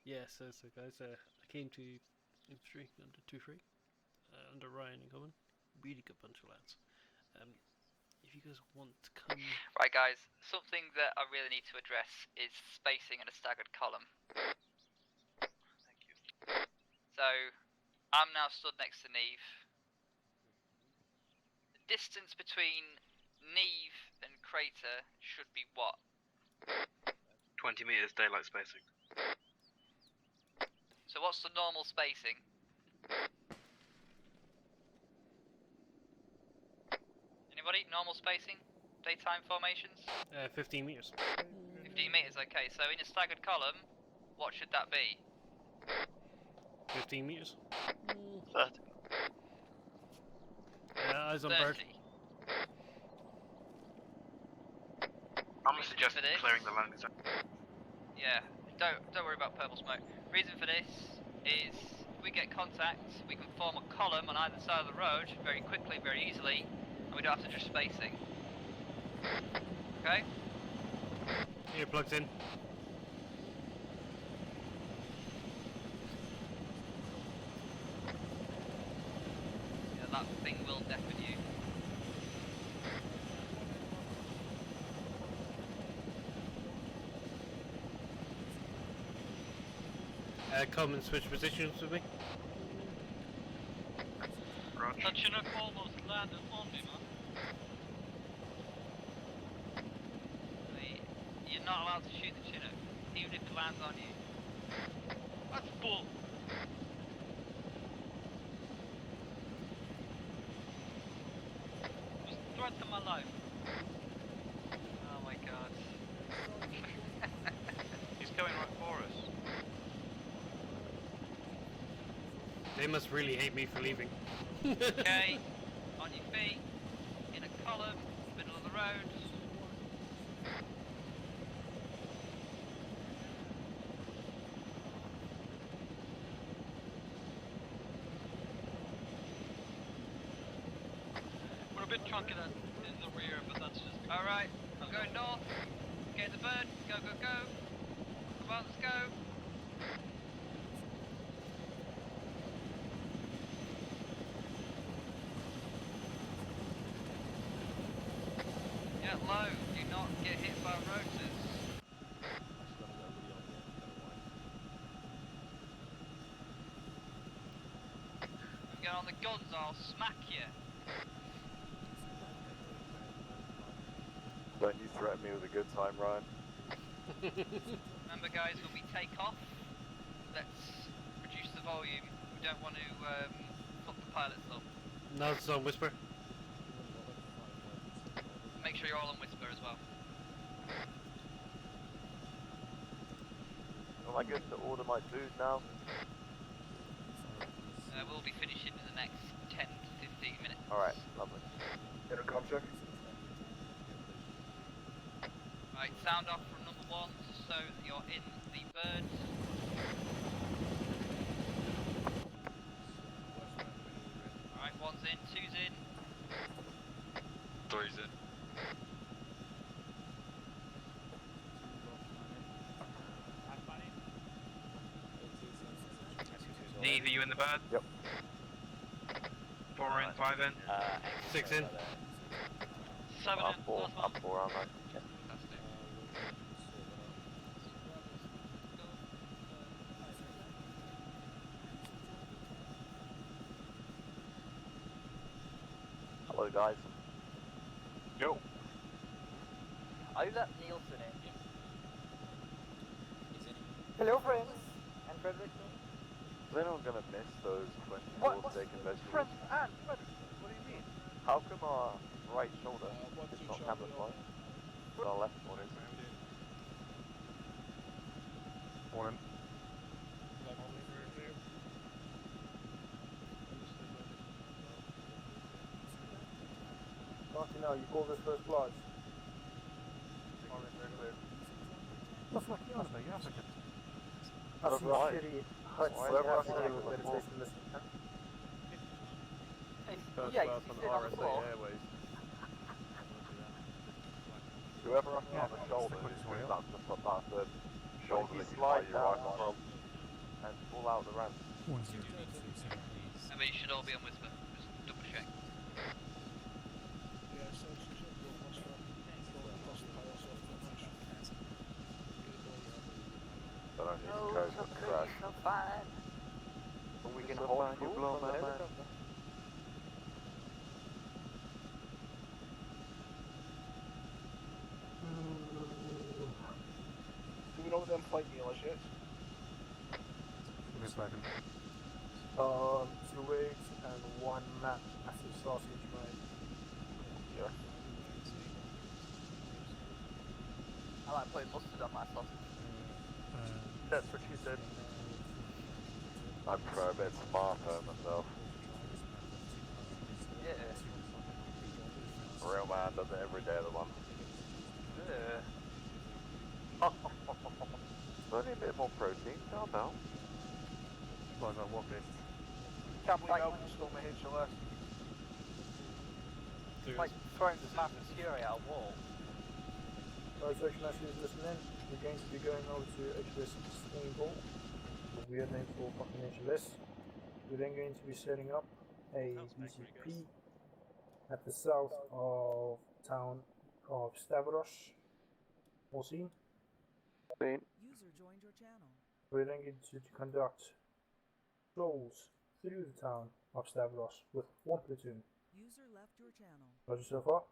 Yeah, so guys, I came to infantry under 2-3, under Ryan and Common. Really good bunch of lads. If you guys want to come... Right guys, something that I really need to address is spacing in a staggered column. Thank you. So, I'm now stood next to Neve. The distance between Neve and Crater should be what? 20 meters daylight spacing. So what's the normal spacing? Anybody? Normal spacing? Daytime formations? 15 meters. 15 meters, okay. So in a staggered column, what should that be? 15 meters. 30. Eyes on 30. bird. I'm gonna suggest clearing the landing zone. Yeah, don't worry about purple smoke. Reason for this is we get contact, we can form a column on either side of the road very quickly, very easily, and we don't have to just spacing. Okay? You're plugged in. Yeah, that thing will deafen you. Come and switch positions with me. That Chinook almost landed on me, man. You're not allowed to shoot the Chinook, even if it lands on you. That's bull. Just threat to my life. Oh my god. He's coming right for us. They must really hate me for leaving. Okay, on your feet, in a column, middle of the road. We're a bit chunky in the rear, but that's just... Alright, I'm going north. Get the bird, go, go, go. Come on, let's go. Get low, do not get hit by rotors. Get on the guns, I'll smack you. Don't you threaten me with a good time, Ryan? Remember guys, when we take off, let's reduce the volume. We don't want to fuck the pilots up. No, it's on Whisper. Make sure you're all on Whisper as well. Am I good to order my food now? We'll be finishing in the next 10 to 15 minutes. Alright, lovely. Intercom check. Right, sound off from number 1 so that you're in the bird. Alright, 1's in, 2's in. 3's in. Neve, are you in the bird? Yep. 4 in, 5 in. 6 in. 7 in. I'm 4, aren't I? Hello guys. Yo. I let Nielsen in. Hello, friends. And Frederick. They're not gonna miss those 24 What? steak and vegetables. Friends and Frederick, what do you mean? How come our right shoulder is not camouflaged? But our left one is. Morning. Martin, now you call this first class. What the fuck are you on about? You're African. That's That's right. shitty. That's why Whoever I has to have do to with look meditation this First yeah, class you on sit on the RSA floor. Airways. Whoever has on the shoulder is pretty much the that's the shoulder that you fly your rifle from and pull out the ramp. I mean, you should all be on Whisper. Just double check. But I need to go to crash. Fine. But we can hold you blow my man. Do we know what them flight meal is yet? Give me a second. 2 eggs and 1 massive sausage, mate. Yeah. I like putting mustard on my sausage. That's what she said. I prefer a bit of tomato myself. Yeah. A real man does it every day of the month. Yeah. Only a bit more protein, calm down. Like that, what bit? Can't believe Elton stole my HLS. It's like throwing this massive fury at a wall. Alright, section messages listening. We're going to be going over to HLS Steamboat. Weird name for fucking HLS. We're then going to be setting up a VCP at the south of town of Stavros. All seen? User joined your channel. We're then going to conduct patrols through the town of Stavros with one platoon. User left your channel. Roger so far?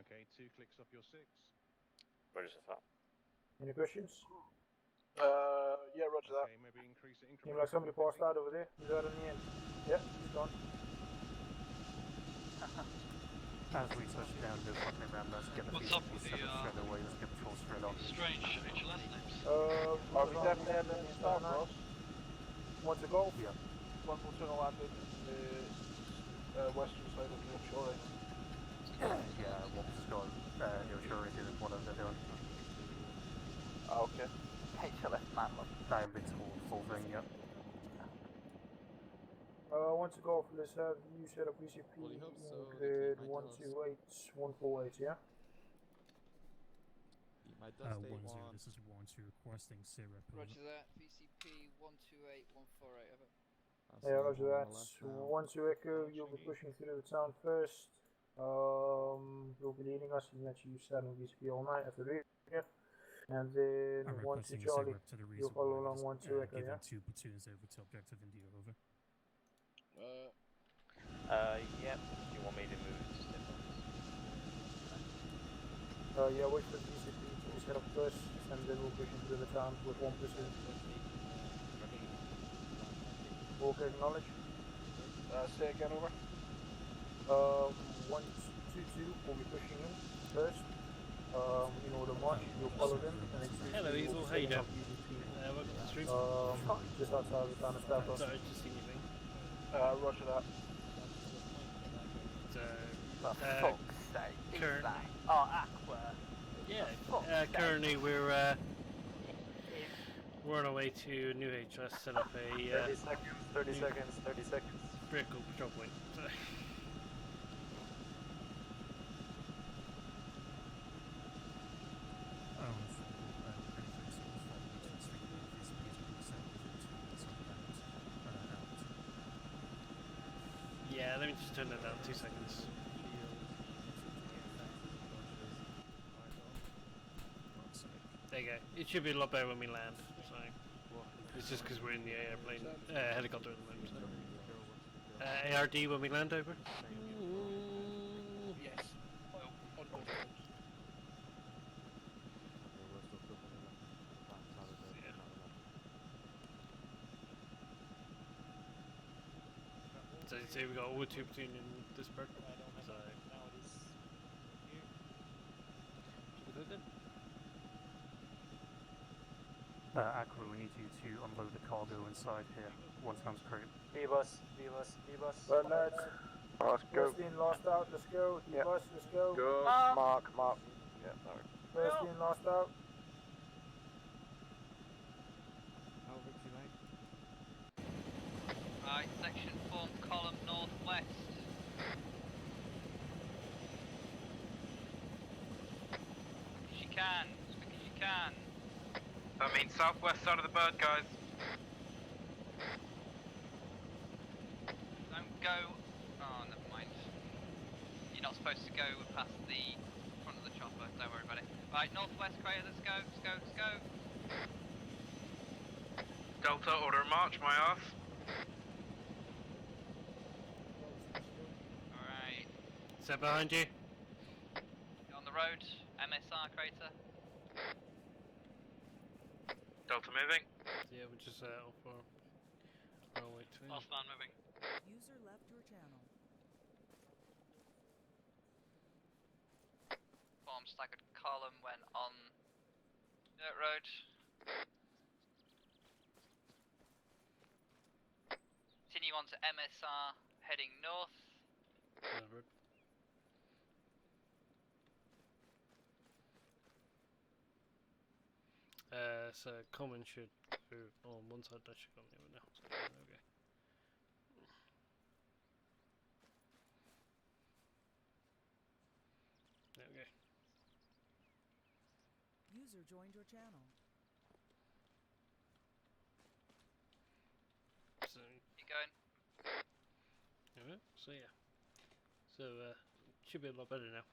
Okay, 2 clicks up your 6. Roger so far. Any questions? Yeah, roger that. Okay, maybe increase it. Seems like somebody passed out over there. Is that in the end? Yep, he's gone. As we touch down, go fucking around, let's get the What's up with the, straight away, let's get patrol straight on. strange HLS names? Are we definitely heading in Stavros? Want to go? Yeah. One platoon will land in the western side of the offshore. Yeah, one was going, sure is one of them doing. Okay. HLS Manlove. Down big full thing, yeah. Want to go for this view set of VCP grid 128148, yeah? 10, this is 1-2 requesting Syrup. Roger that. VCP 128148. Over. Yeah, roger that. 1-2 Echo, you'll be pushing through the town first. You'll be leading us in that you start on VCP all night at the rear. And then 1-2 Charlie, you'll follow along 1-2 Echo, yeah? 2 platoons over to objective India, over. Yep. You want me to move to step Yeah, wait for the VCP to be set up first, and then we'll push into the town with one platoon. Okay, acknowledge. Say again, over. 1-2-2 will be pushing in first. In order to march, you'll follow them, and then 2-2 Hello, Easel, how you doing? Welcome to the stream. Just outside of the town of Stavros. Sorry, just seeing anything. Roger that. For fuck's sake, current- that? Oh, Aqua. Yeah, currently we're on our way to New HS, set up a 30 seconds, 30 seconds, 30 seconds. vehicle patrol point. Yeah, let me just turn that down 2 seconds. There you go. It should be a lot better when we land. So it's just because we're in the airplane, helicopter at the moment. So. ARD when we land, over. Yes. On board. So you say we got all 2 platoon in this part. So. Aqua, we need you to unload the cargo inside here, once comes crew. B-bus, B-bus, B-bus. Right, lads. Let's go. First in, last out, let's go. D-bus, let's go. Go. Mark. Yeah, sorry. First in, last out. Right, section form column northwest. As you can, as quick as you can. That means southwest side of the bird, guys. Don't go. Oh, never mind. You're not supposed to go past the front of the chopper. Don't worry about it. Right, northwest crater. Let's go. Let's go. Let's go. Delta, order of march, my ass. Alright. Set behind you. On the road. MSR crater. Delta moving. Yeah, we're just off our way to Last man moving. User left your channel. Form staggered column when on dirt road. Continue on to MSR, heading north. Road. So common should go on one side, that should go on the other now. So, okay. User joined your channel. So, Keep going. alright, so yeah. So, should be a lot better now.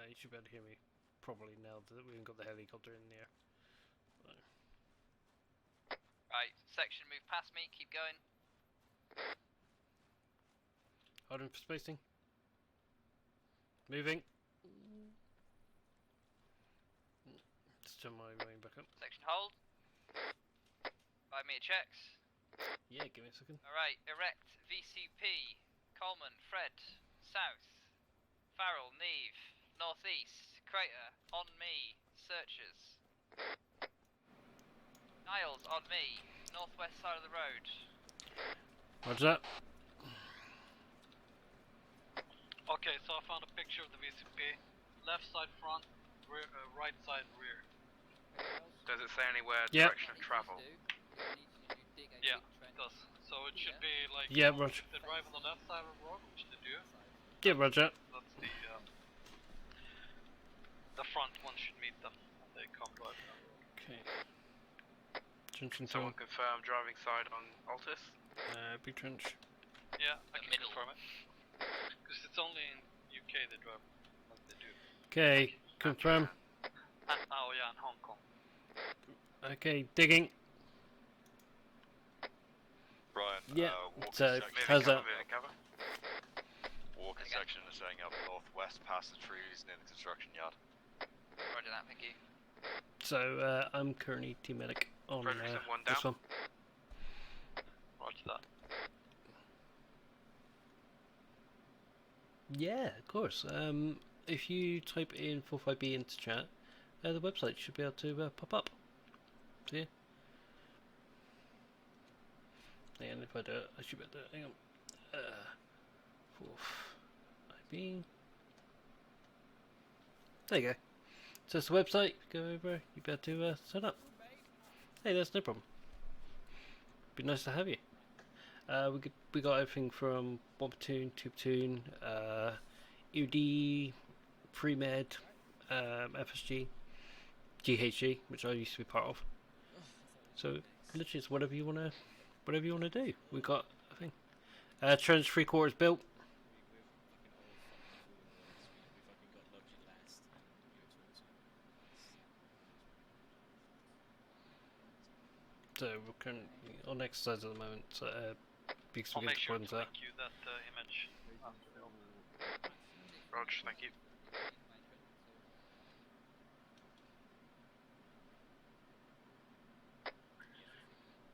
You should be able to hear me properly now that we haven't got the helicopter in the air. So. Right, section move past me, keep going. Hold on for spacing. Moving. Let's turn my wing back up. Section hold. 5 meter checks. Yeah, give me a second. Alright, erect, VCP, Coleman, Fred, south, Farrell, Neve, northeast, crater, on me, searchers. Niles, on me, northwest side of the road. Roger that. Okay, so I found a picture of the VCP. Left side front, rear, right side rear. Does it say anywhere Yep. direction of travel? Yeah, it does. So it should be like. Yeah, roger. They drive on the left side of the road, which they do. Yeah, roger. That's the front one should meet them when they come right down. Okay. Junction Someone confirm driving side on Altus? big trench. Yeah, I can confirm it. Because it's only in UK they drive like they do. Okay, confirm. Oh yeah, in Hong Kong. Okay, digging. Brian, Yeah, walking so section. how's that? Walking section is setting up northwest past the trees near the construction yard. Roger that, thank you. So, I'm currently team medic on this one. Roger that. Yeah, of course. If you type in 45B into chat, the website should be able to pop up. So yeah. And if I do it, I should be able to. Hang on. 45B. There you go. So it's the website. Go over. You be able to sign up. Hey, that's no problem. Be nice to have you. We got everything from 1 platoon, 2 platoon, UD, pre-med, FSG, GHG, which I used to be part of. So literally, it's whatever you wanna do. We got a thing. Trench 3/4 built. So we're currently on exercise at the moment. Because I'll we make get sure to to link you that image. Roger, thank you.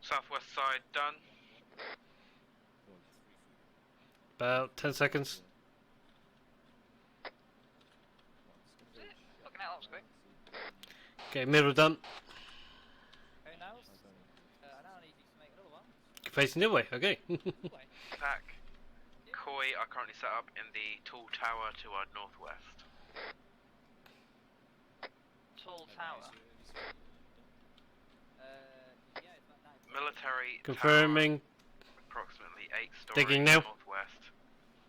Southwest side done. About 10 seconds. Fucking hell, that was quick. Okay, middle done. Okay, Niles. I now need you to make another one. Facing the other way. Okay. Pack. Koi are currently set up in the tall tower to our northwest. Tall tower. Yeah, it's about 9. Military Confirming. tower, approximately 8 stories Digging now. northwest,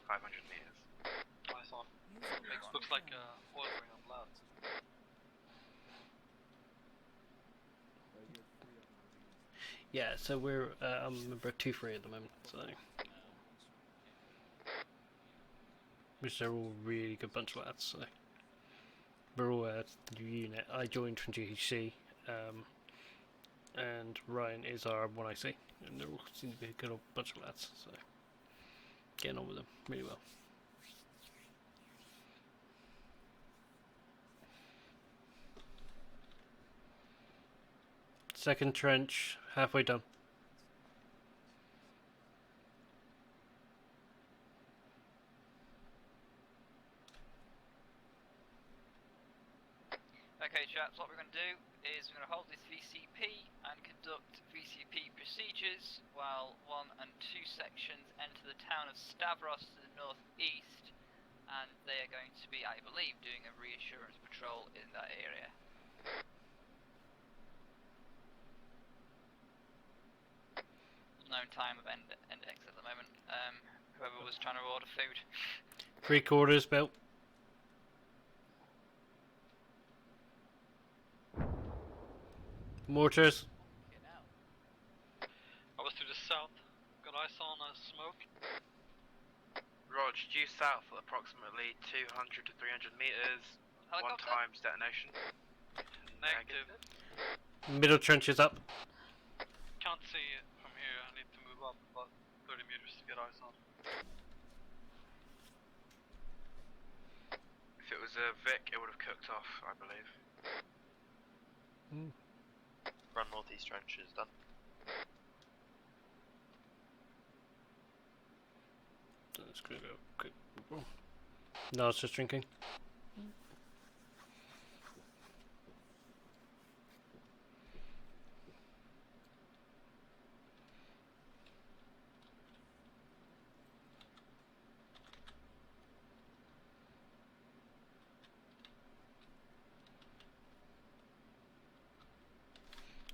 500 meters. Nice one. Looks like oil ring on land. Yeah, so we're I'm member 2-3 at the moment, so which are all really good bunch of lads. So we're all the unit. I joined from GHC, and Ryan is our 1IC, and they all seem to be a good old bunch of lads. So getting on with them really well. Second trench, halfway done. Okay, chaps, what we're going to do is we're going to hold this VCP and conduct VCP procedures while 1 and 2 sections enter the town of Stavros to the northeast, and they are going to be, I believe, doing a reassurance patrol in that area. Known time of end X at the moment. Whoever was trying to order food. 3/4 built. Mortars. I was to the south. Got eyes on smoke. Rog, due south at approximately 200 to 300 meters. Helicopter? 1 times detonation. Negative. Middle trench is up. Can't see it from here. I need to move up about 30 meters to get eyes on. If it was a Vic, it would have cooked off, I believe. Run northeast trench is done. That's gonna go quick. No, it's just drinking.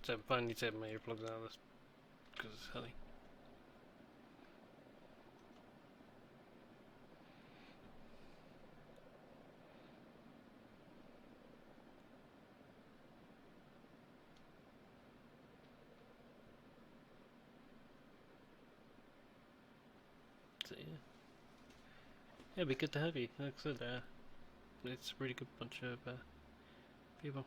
So I finally take my earplugs out of this because it's honey. So yeah, it'd be good to have you. Like I said, it's a really good bunch of people.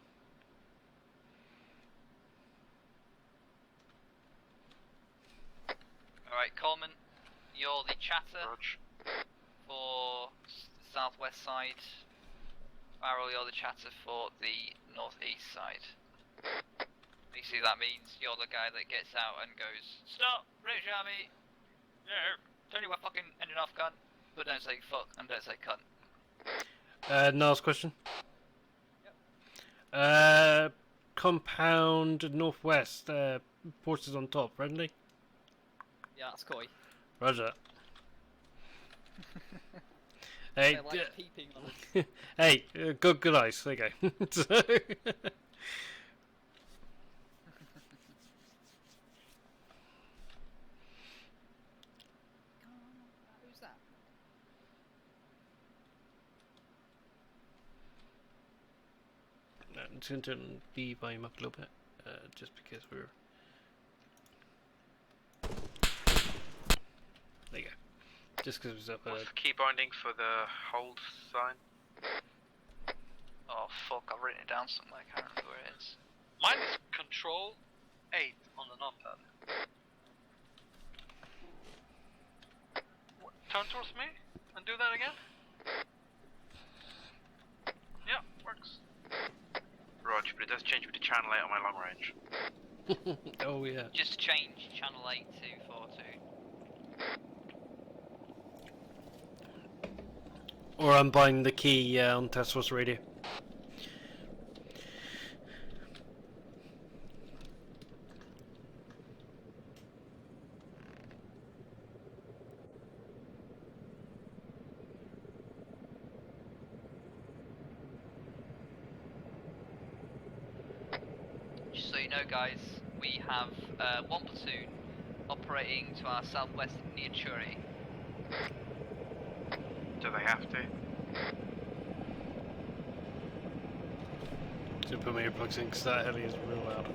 Alright, Coleman, you're the chatter for the southwest side. Farrell, you're the chatter for the northeast side. Basically that means you're the guy that gets out and goes, "Stop, British Army! Tell you we're fucking ending off, cunt." But don't say fuck and don't say cunt. Niles question. Compound northwest, forces on top, friendly? Yeah, that's coy. Roger. Hey, They're like peeping on us. hey, good eyes. There you go. So Who's that? I'm just going to turn the volume up a little bit, just because we're... There you go. Just because it was up What's the key binding for the hold sign? Oh fuck, I've written it down somewhere, I can't remember where it is. Mine is Control 8 on the numpad. Turn towards me and do that again. Yeah, works. Roger, but it does change me to channel 8 on my long range. Oh yeah. Just change channel 8 to 42. Or I'm buying the key on task force radio. Just so you know guys, we have one platoon operating to our southwest near Churi. Do they have to? So put my earplugs in because that heli is real loud.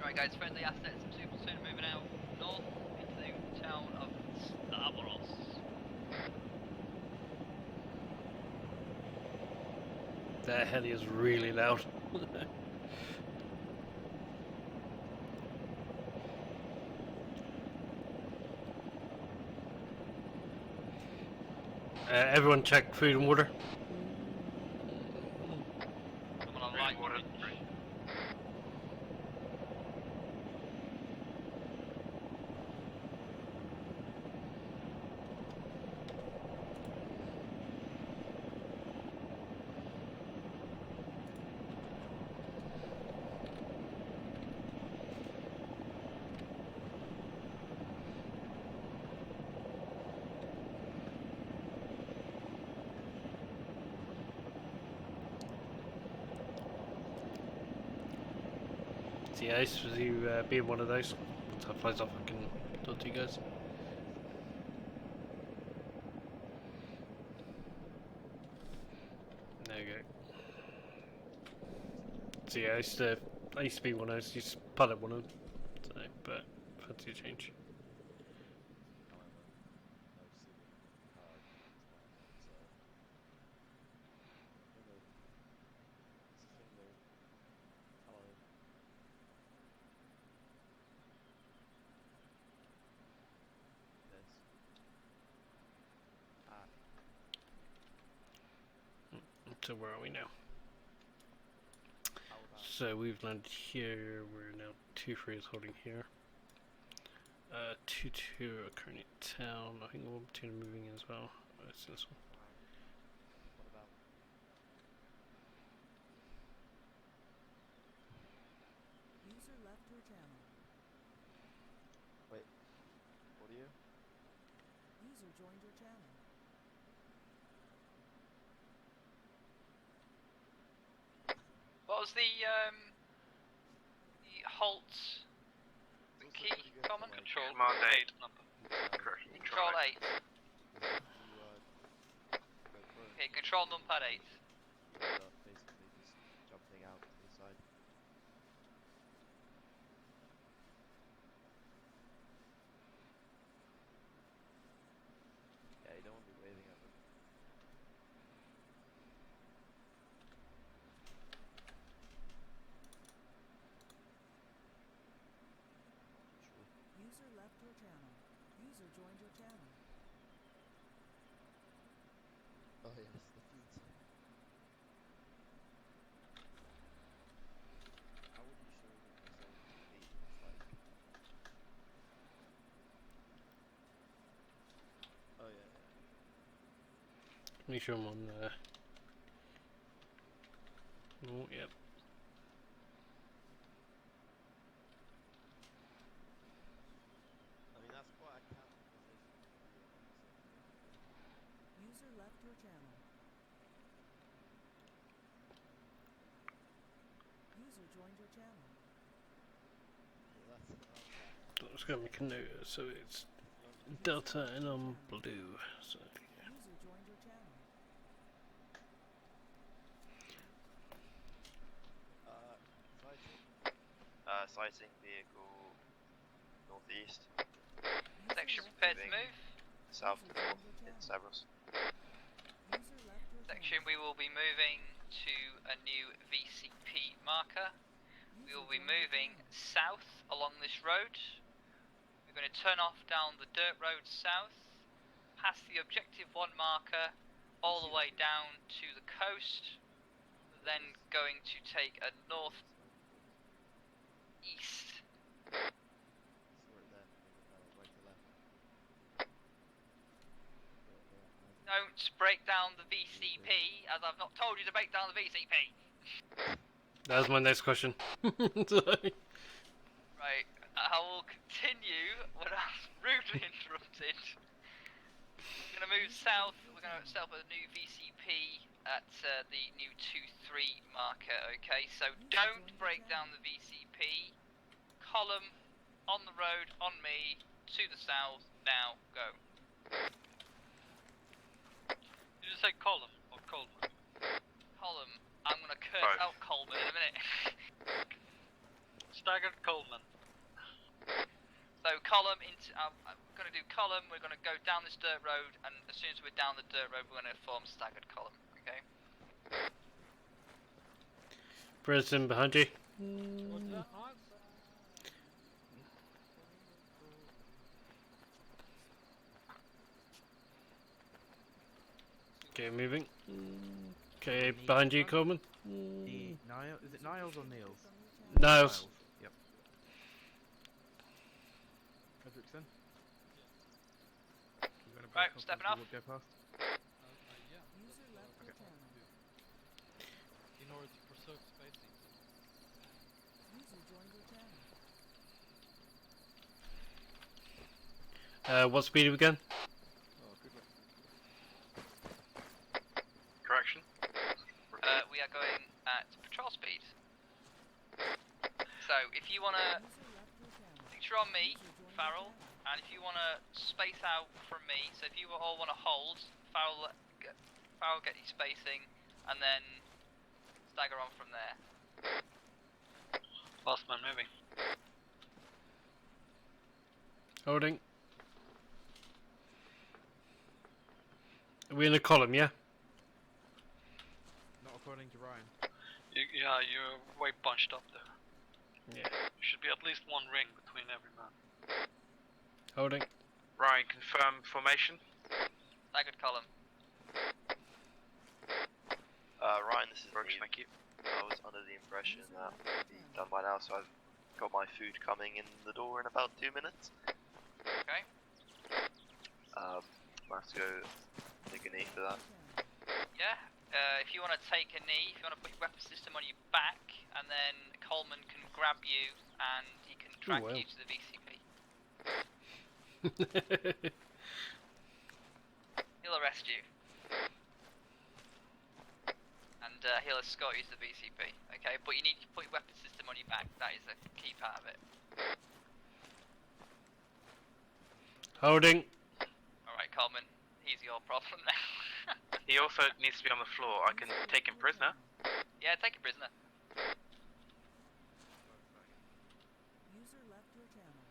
Alright guys, friendly assets, 2 platoon moving out north into the town of Stavros. That heli is really loud. Everyone check food and water. I'm on a light water. See, Ace, was you being one of those? Once that flies off, I can talk to you guys. There you go. So yeah, I used to be one of those. Used to pilot one of them. So, but fancy a change. However, no ceiling power commands Arma, so hello. It's a thing though. Hello. This. Ah. So where are we now? So we've landed here. We're now 2-3 is holding here. 2-2 are currently at town. I think 1-2 are moving in as well. It's this one. What about? User left your channel. Wait. What are you? User joined your channel. What was the halt, the key command? Control Command 8. Correct. Control 8. You go through. Okay, control numpad 8. You end up basically just jumping out to the side. Yeah, you don't want to be waving at them. User left your channel. User joined your channel. Oh yes, the feet. How would you show someone the feet? It's like... Oh yeah, yeah. Make sure I'm on oh, yep. I mean, that's quite a candid position to be in on the simulator. User left your channel. User joined your channel. Yeah, that's So I'm just gonna make a note. So it's Delta and I'm blue. So yeah. User joined your channel. Sighting. Sighting vehicle northeast. Section prepared to move. South to north in Cerberus. User left your Section, we will be moving to a new VCP marker. We will be moving south along this road. We're going to turn off down the dirt road south, past the objective 1 marker, all the way down to the coast, then going to take a north east. Right to left. Don't break down the VCP, as I've not told you to break down the VCP. That was my next question. Right, I will continue when I'm rudely interrupted. We're going to move south. We're going to set up a new VCP at the new 2-3 marker, okay? So don't break down the VCP. Column on the road, on me, to the south, now, go. Did you say column or Coleman? Column. I'm going to curse Both. out Coleman in a minute. Staggered Coleman. So column into, I'm going to do column, we're going to go down this dirt road, and as soon as we're down the dirt road, we're going to form staggered column, okay? President behind you. Okay, moving. Okay, behind you, Coleman. Niall, is it Niles or Niels? Niles. Yep. Fredrickson? Right, stepping off. Go past? User left your channel. In order to preserve spacing. User joined your channel. What speed are we going? Correction. We are going at patrol speed. So if you want to picture on me, Farrell, and if you want to space out from me, so if you all want to hold, Farrell get you spacing, and then stagger on from there. Last man moving. Holding. Are we in a column, yeah? Not according to Ryan. Yeah, you're way bunched up there. Yeah. There should be at least one ring between every man. Holding. Ryan, confirm formation. Staggered column. Ryan, this is Roach, Neve. thank you. I was under the impression that it'd be done by now, so I've got my food coming in the door in about 2 minutes. Okay. I have to go take a knee for that. Yeah. If you want to take a knee, if you want to put your weapon system on your back, and then Coleman can grab you and he can drag well. you to the VCP. He'll arrest you. And he'll escort you to the VCP, okay? But you need to put your weapon system on your back, that is a key part of it. Holding. Alright, Coleman, he's your problem now. He also needs to be on the floor. I can take him prisoner. Yeah, take a prisoner. User left your channel.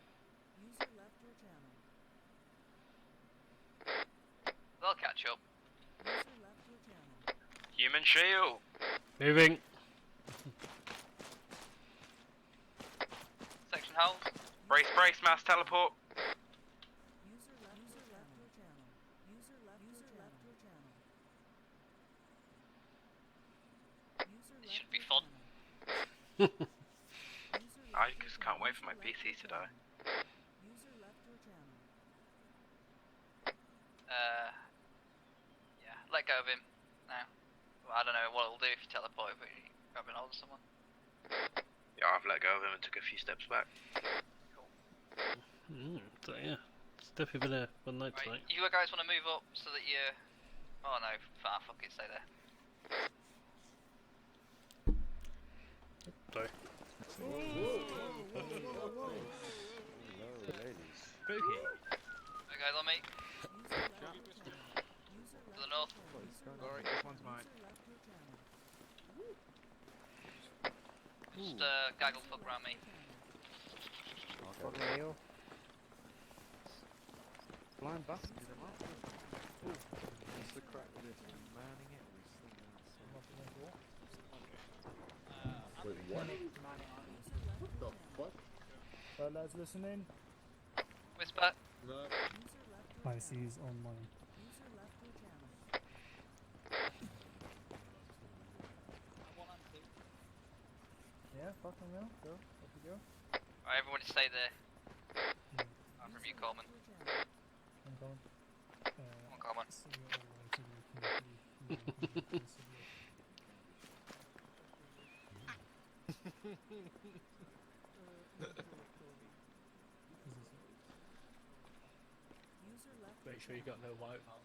User left your channel. They'll catch up. User left your channel. Human shield. Moving. Section hold. Brace, brace, mass teleport. User left your channel. User left your channel. It should be fun. I just can't wait for my PC to die. User left your channel. Yeah, let go of him now. Well, I don't know what it'll do if you teleport, but you're grabbing hold of someone. Yeah, I've let go of him and took a few steps back. So yeah, it's definitely been a fun night Right, tonight. you guys want to move up so that you... Oh no, fuck it, stay there. Sorry. Spooky. Okay, guys, on me. To the north. Alright, this one's mine. Just gaggle fuck around me. Blind bastard, did I mark? What's the crack with this? We're manning it, we still Wait, what? What the fuck? Lads, listen in. Whisper. No. IC's online. User left your channel. Yeah, fucking hell. Go. Off you go. Alright, everyone just stay there. I'm from you, Coleman. I'm going. Come on, Coleman. User left Make sure you got no white balance.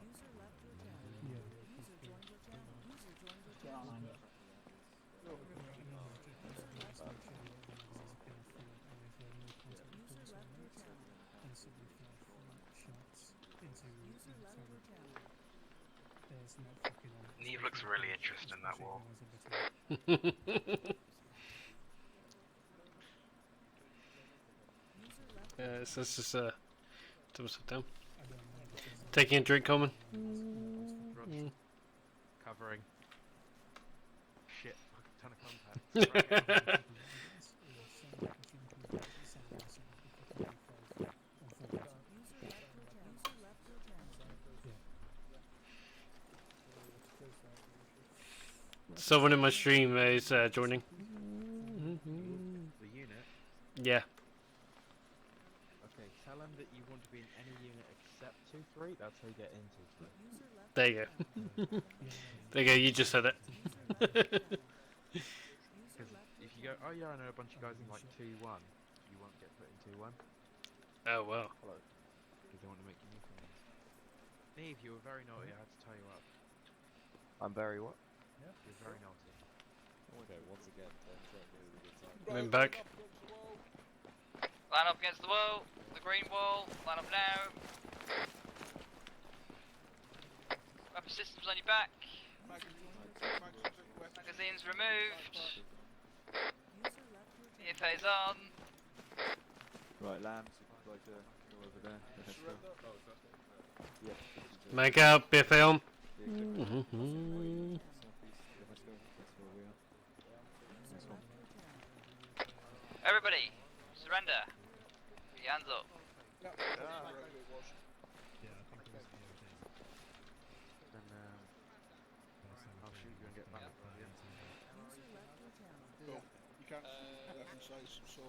User left your channel. User joined your channel. User joined your channel. User left your channel. User left your channel. Neve looks really interested in that wall. Yeah, so let's just sit down. Taking a drink, Coleman. Covering. Shit, a ton of contacts. Someone in my stream is joining. The unit? Yeah. Okay, tell him that you want to be in any unit except 2-3, that's how you get into 3. There you go. There you go, you just said it. Because if you go, oh yeah, I know a bunch of guys in like 2-1, you won't get put in 2-1. Oh wow. Because they want to make you new things. Neve, you were very naughty, I had to tie you up. I'm very what? Yeah. You're very naughty. Okay, once again, don't threaten me with a good time. I'm back. Line up against the wall, the green wall, line up now. Weapon systems on your back. Magazines removed. Get your phase on. Right, Lambs, if you'd like to go over there. Let's go. Yep. Make out, be film. Southeast, let's go. That's where we are. Nice one. Everybody, surrender. Put your hands up. Yeah, wherever it was. Yeah, I think it was ENG. Then I'll shoot you and get back. Yeah. User left your channel. Cool. You can't shoot weapon size, so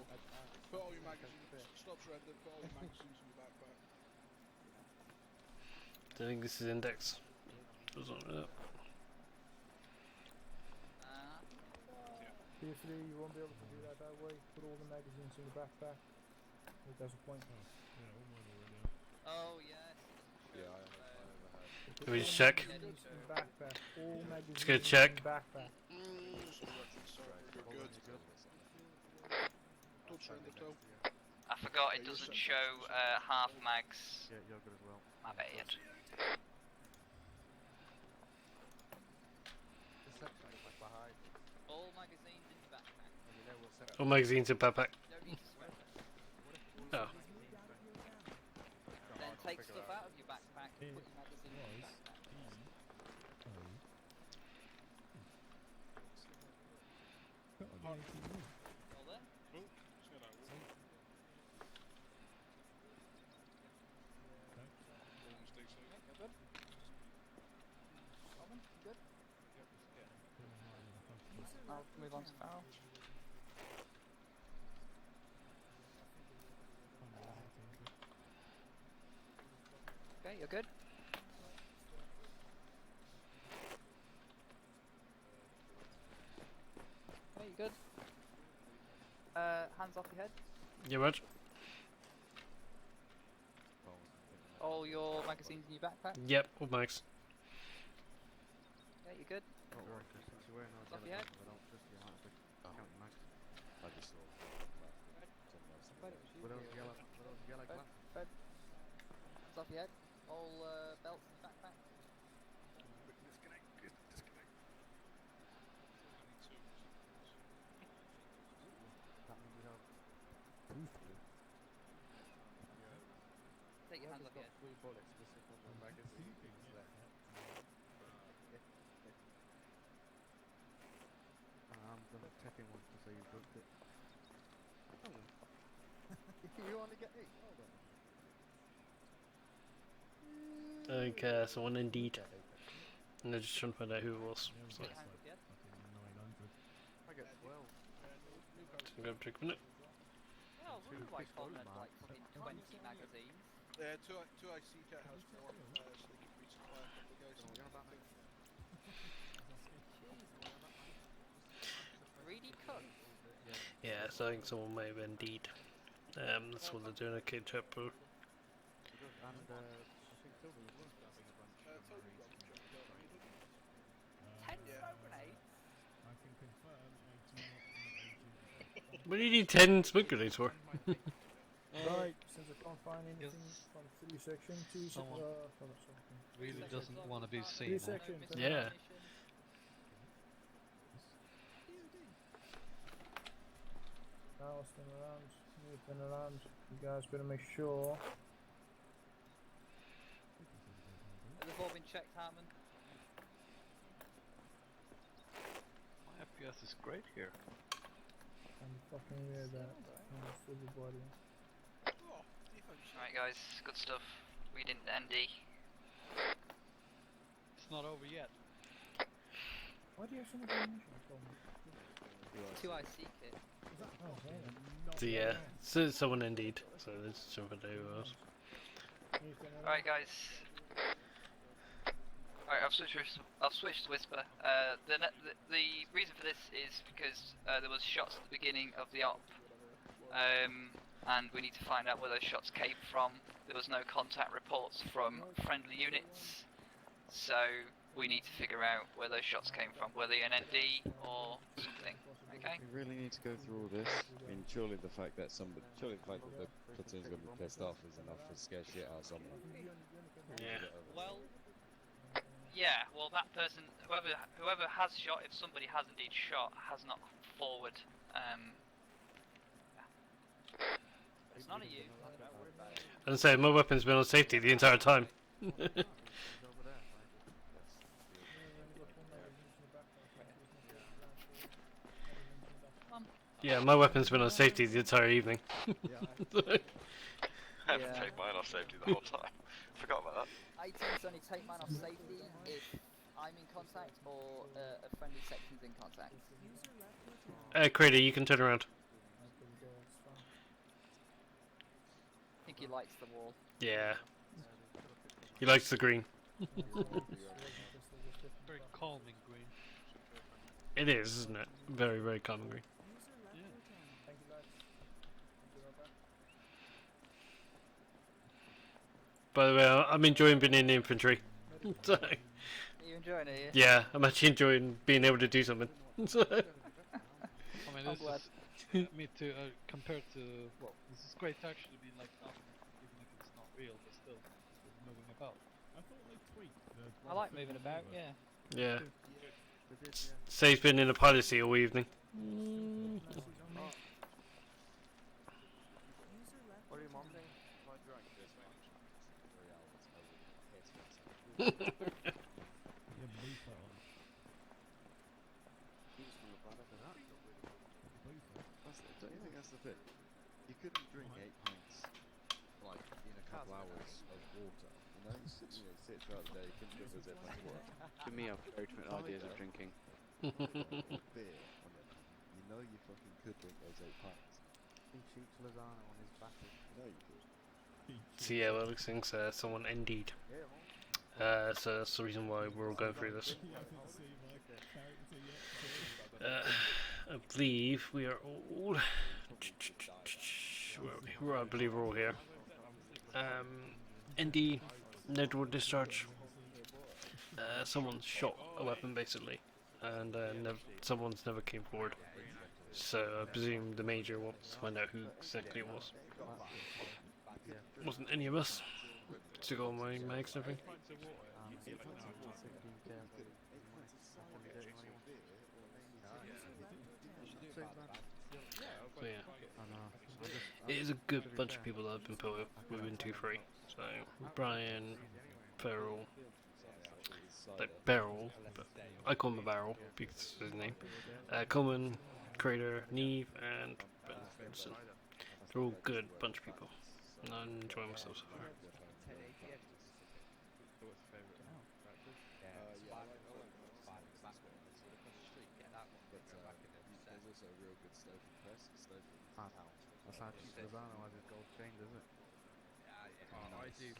put all your magazines, stop surrender, put all your magazines in your backpack. I think this is index. Doesn't it? Tier 3, you won't be able to do that way. Put all the magazines in the backpack. I think that's a point. Yeah, all mine already are. Oh yes. Yeah, I overheard. Can we just check? Backpack. All magazines Just gonna check. in backpack. We're good. Don't surrender till. I forgot it doesn't show half mags. Yeah, you're good as well. My bad. All magazines in your backpack. All magazines in backpack. Don't need to surrender. Oh. Then take stuff out of your backpack and put your magazine in your backpack. All there? You're good? Alvin, you good? I'll move on to Farrell. Okay, you're good. Okay, you good? Hands off your head. Yeah, Rog. All your magazines in your backpack? Yep, all mags. Yeah, you good? Don't worry, Chris, since you're wearing those Off yellow your head? glasses, I don't trust you. I have to count your mags. I just saw Were those yellow glasses? Fred. Hands off your head. All belts in your backpack. That means you have Take your hands off your head. 3 bullets missing from the magazine. I'm gonna tap in one to say you broke it. You want to get me? Hold on. Okay, so one indeed. And I just trying to find out who it was. So. Like fucking 900. I get 12. Just gonna take a minute. Yeah, I was wondering why Colin had like fucking 20 magazines. 2IC kit has more, so they can resupply a couple of guys. Greedy cunt. Yeah, so I think someone may have indeed. That's what they're doing. Okay, trip bro. And I think Silver was grabbing a bunch of marines. 10 smoke grenades? I can confirm I do not What do you need 10 smoke grenades for? Right, since I can't find anything from 3 section, 2 Someone section. really doesn't want to be 3 seen. sections. Yeah. Now spin around, spin around. You guys better make sure. Have they all been checked, Hartman? My FPS is great here. I'm fucking weird that. Everybody. Alright guys, good stuff. We didn't ND. It's not over yet. Why do you have so much ammunition for me? 2IC kit. Oh, damn. So yeah, so someone indeed. So let's jump into who else. Alright guys. Alright, I've switched to Whisper. The reason for this is because there was shots at the beginning of the op. And we need to find out where those shots came from. There was no contact reports from friendly units. So we need to figure out where those shots came from. Were they an ND or something? Okay? We really need to go through all this. I mean, surely the fact that the platoon's gonna be pissed off is enough to scare shit out of someone. Yeah. Well, yeah. Well, that person, whoever has shot, if somebody has indeed shot, has not come forward. None of you. Don't worry about it. And say my weapon's been on safety the entire time. Yeah, my weapon's been on safety the entire evening. I haven't taken mine off safety the whole time. Forgot about that. I tend to only take mine off safety if I'm in contact or a friendly section's in contact. Crater, you can turn around. I think he likes the wall. Yeah. He likes the green. Very calming green. It is, isn't it? Very, very calming green. By the way, I'm enjoying being in the infantry. So, Are you enjoying it? yeah, I'm actually enjoying being able to do something. So, I mean, this is me too. Compared to this is great to actually be like up, even if it's not real, but still moving about. I thought they tweaked the. I like moving about, yeah. yeah. Say's been in a pilot seat all evening. What are you mounting? My drink this much. 3 hours, I would piss myself. Yeah, boofer on. Who's from the planet for that? Don't you think that's the thing? You couldn't drink 8 pints like in a couple hours of water. You know, sit throughout the day, couldn't do a zip like work. To me, I've very different ideas of drinking. Beer, on the other hand, you know you fucking could drink those 8 pints. He shoots Lozano on his back. No, you could. So yeah, well, looks like someone indeed. So that's the reason why we're all going through this. I believe we are all. I believe we're all here. ND, network discharge. Someone shot a weapon basically, and someone's never came forward. So I presume the major wants to find out who exactly it was. Wasn't any of us. Took all my mags and everything. So yeah, it is a good bunch of people that I've been put with within 2-3. So Brian, Farrell, like Barrel, but I call him a Barrel because it's his name. Coleman, Crater, Neve, and Benson. They're all good bunch of people. And I'm enjoying myself so far. There's also a real good Stoking press. Stoking That's how cheap Lozano has his gold chain, doesn't it?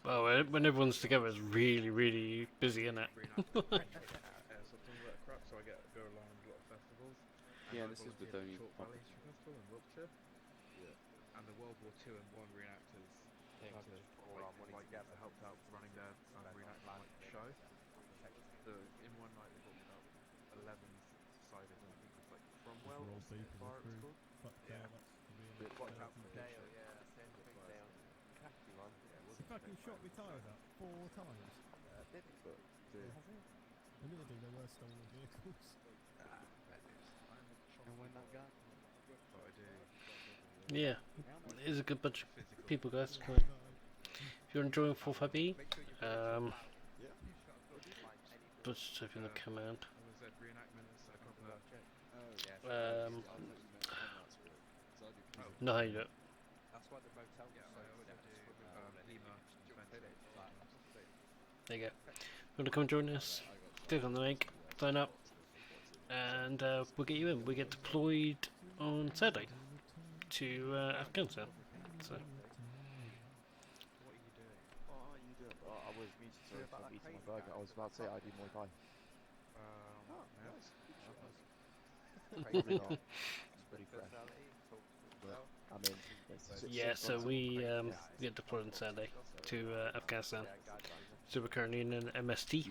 Well, when everyone's together, it's really, really busy, isn't it? So I get go around a lot of festivals. Yeah, this is the Donny Valley History Festival in Wiltshire. Yeah. And the World War II and One reenactors helped out running their reenactment show. So in one night they got about 11 sided. I think it was like Cromwell or far it was called. Yeah. He fucking shot my tyres up 4 times. Did he? But, admittedly, they were stolen vehicles. And when that guy. Yeah, it is a good bunch of people, guys. Right. If you're enjoying 45B, just type in the command. No, you don't. There you go. Want to come join us? Click on the link, sign up, and we'll get you in. We get deployed on Saturday to Afghanistan. So. I was muted, sorry, for eating my burger. I was about to say I do Muay Thai. Probably not. It's pretty fresh. But, I mean, yeah, so we get deployed on Saturday to Afghanistan. So we're currently in an MST.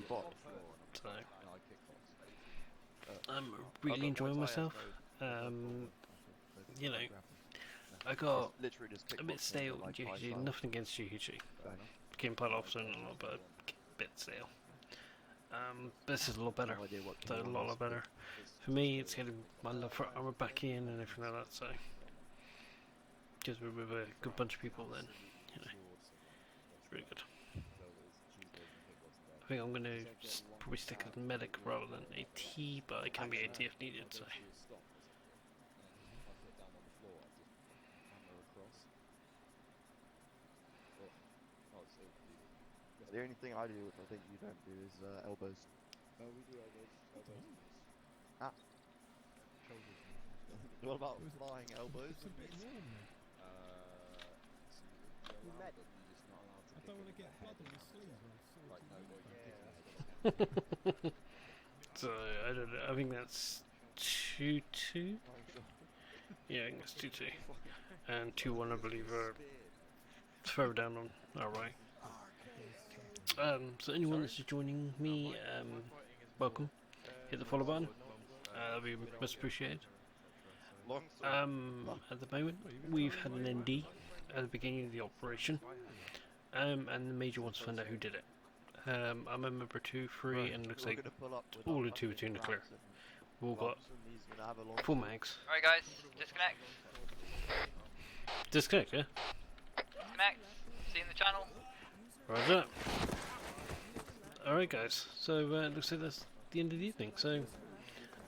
So I'm really enjoying myself. You know, I got a bit stale with GHG, nothing against GHG. Became pilot officer and a lot, but a bit stale. This is a lot better. So a lot better. For me, it's getting my love for Arma back in and everything like that. So Because we're with a good bunch of people, then you know, it's really good. I think I'm gonna probably stick with medic rather than AT, but I can be AT if needed. So. The only thing I do, which I think you don't do, is elbows. No, we do elbows. Ah. Shoulders. What about flying elbows? It's a bit warm, mate. You're allowed, but you're just not allowed to I don't want to get blood on my sleeves when I'm like, no, well, So I don't know. I think that's 2-2. Yeah, I think that's 2-2. And 2-1, I believe, are further down on our right. So anyone that's just joining me, welcome. Hit the follow button. That'll be much appreciated. At the moment, we've had an ND at the beginning of the operation, and the major wants to find out who did it. I'm a member 2-3, and it looks like all the 2 are in the clear. We've all got full mags. Alright guys, disconnect. Disconnect, yeah? Disconnect. See you in the channel. Roger. Alright guys, so it looks like that's the end of the evening, so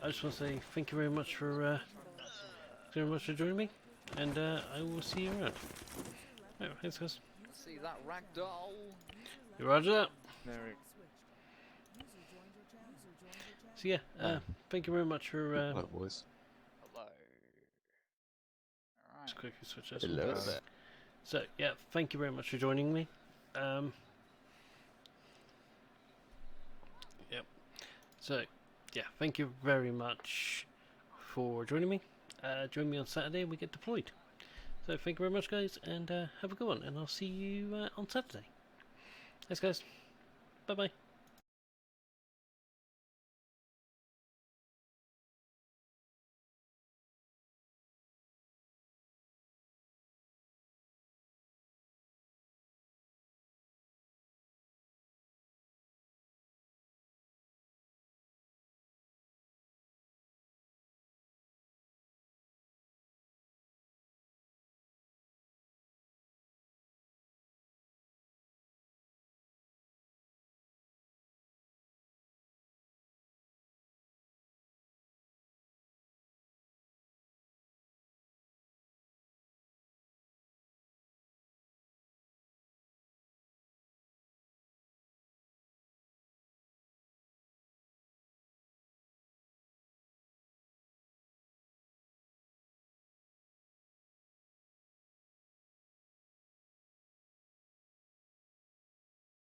I just want to say thank you very much for joining me, and I will see you around. Right, thanks guys. See that ragdoll? Roger. User So yeah, thank you very much for Hello, boys. Hello. Alright. just quickly switch this. Hello one. there. So yeah, thank you very much for joining me. Yep. So yeah, thank you very much for joining me. Join me on Saturday. We get deployed. So thank you very much, guys, and have a good one. And I'll see you on Saturday. Thanks, guys. Bye bye.